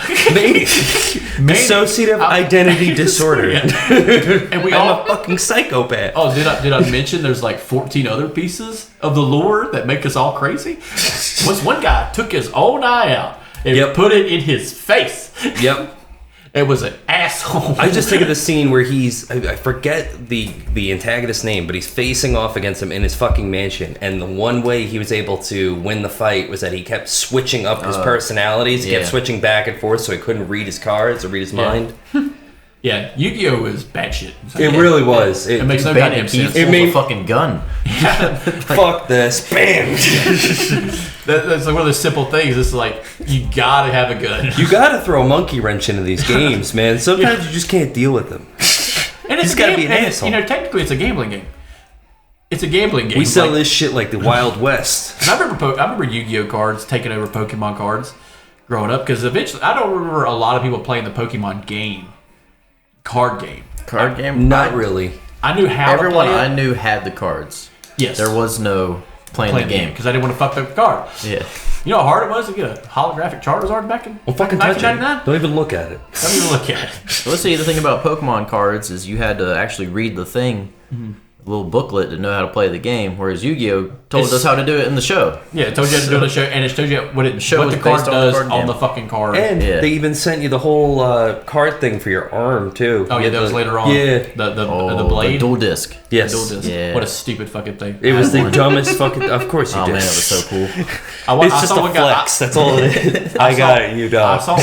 Dissociative identity disorder. And I'm a fucking psychopath. Oh, did I mention there's like 14 other pieces of the lore that make us all crazy? Once one guy took his own eye out and put it in his face. Yep. It was an asshole. I just think of the scene where I forget the antagonist's name, but he's facing off against him in his fucking mansion, and the one way he was able to win the fight was that he kept switching up his personalities, he kept switching back and forth so he couldn't read his cards or read his mind. Yeah, Yu-Gi-Oh! Was batshit. It really was. It makes no goddamn sense. It made a fucking gun. Fuck this. Bam! That's like one of those simple things. It's like, you gotta have a gun. You gotta throw a monkey wrench into these games, man. Sometimes you just can't deal with them. And it's gotta be an asshole. You know, technically it's a gambling game. It's a gambling game. We sell this shit like the Wild West. And I remember Yu-Gi-Oh! Cards taking over Pokemon cards growing up, because eventually, I don't remember a lot of people playing the Pokemon game. Card game. Not really. I knew how Everyone to play it. I knew had the cards. Yes. There was no playing the game. Because I didn't want to fuck the card. Yeah. You know how hard it was to get a holographic Charizard back in Fucking touch it. 1999? Don't even look at it. Don't even look at it. Well, let's see, the thing about Pokemon cards is you had to actually read the thing, little booklet to know how to play the game, whereas Yu-Gi-Oh! told us how to do it in the show. Yeah, it told you how to do it on the show, and it showed you what the card does on the fucking card. And they even sent you the whole card thing for your arm, too. Oh, yeah, that was later on. Yeah. The blade. The dual disc. Yes. Dual disc. Yeah. What a stupid fucking thing. It was the dumbest fucking... Of course you Oh did. man, that was so cool. It's just a flex. That's all it is. I got it. You don't. I saw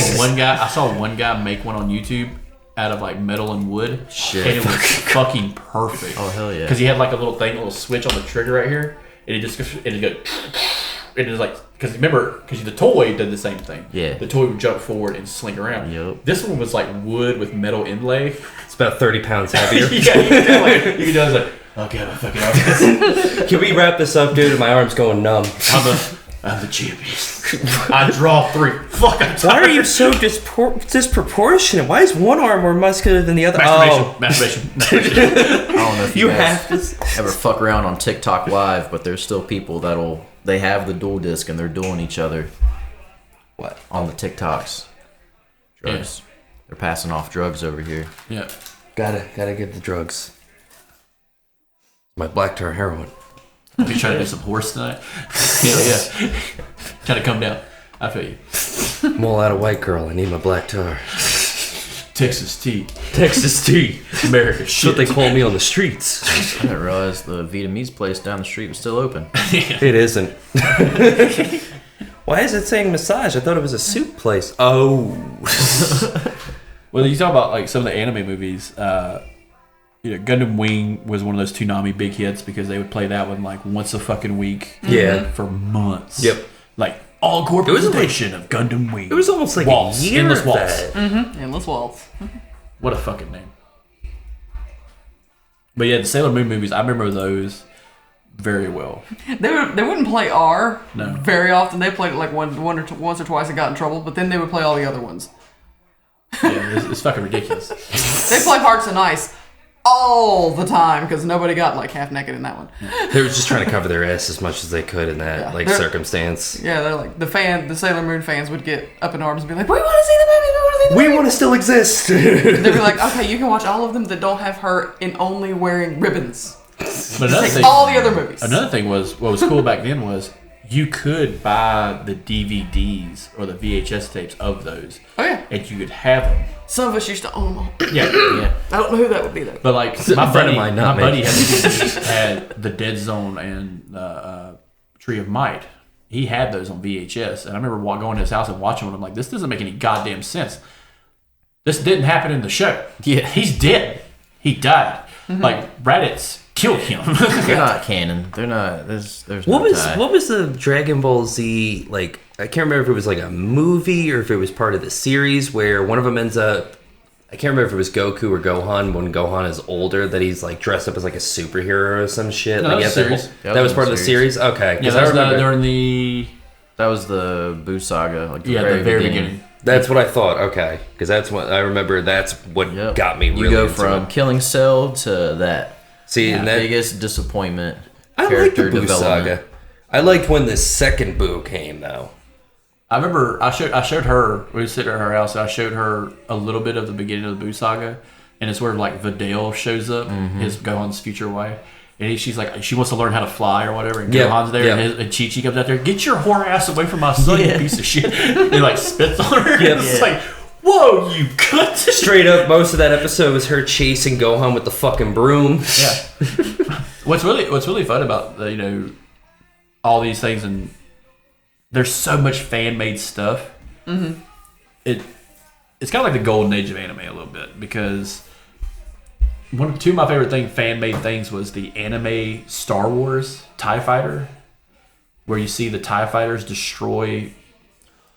one guy make one on YouTube out of like metal and wood. Shit. And it was fucking perfect. Oh hell yeah. Because he had like a little switch on the trigger right here, and it just like, because remember, because the toy did the same thing. Yeah. The toy would jump forward and slink around. Yep. This one was like wood with metal inlay. It's about 30 pounds heavier. Yeah, you can do like, okay, I'm fucking out. Can we wrap this up, dude? My arm's going numb. I'm the champion. I draw 3. Fuck, I'm Why are you so disproportionate? Why is one arm more muscular than the other? Masturbation. I don't know if you have guys to ever fuck around on TikTok Live, but there's still people they have the dual disc and they're dueling each other. What? On the TikToks. Drugs. Yeah. They're passing off drugs over here. Yeah. Gotta get the drugs. My black tar heroin. You trying to do some horse tonight? Yeah. Trying to come down. I feel you. I'm all out of white girl. I need my black tar. Texas tea. Texas tea. America That's what they shit. call me on the streets. I didn't realize the Vietnamese place down the street was still open. It isn't. Why is it saying massage? I thought it was a soup place. Oh. Well, you talk about like some of the anime movies. Gundam Wing was one of those Toonami big hits because they would play that one like once a fucking week. Yeah. For months. Yep. Like all-core presentation of Gundam Wing. It was almost like Waltz. a year Endless of Waltz. that. Endless Waltz. What a fucking name. But yeah, the Sailor Moon movies, I remember those very well. They wouldn't play R No. very often. They played it like once or twice and got in trouble, but then they would play all the other ones. Yeah, it's fucking ridiculous. They play Hearts and Ice all the time because nobody got like half naked in that one. They were just trying to cover their ass as much as they could in that Yeah. like They're- circumstance. Yeah, they're like the Sailor Moon fans would get up in arms and be like, "We want to see the movie. We want to see the movie." We want to still exist. They'd be like, "Okay, you can watch all of them that don't have her in only wearing ribbons. But another Take thing, all the other movies." another thing was what was cool back then was you could buy the DVDs or the VHS tapes of those, Oh yeah, and you could have them. some of us used to own them all. Yeah, yeah. I don't know who that would be though. But like A my friend buddy, of mine, not my me. buddy had the Dead Zone and Tree of Might. He had those on VHS, and I remember going to his house and watching them. I'm like, this doesn't make any goddamn sense. This didn't happen in the show. Yeah. He's dead. He died. Like Raditz killed him. They're not canon. They're not. There's What no was tie. what was the Dragon Ball Z like? I can't remember if it was like a movie or if it was part of the series where one of them ends up. I can't remember if it was Goku or Gohan. When Gohan is older, that he's like dressed up as like a superhero or some shit. No, like, that was yeah, series. That was part of the series. Okay, Yeah, 'cause that I was remember during the That was the Boo saga. Like the very beginning. that's what I thought. Okay, because that's what I remember. That's what Yep. got me. You Really go into from it. killing Cell to that. See, and that Biggest disappointment. I like the Character Boo development. saga. I liked when the second Boo came though. I remember I showed her. We were sitting at her house. And I showed her a little bit of the beginning of the Boo saga, and it's where like Videl shows up, his Gohan's future wife, and she's like she wants to learn how to fly or whatever, and Yeah, Gohan's there, yeah. and Chi-Chi comes out there, get your whore ass away from my son, you piece of shit. He like spits on her. Yep. And it's like, whoa, you cunt. Straight up, most of that episode was her chasing Gohan with the fucking broom. Yeah. What's really fun about all these things, and there's so much fan made stuff. Mm-hmm. It's kind of like the golden age of anime a little bit because two of my favorite fan made things was the anime Star Wars TIE Fighter, where you see the TIE Fighters destroy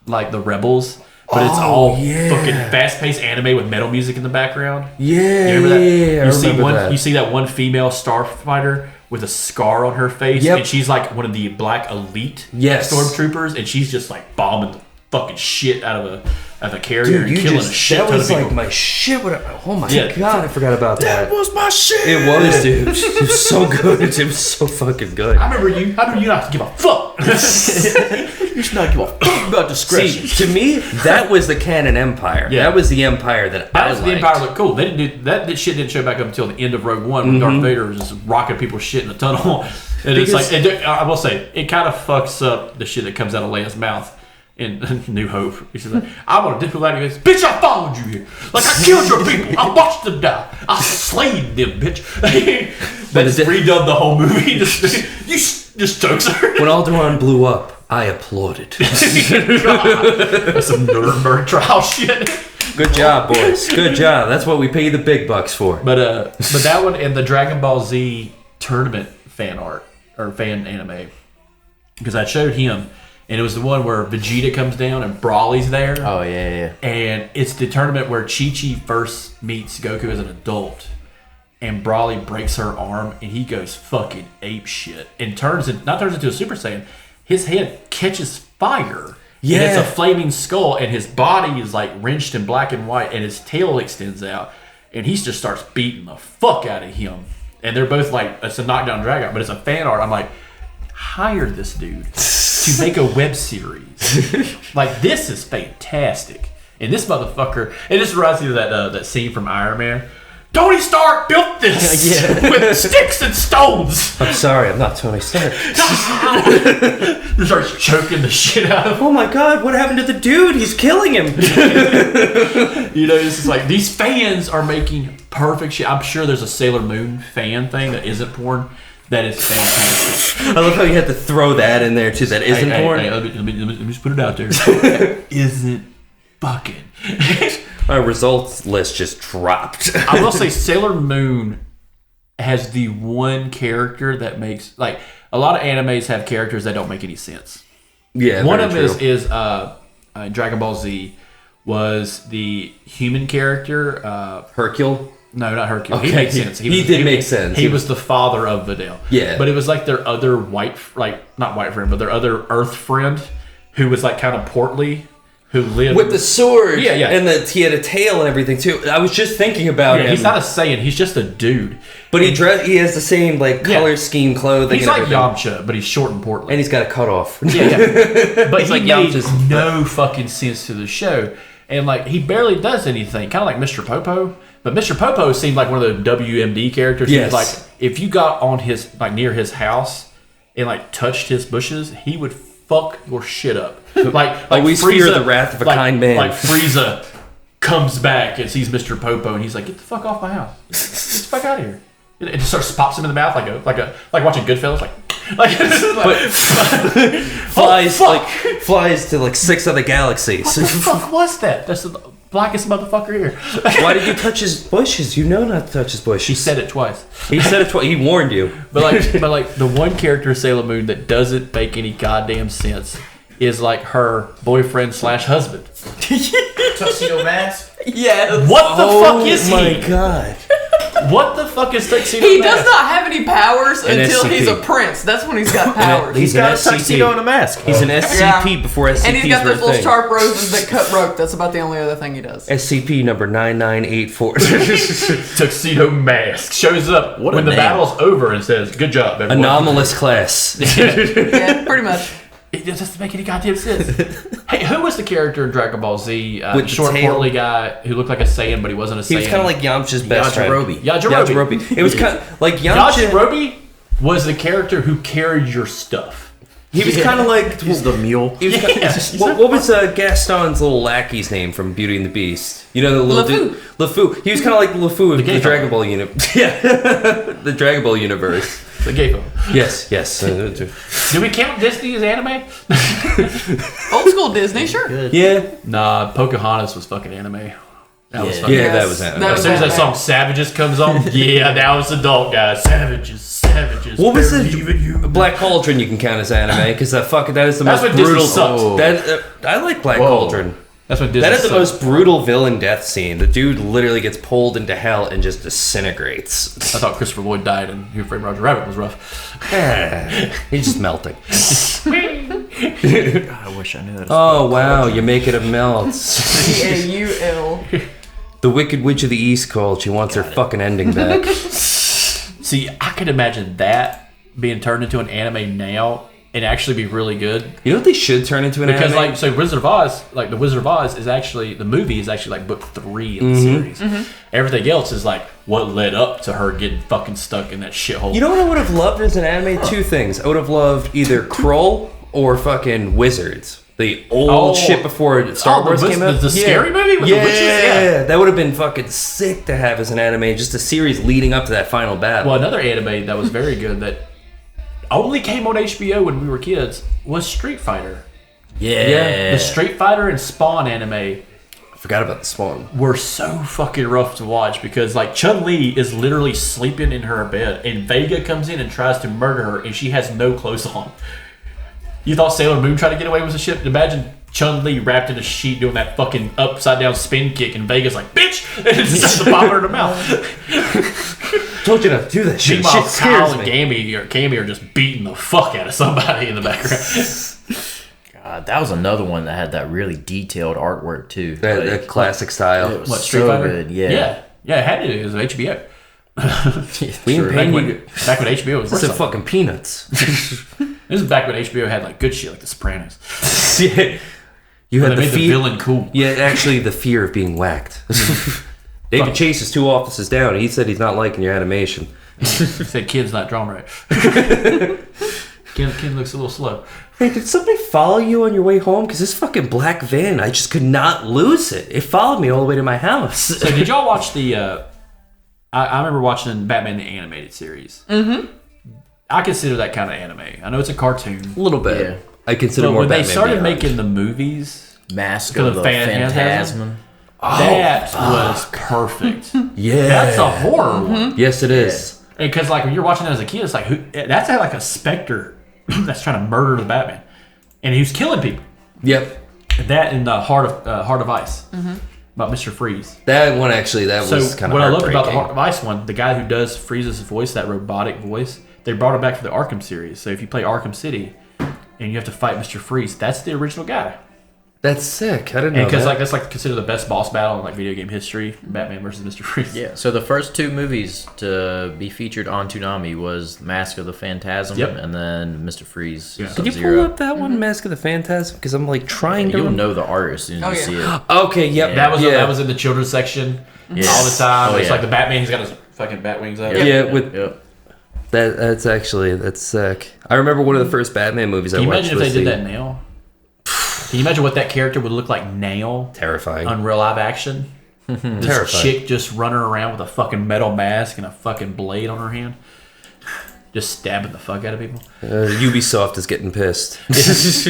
like the rebels. But it's all fucking fast-paced anime with metal music in the background. Yeah, You remember that? yeah, I You see remember that. You see that one female starfighter with a scar on her face, Yep. and she's like one of the black elite Yes. stormtroopers, and she's just like bombing the fucking shit out of a carrier and killing a shit that ton was of people. like my shit. Oh my Yeah. god, I forgot about that. was my shit. It was, dude. It was so good. It was so fucking good. I remember you. How do you not give a fuck? You should not give a fuck about discretion. See, to me, that was the canon empire. Yeah. That was the empire that I That was the liked. Empire looked cool. They didn't do that. That shit didn't show back up until the end of Rogue One when Darth Vader was just rocking people's shit in the tunnel. And it's Because- like I will say it kind of fucks up the shit that comes out of Leia's mouth in New Hope. She's like, "I want to diplomatic." He goes, "Bitch, I followed you here. Like I killed your people. I watched them die. I slayed them, bitch." They just redone the whole movie. Just chokes her. When Alderaan blew up, I applauded. That's some Nuremberg trial shit. Good job, boys. Good job. That's what we pay the big bucks for. But that one and the Dragon Ball Z tournament fan art or fan anime, because I showed him, and it was the one where Vegeta comes down and Broly's there. Oh yeah. And it's the tournament where Chi-Chi first meets Goku as an adult, and Broly breaks her arm, and he goes fucking ape shit and turns into a Super Saiyan. His head catches fire. Yeah. And it's a flaming skull, and his body is like wrenched in black and white, and his tail extends out, and he just starts beating the fuck out of him. And they're both like, it's a knockdown drag out, but it's a fan art. I'm like, hire this dude to make a web series. Like, this is fantastic. And this motherfucker, and this reminds me of that scene from Iron Man Tony Stark built this with sticks and stones. I'm sorry, I'm not Tony Stark. He starts choking the shit out of him. Oh my god, what happened to the dude? He's killing him. You know, it's just like these fans are making perfect shit. I'm sure there's a Sailor Moon fan thing that isn't porn. That is fantastic. I love how you had to throw that in there too. That isn't porn. Hey, let me just put it out there. Isn't fucking. Our results list just dropped. I will say Sailor Moon has the one character that makes, like, a lot of animes have characters that don't make any sense. Yeah, one of them true. is Dragon Ball Z was the human character. Hercule? No, not Hercule. Okay. He makes sense. He did make sense. He was the father of Videl. Yeah. But it was like their other not white friend, but their other Earth friend who was like kind of portly, who lived with the sword. Yeah. And he had a tail and everything too. I was just thinking about him. He's not a Saiyan. He's just a dude. But he has the same color scheme clothing. He's and like everything. Yamcha, but he's short and portly. And he's got a cutoff. Yeah. But he like made Yamcha's. no fucking sense to the show. And like he barely does anything. Kind of like Mr. Popo. But Mr. Popo seemed like one of the WMD characters. Yes. He was like, if you got on his, like near his house and like touched his bushes, he would fuck your shit up. Like Always fear the wrath of a kind man. Like Frieza comes back and sees Mr. Popo and he's like, get the fuck off my house. Get the fuck out of here. It just starts pops him in the mouth like watching Goodfellas, flies to like 6 other galaxies. What the fuck was that? That's the blackest motherfucker here. Why did you touch his bushes? You know not to touch his bushes. She said it twice. He said it twice. He warned you. But like the one character of Sailor Moon that doesn't make any goddamn sense is like her boyfriend / husband. Tuxedo Mask? Yes. What the fuck is he? Oh my god. What the fuck is Tuxedo He Mask? does not have any powers An until he's a SCP. prince. That's when he's got powers. He's Got an a tuxedo and a mask. He's an SCP before SCPs And he's got were a those little thing. sharp roses that cut rope. That's about the only other thing he does. SCP number 9984. Tuxedo Mask shows up What a when the name. battle's over and says, "Good job, everyone." Anomalous class. Yeah, pretty much. It doesn't make any goddamn sense. Hey, who was the character in Dragon Ball Z? With the short, tail? portly guy who looked like a Saiyan, but he wasn't a Saiyan. He was kind of like Yamcha's best friend. Yajirobe. Yajirobe. It was kind of like Yamcha. Yajirobe was the character who carried your stuff. He was kind of like. He's the mule. He was Yes. what was Gaston's little lackey's name from Beauty and the Beast? You know the little dude, LeFou. He was kind of like LeFou of the Dragon Ball universe. Yeah, the Dragon Ball universe. The gay fella. Yes. Do we count Disney as anime? Old school Disney, sure. Yeah. Nah, Pocahontas was fucking anime. That was fucking. Yeah, Yes, that was anime. that As was soon as that anime. song "Savages" comes on, yeah, now it's adult guys. Savages. What was believe in you. Black Cauldron? You can count as anime because that is the That's most when Disney brutal. sucks. That I like Black Whoa. Cauldron. That's what Disney. That is the sucks. most brutal villain death scene. The dude literally gets pulled into hell and just disintegrates. I thought Christopher Lloyd died and Who Framed Roger Rabbit was rough. He's just melting. God, I wish I knew that. Oh wow, you make it a melt. C-A-U-L. The Wicked Witch of the East called. She wants her fucking ending back. See, I could imagine that being turned into an anime now and actually be really good. You know what they should turn into an Because anime? like so Wizard of Oz, like the Wizard of Oz is actually the movie is actually like book 3 in the series. Everything else is like what led up to her getting fucking stuck in that shithole. You know what I would have loved as an anime? 2 things. I would have loved either Kroll or fucking Wizards. The old shit before Star Wars came out. The scary movie with the witches? Yeah. That would have been fucking sick to have as an anime. Just a series leading up to that final battle. Well, another anime that was very good that only came on HBO when we were kids was Street Fighter. Yeah. The Street Fighter and Spawn anime I forgot about the Spawn. were so fucking rough to watch because like Chun-Li is literally sleeping in her bed and Vega comes in and tries to murder her and she has no clothes on. You thought Sailor Moon tried to get away with the shit? Imagine Chun-Li wrapped in a sheet doing that fucking upside down spin kick and Vega's like, bitch! And it just starts to pop her in the mouth. Told you not to do that shit. Meanwhile, Shit scares Kyle and me. Cammy are just beating the fuck out of somebody in the background. God, that was another one that had that really detailed artwork too. That classic style. It was What, Street so Fighter? good. Yeah. Yeah, it had to. It was HBO. We ain't Back paying when, you. back when HBO was This is worth something. fucking peanuts. This is back when HBO had like good shit like The Sopranos. Yeah. You When had they the made the fear. villain cool. Yeah, actually, the fear of being whacked. David Chase is 2 offices down. He said he's not liking your animation. He said Ken's not drawn right. Ken looks a little slow. Hey, did somebody follow you on your way home? Because this fucking black van, I just could not lose it. It followed me all the way to my house. So did y'all watch the... I remember watching Batman the Animated Series. Mm-hmm. I consider that kind of anime. I know it's a cartoon. A little bit. Yeah. I consider But more when they Batman started Beyond. making the movies... Mask of the Phantasm. That was perfect. Yeah. That's a horror one. Yes, it is. Because like when you're watching that as a kid, it's like that's like a specter that's trying to murder the Batman, and he was killing people. Yep. That in the Heart of Ice about Mr. Freeze. That one actually, that was kind of what I loved about the heartbreaking. Heart of Ice one, the guy who does Freeze's voice, that robotic voice, they brought it back for the Arkham series. So if you play Arkham City and you have to fight Mr. Freeze, that's the original guy. That's sick. I didn't know Because that. like that's like considered the best boss battle in like video game history, Batman versus Mr. Freeze. Yeah, so the first 2 movies to be featured on Toonami was Mask of the Phantasm and then Mr. Freeze. Yeah. Could you pull up that one, Mask of the Phantasm? Because I'm like trying to... You'll know the art as soon as you see it. Okay, yep. That was in the children's section all the time. Oh, It's yeah. like the Batman, he's got his fucking bat wings out. Yeah, that's sick. I remember one of the first Batman movies Can I you watched imagine if was they did that now? Can you imagine what that character would look like now Terrifying. on real live action? This Terrifying. chick just running around with a fucking metal mask and a fucking blade on her hand. Just stabbing the fuck out of people. Ubisoft is getting pissed.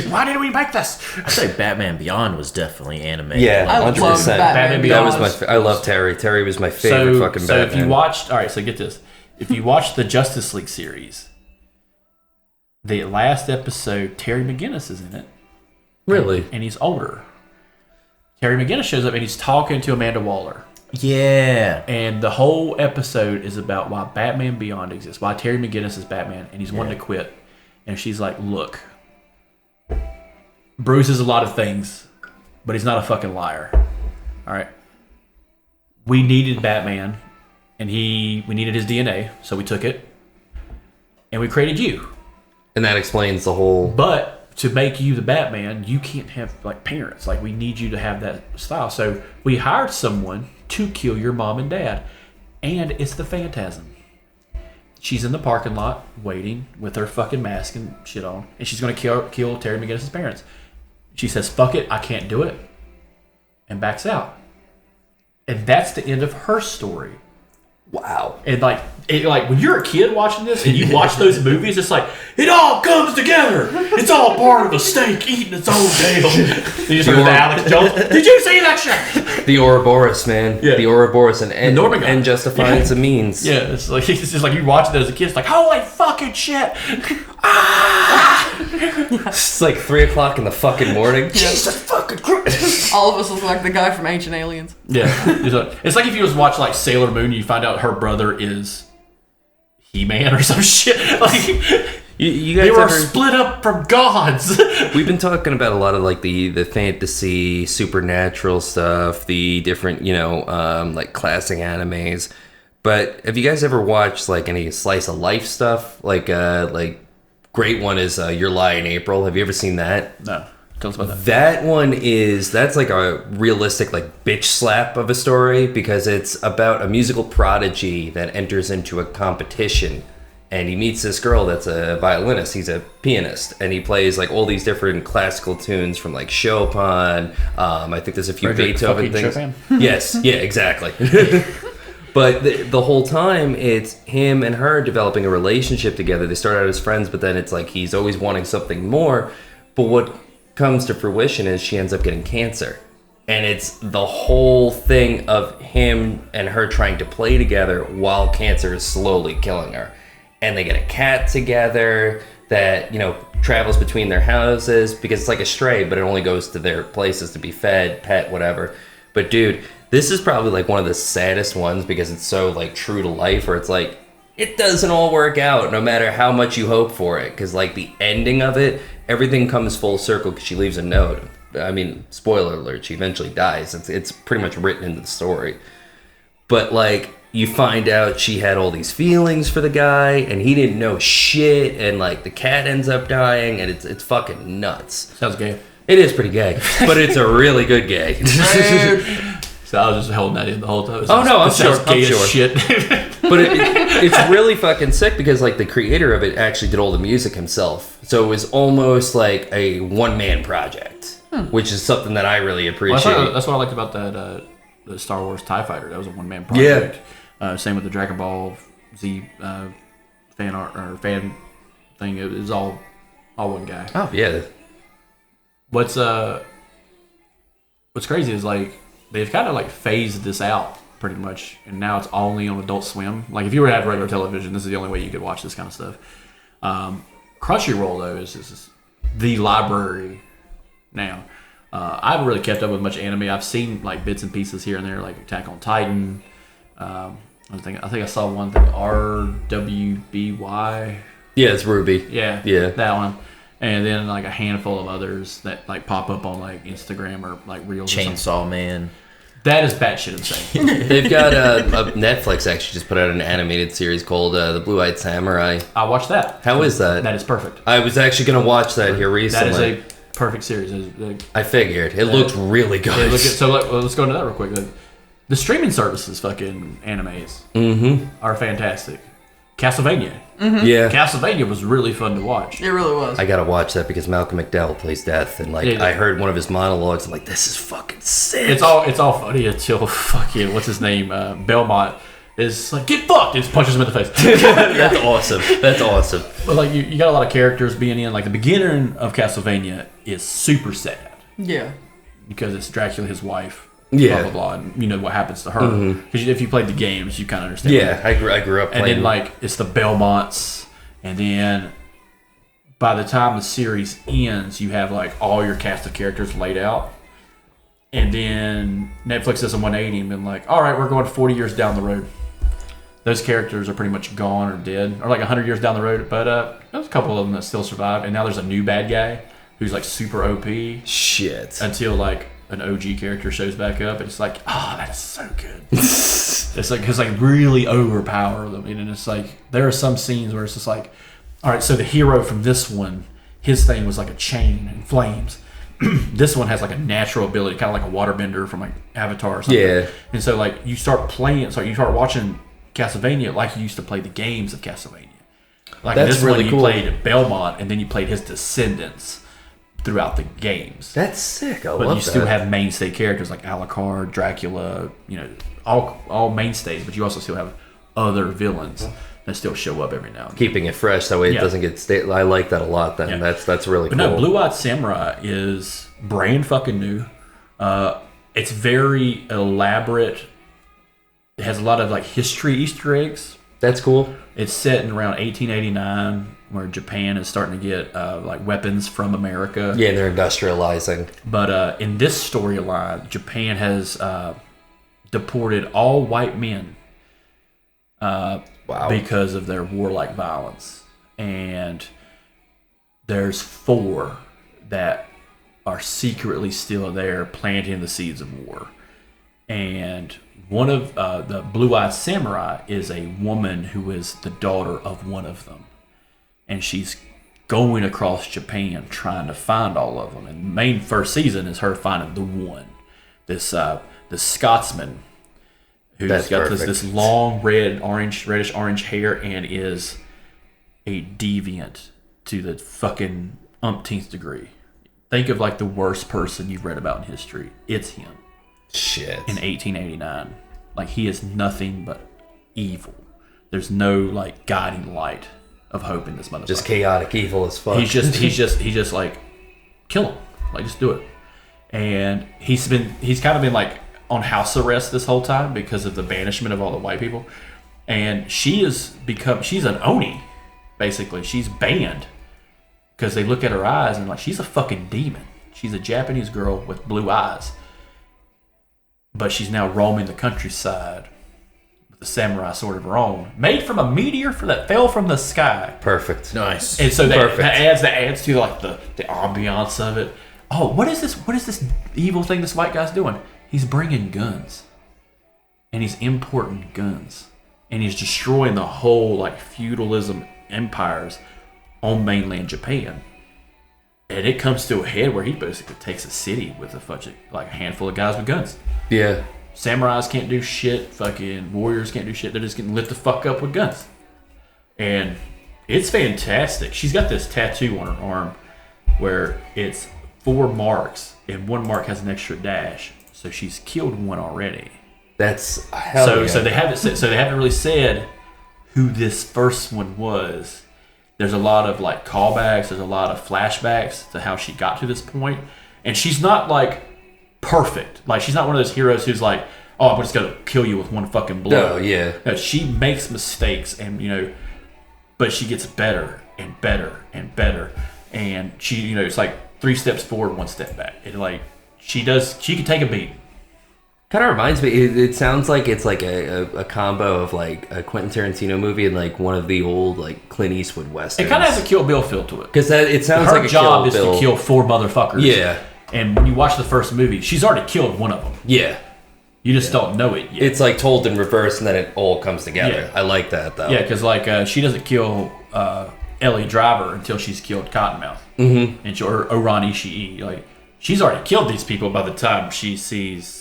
Why did we make this? I'd say Batman Beyond was definitely anime. Yeah. I love 100%. Batman That Beyond. That was I love Terry. Terry was my favorite fucking So Batman. if you watched, all right, so get this. If you watched the Justice League series, the last episode, Terry McGinnis is in it. Really? And he's older. Terry McGinnis shows up and he's talking to Amanda Waller. Yeah. And the whole episode is about why Batman Beyond exists, why Terry McGinnis is Batman, and he's wanting to quit. And she's like, look, Bruce is a lot of things, but he's not a fucking liar. All right. We needed Batman, and we needed his DNA, so we took it, and we created you. And that explains the whole... But to make you the Batman, you can't have like parents. Like we need you to have that style. So we hired someone to kill your mom and dad, and it's the Phantasm. She's in the parking lot waiting with her fucking mask and shit on, and she's gonna kill Terry McGinnis' parents. She says, "Fuck it, I can't do it," and backs out. And that's the end of her story. Wow. And like when you're a kid watching this and you watch those movies, it's like it all comes together. It's all part of a snake eating its own tail. You just heard the Alex Jones. Did you see that shit? The Ouroboros, man. Yeah. The Ouroboros and Norman and justifying some means. Yeah, it's just like you watching that as a kid. It's like holy fucking shit. It's like 3 o'clock in the fucking morning. Jesus fucking Christ. All of us look like the guy from Ancient Aliens. Yeah, it's like if you was watch like Sailor Moon, and you find out her brother is He-Man or some shit. Like You guys they were ever... split up from gods. We've been talking about a lot of like the fantasy, supernatural stuff, the different, like classic animes. But have you guys ever watched like any slice of life stuff? Like great one is Your Lie in April. Have you ever seen that? No, tell us about that. That one that's like a realistic like bitch slap of a story because it's about a musical prodigy that enters into a competition. And he meets this girl that's a violinist. He's a pianist, and he plays like all these different classical tunes from like Chopin. I think there's a few Frederick Beethoven fucking things. Chopin? Yes, yeah, exactly. But the whole time, it's him and her developing a relationship together. They start out as friends, but then it's like he's always wanting something more. But what comes to fruition is she ends up getting cancer. And it's the whole thing of him and her trying to play together while cancer is slowly killing her. And they get a cat together that, travels between their houses because it's like a stray, but it only goes to their places to be fed, pet, whatever. But dude, this is probably like one of the saddest ones because it's so like true to life where it's like, it doesn't all work out no matter how much you hope for it. Because like the ending of it, everything comes full circle because she leaves a note. I mean, spoiler alert, she eventually dies. It's pretty much written into the story. But like, you find out she had all these feelings for the guy and he didn't know shit, and like the cat ends up dying, and it's fucking nuts. Sounds gay. It is pretty gay, but it's a really good gay. So I was just holding that in the whole time. Oh, no, I'm This sounds sure, gay I'm as sure. shit. But it's really fucking sick because like the creator of it actually did all the music himself, so it was almost like a one-man project, which is something that I really Well, appreciate. that's what I liked about that the Star Wars TIE Fighter. That was a one-man project. Same with the Dragon Ball Z fan art or fan thing. It was all one guy. Oh yeah, What's crazy is like they've kind of like phased this out pretty much, and now it's only on Adult Swim. Like if you were to have regular television, this is the only way you could watch this kind of stuff. Crunchyroll though is the library now. I haven't really kept up with much anime. I've seen like bits and pieces here and there, like Attack on Titan. I think I saw one thing, RWBY. yeah, it's Ruby. Yeah, that one. And then like a handful of others that like pop up on like Instagram or like Reels. Chainsaw Man. That is batshit insane. They've got Netflix actually just put out an animated series called The Blue-Eyed Samurai. I watched that. How is that? That is perfect. I was actually gonna watch that here recently. That is a perfect series. I figured it looked really good. Let's go into that real quick. The streaming services, fucking animes, are fantastic. Castlevania. Yeah, Castlevania was really fun to watch. It really was. I gotta watch that because Malcolm McDowell plays Death, and like Yeah. I heard one of his monologues. I'm like, this is fucking sick. It's all funny until fucking what's his name, Belmont is like get fucked. It just punches him in the face. That's awesome. That's awesome. But like you got a lot of characters being in. Like the beginning of Castlevania is super sad Yeah. because it's Dracula, his wife. Yeah. Blah blah blah, and you know what happens to her. Because if you played the games, you kind of understand. Yeah, I grew up And playing. then like it's the Belmonts, and then by the time the series ends, you have like all your cast of characters laid out. And then Netflix does a 180 and been like, all right, we're going 40 years down the road. Those characters are pretty much gone or dead, or like 100 years down the road. But there's a couple of them that still survive, and now there's a new bad guy who's like super OP Shit. until like an OG character shows back up, and it's like, oh, that is so good. It's like because like really overpower them, and it's like there are some scenes where it's just like, all right, so the hero from this one, his thing was like a chain and flames. This one has like a natural ability, kind of like a waterbender from like Avatar or something. Yeah. And so like you start watching Castlevania like you used to play the games of Castlevania. Like That's this really one, you cool. played Belmont, and then you played his descendants throughout the games. That's sick. I But love you that. still have mainstay characters like Alucard, Dracula, you know, all mainstays. But you also still have other villains that still show up every now and then. Keeping it fresh that way it Yeah. doesn't get stale. I like that a lot. Then Yeah. that's really But cool. no, Blue-Eyed Samurai is brand fucking new. It's very elaborate. It has a lot of like history Easter eggs. That's cool. It's set in around 1889, where Japan is starting to get like weapons from America. Yeah, they're industrializing. But in this storyline, Japan has deported all white men Wow. because of their warlike violence. And there's 4 that are secretly still there planting the seeds of war. And one of the Blue-Eyed Samurai is a woman who is the daughter of one of them. And she's going across Japan trying to find all of them. And the main first season is her finding the one. This Scotsman who's That's got perfect. this long reddish orange hair and is a deviant to the fucking umpteenth degree. Think of like the worst person you've read about in history. It's him Shit. in 1889. Like he is nothing but evil. There's no like guiding light of hope in this motherfucker. Just chaotic evil as fuck. He's just like, kill him. Like just do it. And he's kind of been like on house arrest this whole time because of the banishment of all the white people. And she's an Oni, basically. She's banned because they look at her eyes and like she's a fucking demon. She's a Japanese girl with blue eyes. But she's now roaming the countryside with a samurai sword of her own, made from a meteor that fell from the sky. Perfect. Nice. And so Perfect. that adds to like the ambiance of it. Oh, what is this? What is this evil thing this white guy's doing? He's bringing guns, and he's importing guns, and he's destroying the whole like feudalism empires on mainland Japan. And it comes to a head where he basically takes a city with a handful of guys with guns. Yeah. samurais can't do shit. Fucking warriors can't do shit. They're just getting lit the fuck up with guns. And it's fantastic. She's got this tattoo on her arm where it's 4 marks, and 1 mark has an extra dash. So she's killed 1 already. That's hell. So they haven't really said who this first one was. There's a lot of like callbacks. There's a lot of flashbacks to how she got to this point, and she's not like perfect. Like she's not one of those heroes who's like, oh, I'm just gonna kill you with 1 fucking blow. No, yeah. No, she makes mistakes, and but she gets better and better and better, and she, it's like 3 steps forward, 1 step back. It like she can take a beat. Kind of reminds me. It sounds like it's like a combo of like a Quentin Tarantino movie and like one of the old like Clint Eastwood westerns. It kind of has a Kill Bill feel to it. Because it sounds Her like job is Kill to kill 4 motherfuckers. Yeah. And when you watch the first movie, she's already killed 1 of them. Yeah. You just don't know it yet. It's like told in reverse, and then it all comes together. Yeah. I like that though. Yeah, because like she doesn't kill Ellie Driver until she's killed Cottonmouth. Mm-hmm. And or Oran Ishii. Like she's already killed these people by the time she sees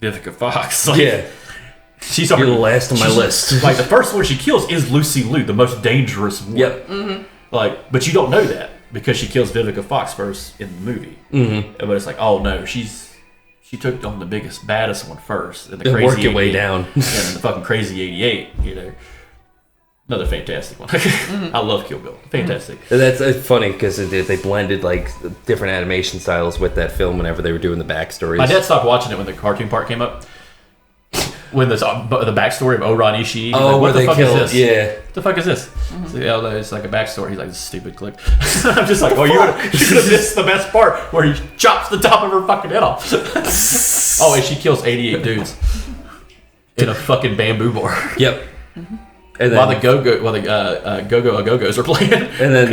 Vivica Fox. Like, yeah. She's already You're the last on my list. Like the first one she kills is Lucy Liu, the most dangerous one. Yep. Mm-hmm. Like, but you don't know that because she kills Vivica Fox first in the movie. Mm-hmm. But it's like, oh no, she took on the biggest, baddest one first, and the And crazy work your way 88, down. and then the fucking crazy 88. Another fantastic one. I love Kill Bill. Fantastic. And it's funny because they blended like different animation styles with that film whenever they were doing the backstories. My dad stopped watching it when the cartoon part came up. When the backstory of Oran Ishii. Oh, like, where they killed. Yeah. What the fuck is this? So, it's like a backstory. He's like, this is stupid clip. I'm just like, oh, you're gonna miss the best part where he chops the top of her fucking head off. Oh, and she kills 88 dudes in a fucking bamboo bar. Yep. And then, While the go-go-a-go-go's are playing. And then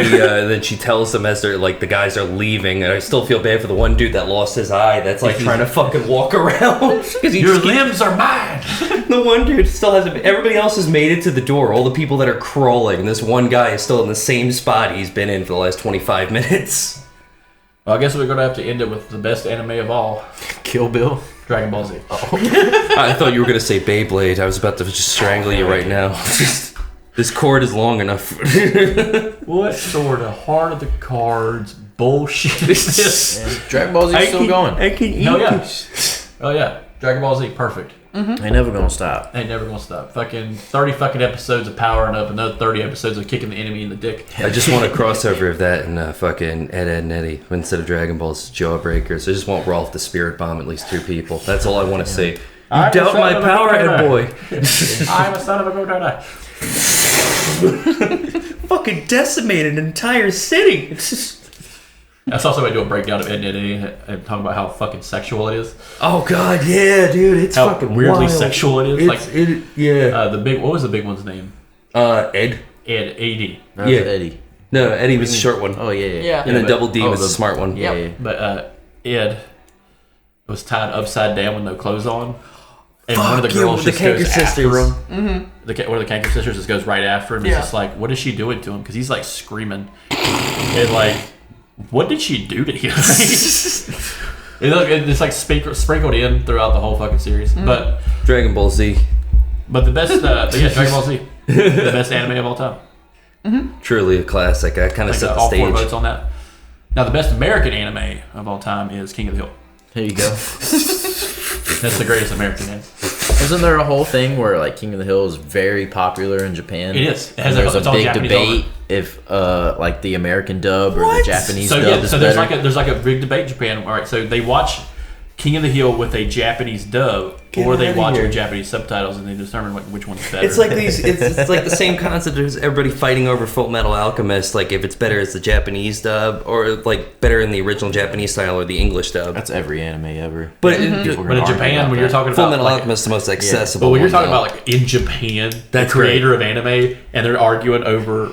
then she tells them as they're like the guys are leaving, and I still feel bad for the one dude that lost his eye. That's like trying to fucking walk around because Your limbs are mine. The one dude still hasn't. Everybody else has made it to the door. All the people that are crawling. And this one guy is still in the same spot he's been in for the last 25 minutes. Well, I guess we're gonna have to end it with the best anime of all, Kill Bill. Dragon Ball Z. I thought you were gonna say Beyblade. I was about to just strangle you right now. This cord is long enough. What sort of heart of the cards bullshit is this? And Dragon Ball Z is still going. I can eat Hell yeah. this. Oh yeah, Dragon Ball Z, perfect. Ain't never gonna stop. Ain't never gonna stop. Fucking 30 fucking episodes of powering up, another 30 episodes of kicking the enemy in the dick. I just want a crossover of that and fucking Ed, and Eddie instead of Dragon Ball's Jawbreakers. I just want Rolf to spirit bomb at least 2 people. That's all I want to see. You I'm doubt the my son of a power, Gotara. Ed boy. I'm a son of a Gotara. Fucking decimated an entire city. That's also why I do a breakdown of Ed and Eddie and talk about how fucking sexual it is. Oh god, yeah, dude, it's How fucking weirdly wild. sexual it is. Yeah. What was the big one's name? Ed. Ed, A.D. That was Yeah. Eddie. No, Eddie was the short one. Oh yeah. Yeah. And then but- Double D oh, was the the- smart one. Yeah. Yep. yeah. But Ed was tied upside down with no clothes on. And one of the Fuck, yeah, girls the just goes Kanker after sisters. him. One of the Kanker sisters just goes right after him. It's Yeah. just like, what is she doing to him? Because he's like screaming. And like, what did she do to him? It's like sprinkled in throughout the whole fucking series. But Dragon Ball Z. the best, Dragon Ball Z. The best anime of all time. Truly a classic. I kind of Like, set the all 4 stage. votes on that. Now, the best American anime of all time is King of the Hill. There you go. That's the greatest American anime. Wasn't there a whole thing where like King of the Hill is very popular in Japan? It is. It has And there's it's a all big Japanese debate over. if like the American dub or the Japanese So dub yeah, is so better. there's like a big debate in Japan. All right, so they watch King of the Hill with a Japanese dub, or they outta watch it here. with Japanese subtitles, and they determine which one's better. It's like these. It's like the same concept as everybody fighting over Full Metal Alchemist. Like if it's better as the Japanese dub, or like better in the original Japanese style or the English dub. That's every anime ever. But People are but in gonna argue Japan, about when you're that. talking Full about Metal like, Alchemist is the most accessible. but when you're one, talking though. about like in Japan, That's the creator of anime, and they're arguing over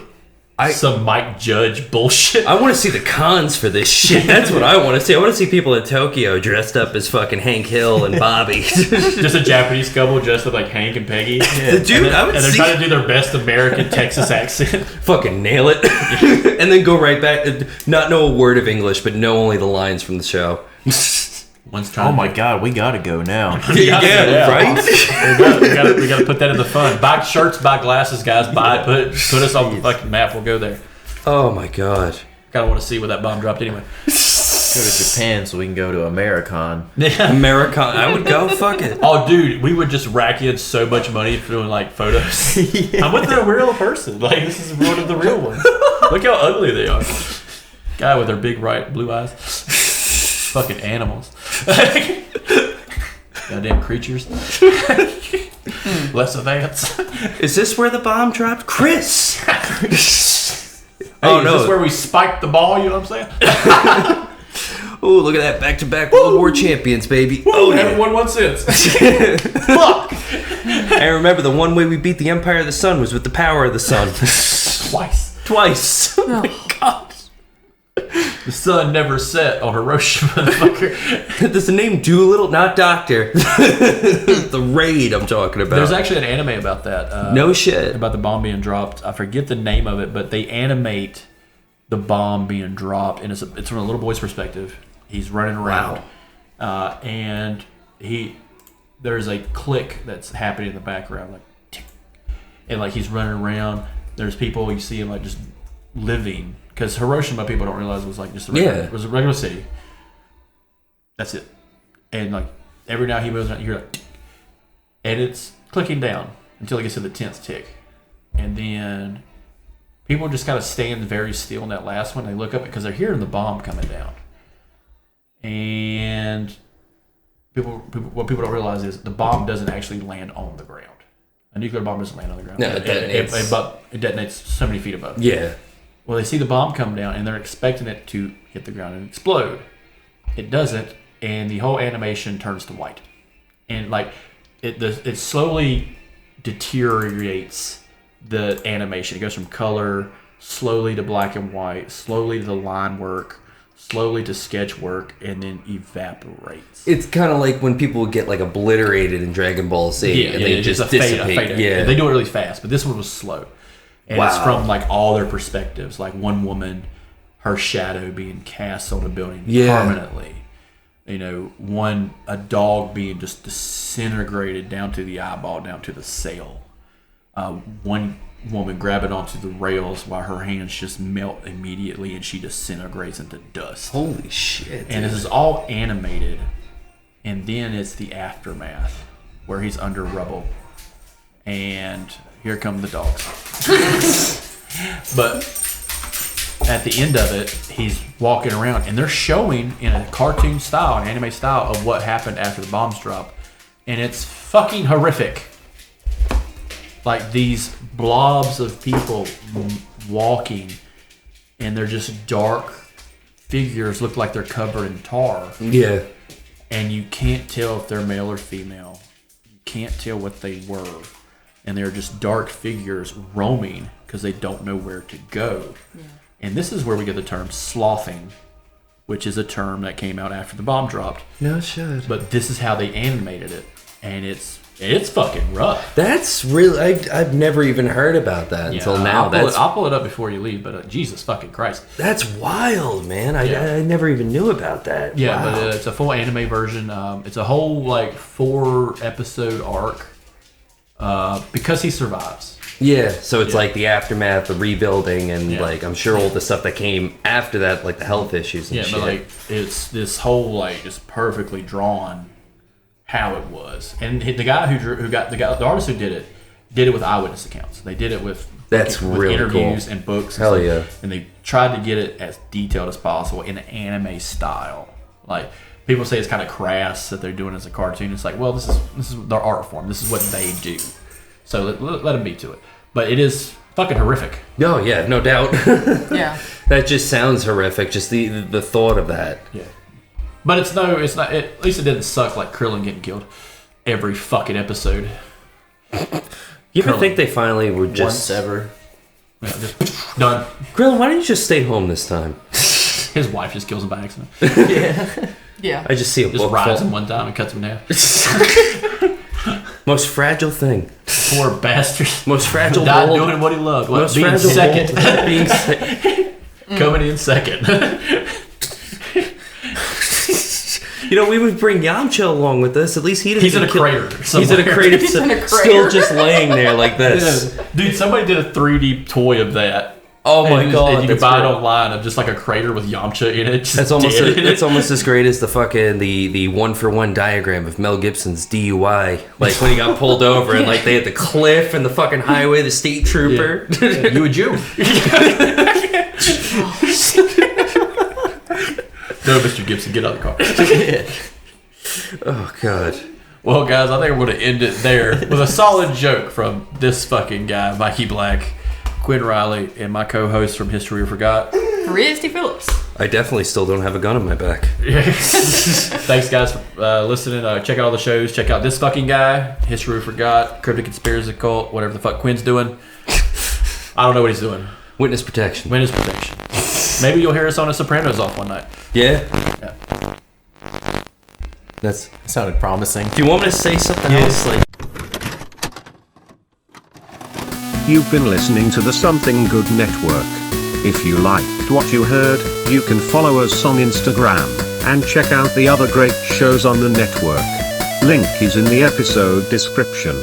some Mike Judge bullshit. I want to see the cons for this shit. That's what I want to see. I want to see people in Tokyo dressed up as fucking Hank Hill and Bobby. Just a Japanese couple dressed up like Hank and Peggy. Dude, I would And they're see. trying to do their best American Texas accent. Fucking nail it, and then go right back. Not know a word of English, but know only the lines from the show. One's trying. Oh my God, we gotta go now. Yeah, right? we gotta put that in the fun. Buy shirts, buy glasses, guys. Buy it. Put us on the fucking map. We'll go there. Oh my God. Kind of want to see where that bomb dropped anyway. Go to Japan so we can go to Americon. Americana. I would go. Fuck it. Oh, dude, we would just rack in so much money for doing like photos. I'm with the real person. Like this is one of the real ones. Look how ugly they are. Guy with their big bright blue eyes. Fucking animals. Goddamn creatures. Less advanced. Is this where the bomb dropped? Chris! Hey, is this where we spiked the ball? You know what I'm saying? Oh, look at that. Back-to-back World War champions, baby. Oh, haven't won one since. Fuck! And remember, the one way we beat the Empire of the Sun was with the power of the sun. Twice. Oh my God. The sun never set on Hiroshima, motherfucker. Does the name Doolittle? Not Doctor. The raid I'm talking about. There's actually an anime about that. No shit. About the bomb being dropped. I forget the name of it, but they animate the bomb being dropped, and it's from a little boy's perspective. He's running around, and there's a click that's happening in the background, like tick, and like he's running around. There's people you see him like just living, because Hiroshima people don't realize was like just it was a regular city. That's it, and like every now he moves around, you hear like, tick, and it's clicking down until it gets to the 10th tick, and then people just kind of stand very still in that last one. They look up because they're hearing the bomb coming down. And what people don't realize is the bomb doesn't actually land on the ground. A nuclear bomb doesn't land on the ground. No, it detonates. It detonates so many feet above. Yeah. Well, they see the bomb come down and they're expecting it to hit the ground and explode. It doesn't, and the whole animation turns to white. And like it slowly deteriorates the animation. It goes from color slowly to black and white, slowly to the line work, slowly to sketch work, and then evaporates. It's kind of like when people would get like obliterated in Dragon Ball Z and they just dissipate. Yeah, they do it really fast, but this one was slow. And it's from like all their perspectives. Like one woman, her shadow being cast on a building permanently. You know, a dog being just disintegrated down to the eyeball, down to the sail. One woman grabbing onto the rails while her hands just melt immediately and she disintegrates into dust. Holy shit. And this is all animated. And then it's the aftermath where he's under rubble. And here come the dogs. But at the end of it, he's walking around and they're showing in a cartoon style, an anime style of what happened after the bombs dropped. And it's fucking horrific. Like these blobs of people walking, and they're just dark figures, look like they're covered in tar. Yeah. And you can't tell if they're male or female. You can't tell what they were. And they're just dark figures roaming because they don't know where to go. Yeah. And this is where we get the term slothing, which is a term that came out after the bomb dropped. No shit. But this is how they animated it. And it's fucking rough. That's really... I've never even heard about that until now. I'll pull it up before you leave, but Jesus fucking Christ. That's wild, man. I never even knew about that. Yeah, wow. But it's a full anime version. It's a whole, 4-episode arc because he survives. Yeah, so it's like the aftermath, the rebuilding, and I'm sure all the stuff that came after that, like the health issues and shit. But it's this whole just perfectly drawn how it was, and the guy the artist who did it with eyewitness accounts. They did it with really interviews cool. and books. Hell and yeah! And they tried to get it as detailed as possible in an anime style. Like people say it's kind of crass that they're doing it as a cartoon. It's like, well, this is their art form. This is what they do. So let them be to it. But it is fucking horrific. Oh yeah, no doubt. Yeah. That just sounds horrific. Just the thought of that. Yeah. But it's not. At least it didn't suck like Krillin getting killed every fucking episode. You ever think they finally were just once ever? Yeah, just done. Krillin, why didn't you just stay home this time? His wife just kills him by accident. Yeah. I just see a Just book rides full. him one time and cuts him in half. Most fragile thing. Poor bastard. Most fragile Died mold. doing what he loved. Most Being fragile second. mold. Being second. Coming in second. we would bring Yamcha along with us. At least he didn't. He's in a crater. He's in a crater, He's in a crater. still just laying there like this. Yeah. Dude, somebody did a 3D toy of that. Oh my god! And you can that's buy it great. online of just like a crater with Yamcha in it. That's almost as great as the fucking the 1-for-1 diagram of Mel Gibson's DUI. Like when he got pulled over and like they had the cliff and the fucking highway, the state trooper. Yeah. You a Jew? No, Mr. Gibson, get out of the car. Oh god. Well, guys, I think we're going to end it there with a solid joke from this fucking guy, Mikey Black, Quinn Riley, and my co-host from History We Forgot, Cristy Phillips. I definitely still don't have a gun in my back. Thanks, guys, for listening. Check out all the shows. Check out This Fucking Guy, History We Forgot, Cryptid Conspiracy Cult, whatever the fuck Quinn's doing. I don't know what he's doing. Witness protection. Witness protection. Maybe you'll hear us on a Sopranos off one night. Yeah. Yeah. That's. Sounded promising. Do you want me to say something else? Like. You've been listening to the Something Good Network. If you liked what you heard, you can follow us on Instagram and check out the other great shows on the network. Link is in the episode description.